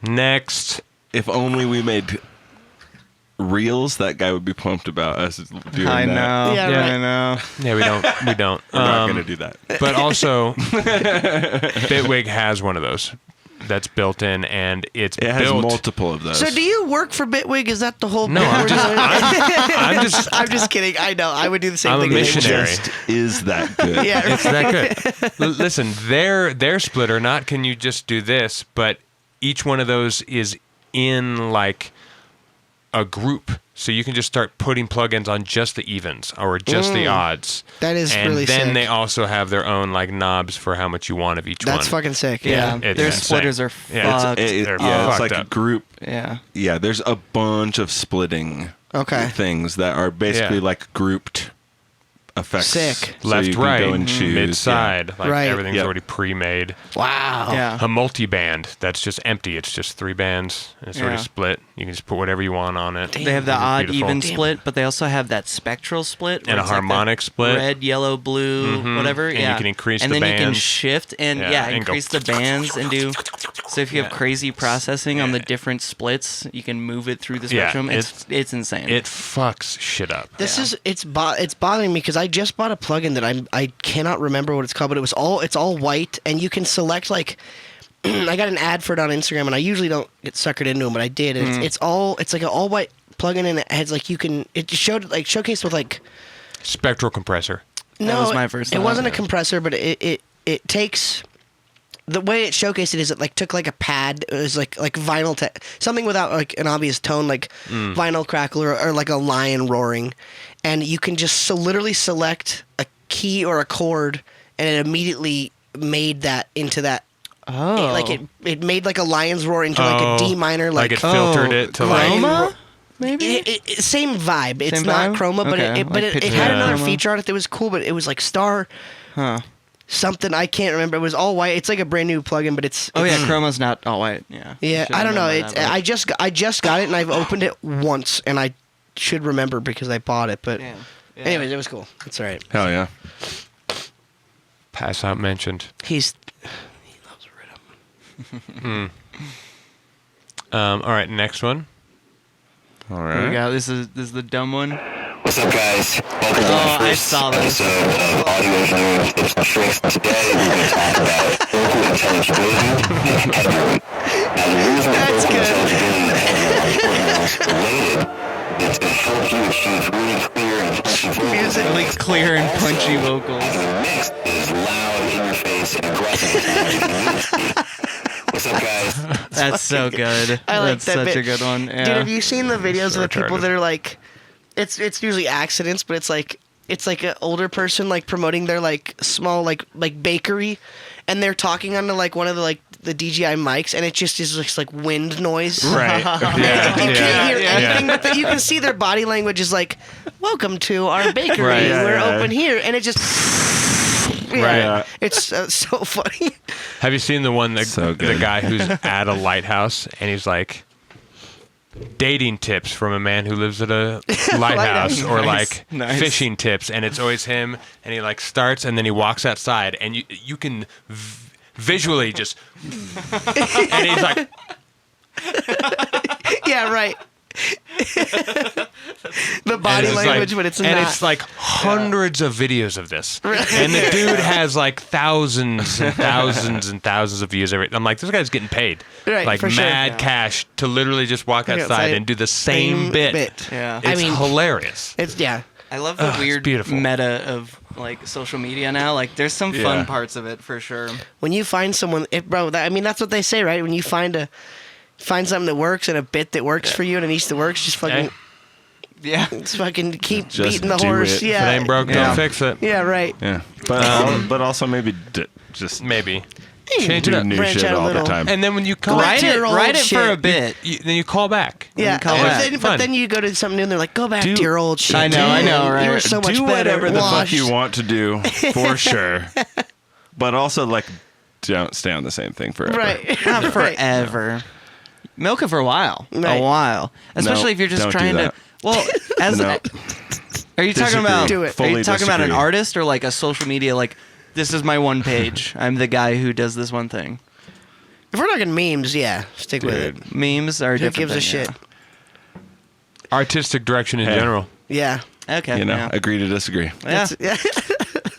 Next, If only we made reels, that guy would be pumped about us doing I that. know. Yeah, Yeah, right. I know. yeah, we don't. We're not gonna do that. But also, Bitwig has one of those. that's built in, and it's It has built. multiple of those. So do you work for Bitwig? Is that the whole? No, bit I'm we're just, doing? I'm just. I'm just kidding. I know. I would do the same I'm a thing. missionary. Just is that good. Yeah. It's that good. Listen, their splitter, not can you just do this, but each one of those is in like a group. So you can just start putting plugins on just the evens or just the odds. That is and really then sick. they also have their own like knobs for how much you want of each one. That's fucking sick. Yeah, It's their insane. splitters are Yeah, fucked. They're It's fucked like a up. group. Yeah. Yeah, there's a bunch of splitting Okay. things that are basically Yeah. like grouped effects. Sick. So Left, you can right, go and choose. mid side. Like Right. everything's Yep. already pre-made. Wow. Yeah. A multi-band that's just empty. It's just 3 bands. And it's already Yeah. split. You can just put whatever you want on it. They have the It's odd beautiful. even split, but they also have that spectral split where And a it's like the harmonic split. red, yellow, blue, whatever. And you yeah, can increase and the then you can bands. shift and Yeah, and go- increase the bands and do. So if you have Yeah. crazy processing on the different splits, you can move it through the Yeah, spectrum. It's insane. It fucks shit up. This is it's bothering me because I just bought a plugin that I cannot remember what it's called, but it's all white, and you can select like. I got an ad for it on Instagram, and I usually don't get suckered into them, but I did. And it's like an all white plugin, and it has like it showcased with like Spectral compressor. That was my first It thought, wasn't a yeah. compressor, but it takes. The way it showcased it is it like took like a pad. It was like vinyl, something without like an obvious tone, like vinyl crackle or like a lion roaring, and you can just literally select a key or a chord, and it immediately made that into that. oh, Like it made like a lion's roar into like a D minor, like like it filtered Oh, it to like. chroma? Maybe. same vibe. It's Same not vibe? chroma, but Okay, it like pitch had dark another chroma. feature on it that was cool. But it was like star Huh. something I can't remember. It was all white. It's like a brand new plugin, but it's Oh yeah, chroma's not all white. Yeah. yeah. Should've I don't know. known It's that, but- I just got it and I've opened it once and I should remember because I bought it. But Damn. Yeah. anyways, it was cool. It's all right. Hell yeah. Pass out mentioned. He loves rhythm. All right, next one. All Here we right. go. This is the dumb one. What's up, guys? Welcome to Oh, my I first saw this. episode of Audio Engineering Tips and Tricks. Today, we're going to talk about vocal intelligibility and headroom. Now, the reason That's vocal good. intelligibility and headroom are related is to help you achieve really clear and punchy vocals. Really clear and punchy vocals. The mix is loud, in your face, and aggressive. What's up, guys? That's so good. I like That's that such bit. a good one. Yeah. Dude, have you seen the videos of the people retarded. that are like, it's usually accidents, but it's like an older person like promoting their like small like bakery, and they're talking onto like one of the DJI mics, and it just is just like wind noise. Right. Yeah. You can't hear yeah. anything, but you can see their body language is like, "Welcome to our bakery. Right, yeah, We're yeah. open here," and it just. Yeah, Right. It's so funny. Have you seen the one So the good. guy who's at a lighthouse and he's like dating tips from a man who lives at a lighthouse or like Nice. fishing tips, and it's always him, and he like starts and then he walks outside and you can visually just and he's like Yeah, right. The body and it's language, like, but it's and not. it's like hundreds of videos of this, and the dude has like thousands and thousands and thousands of views every. I'm like, this guy's getting paid Right, like for sure. mad Yeah. cash to literally just walk Walk outside outside, and do the same bit. Yeah. It's I mean- hilarious. It's yeah. I love the it's weird beautiful. meta of like social media now. Like, there's some Yeah. fun parts of it for sure. When you find someone, that's what they say, right? When you find something that works and a bit that works for you and a niche that works, just fucking, Hey. Yeah. just fucking keep Just beating the do horse. it. If Yeah, it ain't broke, Yeah. don't fix it. yeah, right. Yeah. But also maybe just Maybe change it do up, new Branch shit out a all the little. time. and then when you call back Write to it. your old Write it for a shit. bit. then you call back. Yeah, call and back. then, Fun. but then you go to something new and they're like, go back Do- to your old shit. I know, dude. right? You were so much do better. whatever the fuck Washed. you want to do, for sure. But also, like, don't stay on the same thing forever. Right. Not Right. forever. Milk it for a while. Right. A while. Especially if you're just don't do trying to. that. Well, as No. are you talking Disagree. about? Do it. Are Fully you talking about an disagree. artist or like a social media? Like, this is my one page. I'm the guy who does this one thing. If we're talking memes, yeah, stick with it. Memes are a Who different gives a thing, shit? Artistic direction in Hey. general. Yeah. Yeah. Okay. You know, yeah. agree to disagree. Yeah. Yeah.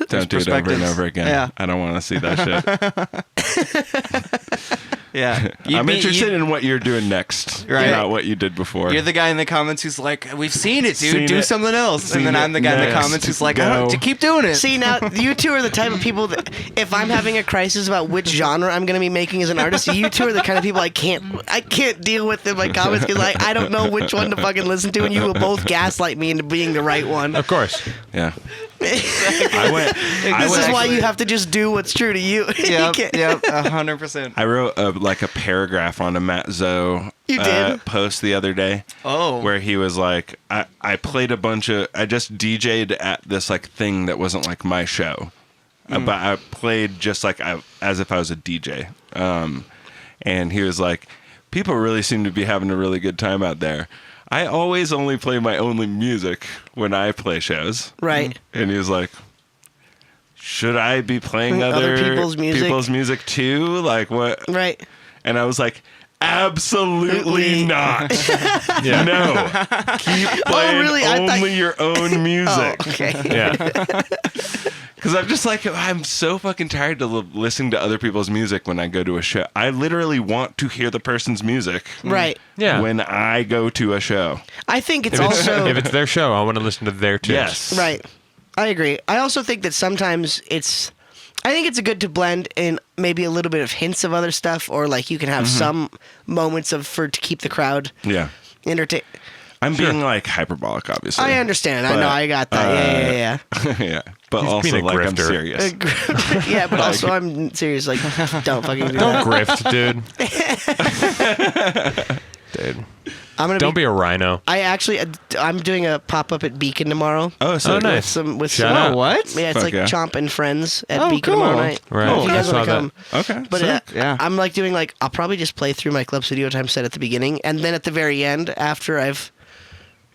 Don't do it over and perspectives. over again. Yeah. I don't want to see that shit. Yeah. I'm interested in what you're doing next, Right. not what you did before. You're the guy in the comments who's like, "We've seen it, dude. Seen Do it. something else." Seen And then I'm the guy in the it. comments who's like, Go. "Keep doing it." See, now you two are the type of people that if I'm having a crisis about which genre I'm going to be making as an artist, you two are the kind of people I can't deal with in my comments because I don't know which one to fucking listen to, and you will both gaslight me into being the right one. Of course. Yeah. I went. This is why you have to just do what's true to you. You Yep, can't- 100%. I wrote a paragraph on a Matt Zoe You did? post the other day. Oh. Where he was like, I played a bunch of, I just DJ'd at this like thing that wasn't like my show, but I played just like as if I was a DJ. And he was like, people really seem to be having a really good time out there. I always only play my only music when I play shows. Right. And he was like, should I be playing Other other people's music? too? Like what? Right. And I was like, absolutely not. Yeah. No. Keep playing really? I thought- only your own music. Oh, okay. Yeah. Because I'm just like, I'm so fucking tired of listening to other people's music when I go to a show. I literally want to hear the person's music Right. Yeah. when I go to a show. I think it's also If it's their show, I want to listen to their tunes. Yes. right. I agree. I also think that sometimes I think it's good to blend in maybe a little bit of hints of other stuff, or like you can have some moments to keep the crowd Yeah. entertained. I'm being like hyperbolic, obviously. I understand. I know. I got that. Yeah. Yeah. But He's also, being a like, I'm grifter. serious. Yeah, but also I'm serious. Like, don't fucking do that. Grift, dude. Dude. I'm gonna Don't be a rhino. I'm doing a pop up at Beacon tomorrow. Oh, so Oh, nice. With Shout some. out. Oh, what? Yeah, it's Fuck like yeah. Chomp and Friends at Oh, Beacon cool. tomorrow night. Right. If you guys I saw want to come. Okay. But sick. Yeah. I'm like doing I'll probably just play through my Club Studio Time set at the beginning, and then at the very end, after I've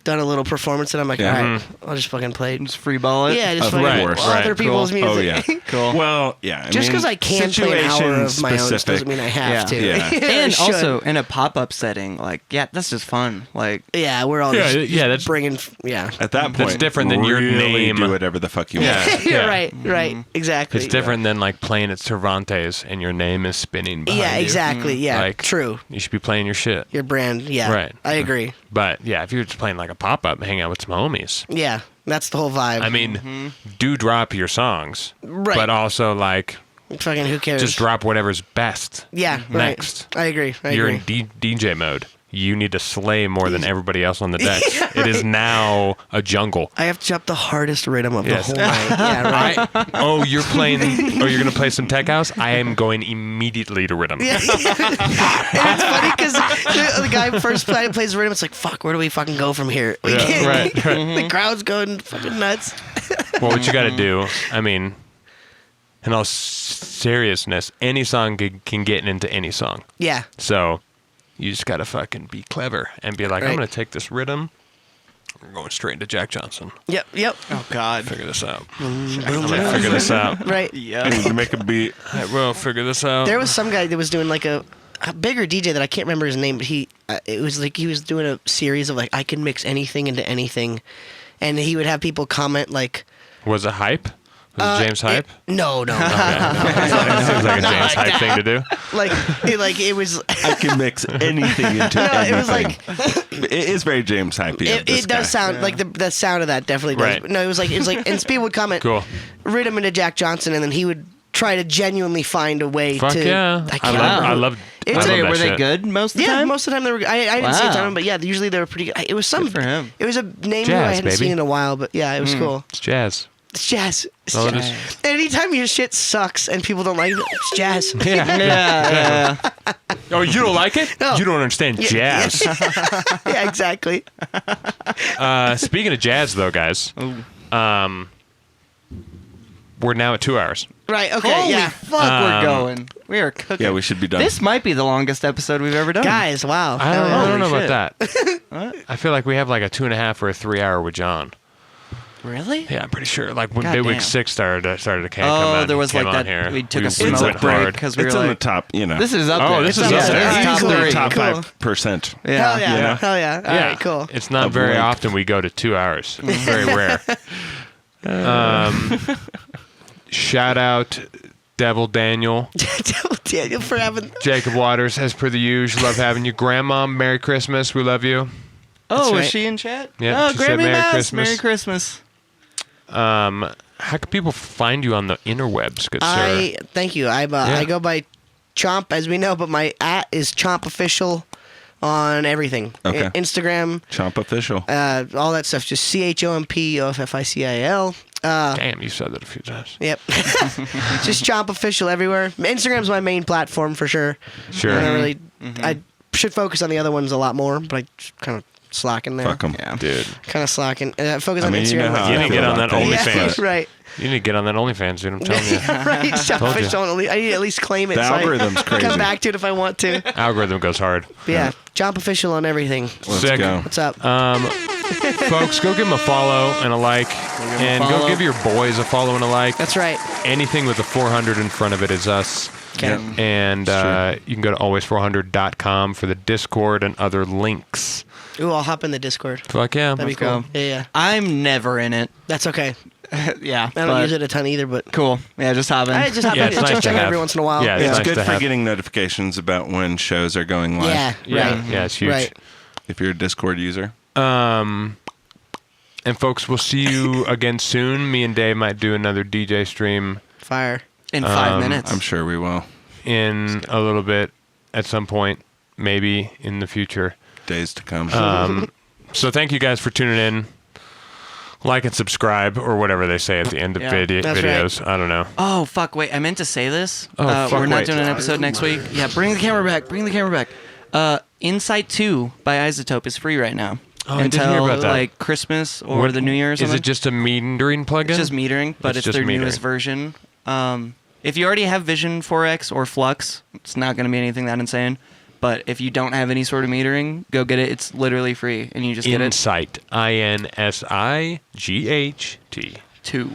done a little performance, and I'm like, Yeah. all right, I'll just fucking play. Just free ball it. Yeah, just Of fucking course. other Right. people's Cool. music. Oh, yeah. Cool. Well, yeah. Just because I can play an hour of my own doesn't mean I have to. Yeah. I And should. also in a pop-up setting, like, yeah, that's just fun. Like, yeah, we're all Yeah, just yeah, that's- bringing. Yeah, At that point, That's different than your really name. do whatever the fuck you Yeah. want. you're right, exactly. It's different than like playing at Cervantes and your name is spinning behind Yeah, you. exactly. Yeah, Like, true. You should be playing your shit. Your brand. Yeah, Right. I agree. But yeah, if you're just playing like a pop up, hang out with some homies. Yeah, that's the whole vibe. I mean, do drop your songs, Right. but also like fucking who cares? just drop whatever's best. Yeah, next. Right. I agree. You're in DJ mode. You need to slay more than everybody else on the deck. It is now a jungle. I have to jump the hardest rhythm of Yes. the whole night. Yeah, right. You're playing. Oh, you're gonna play some tech house. I am going immediately to rhythm. Yeah. And it's funny because the guy first plays rhythm. It's like, fuck, where do we fucking go from here? We Yeah, can't. right. The crowd's going fucking nuts. Well, what you got to do, I mean, in all seriousness, any song can get into any song. Yeah. So you just got to fucking be clever and be like, I'm Right. going to take this rhythm. We're going straight into Jack Johnson. Yep. oh God. Figure this out. I'm going to figure this out. Right. I Yeah. need to make a beat. I will figure this out. There was some guy that was doing like a bigger DJ that I can't remember his name, but it was like he was doing a series of like I can mix anything into anything, and he would have people comment like, Was it Hype? Was it James Hype? No. Okay. It seems like a James Hype thing to do. It was. I can mix anything into No, anything. it was like It is very James Hypey. it does sound like the sound of that definitely does. Right. But no, it was like and Speed would comment, Cool. rhythm into Jack Johnson, and then he would try to genuinely find a way Fuck to. yeah. I I can't love remember. I It's love a- that Were they shit. good most of the Yeah, time? most of the time they were. I didn't see a ton Wow. of them, but yeah, usually they were pretty good. It was some. Good for him. It was a name who I Jazz, hadn't baby. seen in a while, but yeah, it was cool. It's jazz. It's jazz. It's Oh, it jazz. is. Anytime your shit sucks and people don't like it, it's jazz. Yeah. Oh, you don't like it? No. You don't understand jazz. Yeah, exactly. Speaking of jazz, though, guys, we're now at 2 hours. Right. Okay. Holy yeah. fuck, we're going. We are cooking. Yeah, we should be done. This might be the longest episode we've ever done. Guys, wow. I don't know Holy about that. I feel like we have like a 2.5 or a 3 hour with John. Really? Yeah, I'm pretty sure. Like when God Big Week damn. 6 started to come out. there was came like on that. Here. We took a went smoke break hard. because we were It's in the like, top, this is up Oh, there. this is It's up there. It's top easily three. top Cool. 5%. Yeah. Hell yeah. You know? Hell yeah. All right, cool. It's not Of very length. often we go to 2 hours. It's very rare. Shout out Devil Daniel. Daniel for having. Jacob Waters, as per the usual. Love having you. Grandma, Merry Christmas. We love you. Oh, was right. she in chat? Yeah, Oh, she said Grammy Merry Mass. Christmas. Merry Christmas. How can people find you on the interwebs, good sir? Thank you. I go by Chomp, as we know, but my @ is Chomp Official on everything. Okay. Instagram, Chomp official. all that stuff. Just CHOMPOFFICIL. Damn, you said that a few times. Yep. Just Chomp Official everywhere. Instagram's my main platform for sure. Sure. I don't really. I should focus on the other ones a lot more, but I just kind of slacking there. Fuck them. Yeah. Dude. Kind of slacking. Focus I on mean, you know Instagram. how You I need to feel get on about that things, OnlyFans. but Right. You need to get on that OnlyFans, dude. I'm telling you. Right. Chomp Told you. Official. I need to at least claim it. The so algorithm's I crazy. come back to it if I want to. But Algorithm goes hard. yeah, Chomp Official on everything. Let's Sick. go. What's up? Folks, go give them a follow and a like. And go follow. give your boys a follow and a like. That's right. Anything with a 400 in front of it is us. Okay. And you can go to always400.com for the Discord and other links. Ooh, I'll hop in the Discord. Fuck yeah. That'd be Let's cool. go. Yeah. I'm never in it. That's okay. Yeah. I don't use it a ton either, but Cool. Yeah, just hop in. I just hop Yeah, in it's and nice check to it have. every once in a while. Yeah, It's nice good to for have. getting notifications about when shows are going live. Yeah. Yeah, Right. yeah, it's huge. Right. If you're a Discord user. And folks, we'll see you again soon. Me and Dave might do another DJ stream Fire. in 5 minutes. I'm sure we will. in a little bit at some point, maybe in the future. Days to come. So thank you guys for tuning in. Like and subscribe, or whatever they say at the end of Yeah, that's right. videos. I don't know. Oh, fuck. Wait, I meant to say this. Oh, fuck, we're not wait. doing an episode next week. Yeah, bring the camera back. Bring the camera back. Insight 2 by Isotope is free right now. Oh, I did until hear about that. like Christmas or What- the New Year or Is something. it just a metering plugin? It's just metering, but it's just their metering. newest version. If you already have Vision 4X or Flux, it's not going to be anything that insane. But if you don't have any sort of metering, go get it. It's literally free, and you just get it. Insight. INSIGHT. 2.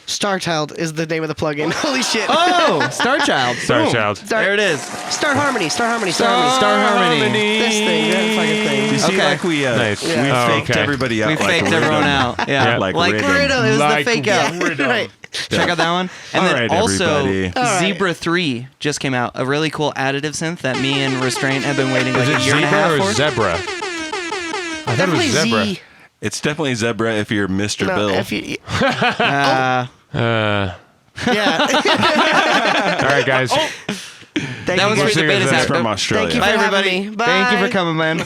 Starchild is the name of the plugin. Holy shit. Oh, Starchild. Star Boom. Child. There it is. Star Harmony. Star Harmony. Star Harmony. Star Harmony. This thing. That fucking thing. You see, Okay. like we Nice. we Yeah. Oh, faked okay. everybody out. We like faked a everyone rhythm. out. Yeah. Like like rhythm. Rhythm. It was Like the fake out. rhythm. Right. Check out that one. And All then right, also, everybody. All right. Zebra 3 just came out. A really cool additive synth that me and Restraint have been waiting Is like it a year and a zebra half or for. zebra? I thought it was Definitely zebra. Z. It's definitely Zebra if you're Mr. No, Bill. if you, Uh, yeah. All right, guys. Thank that you was guys. for the beta That's It's tap. from Australia. Thank you Bye, for everybody. having me. Bye. Thank you for coming, man.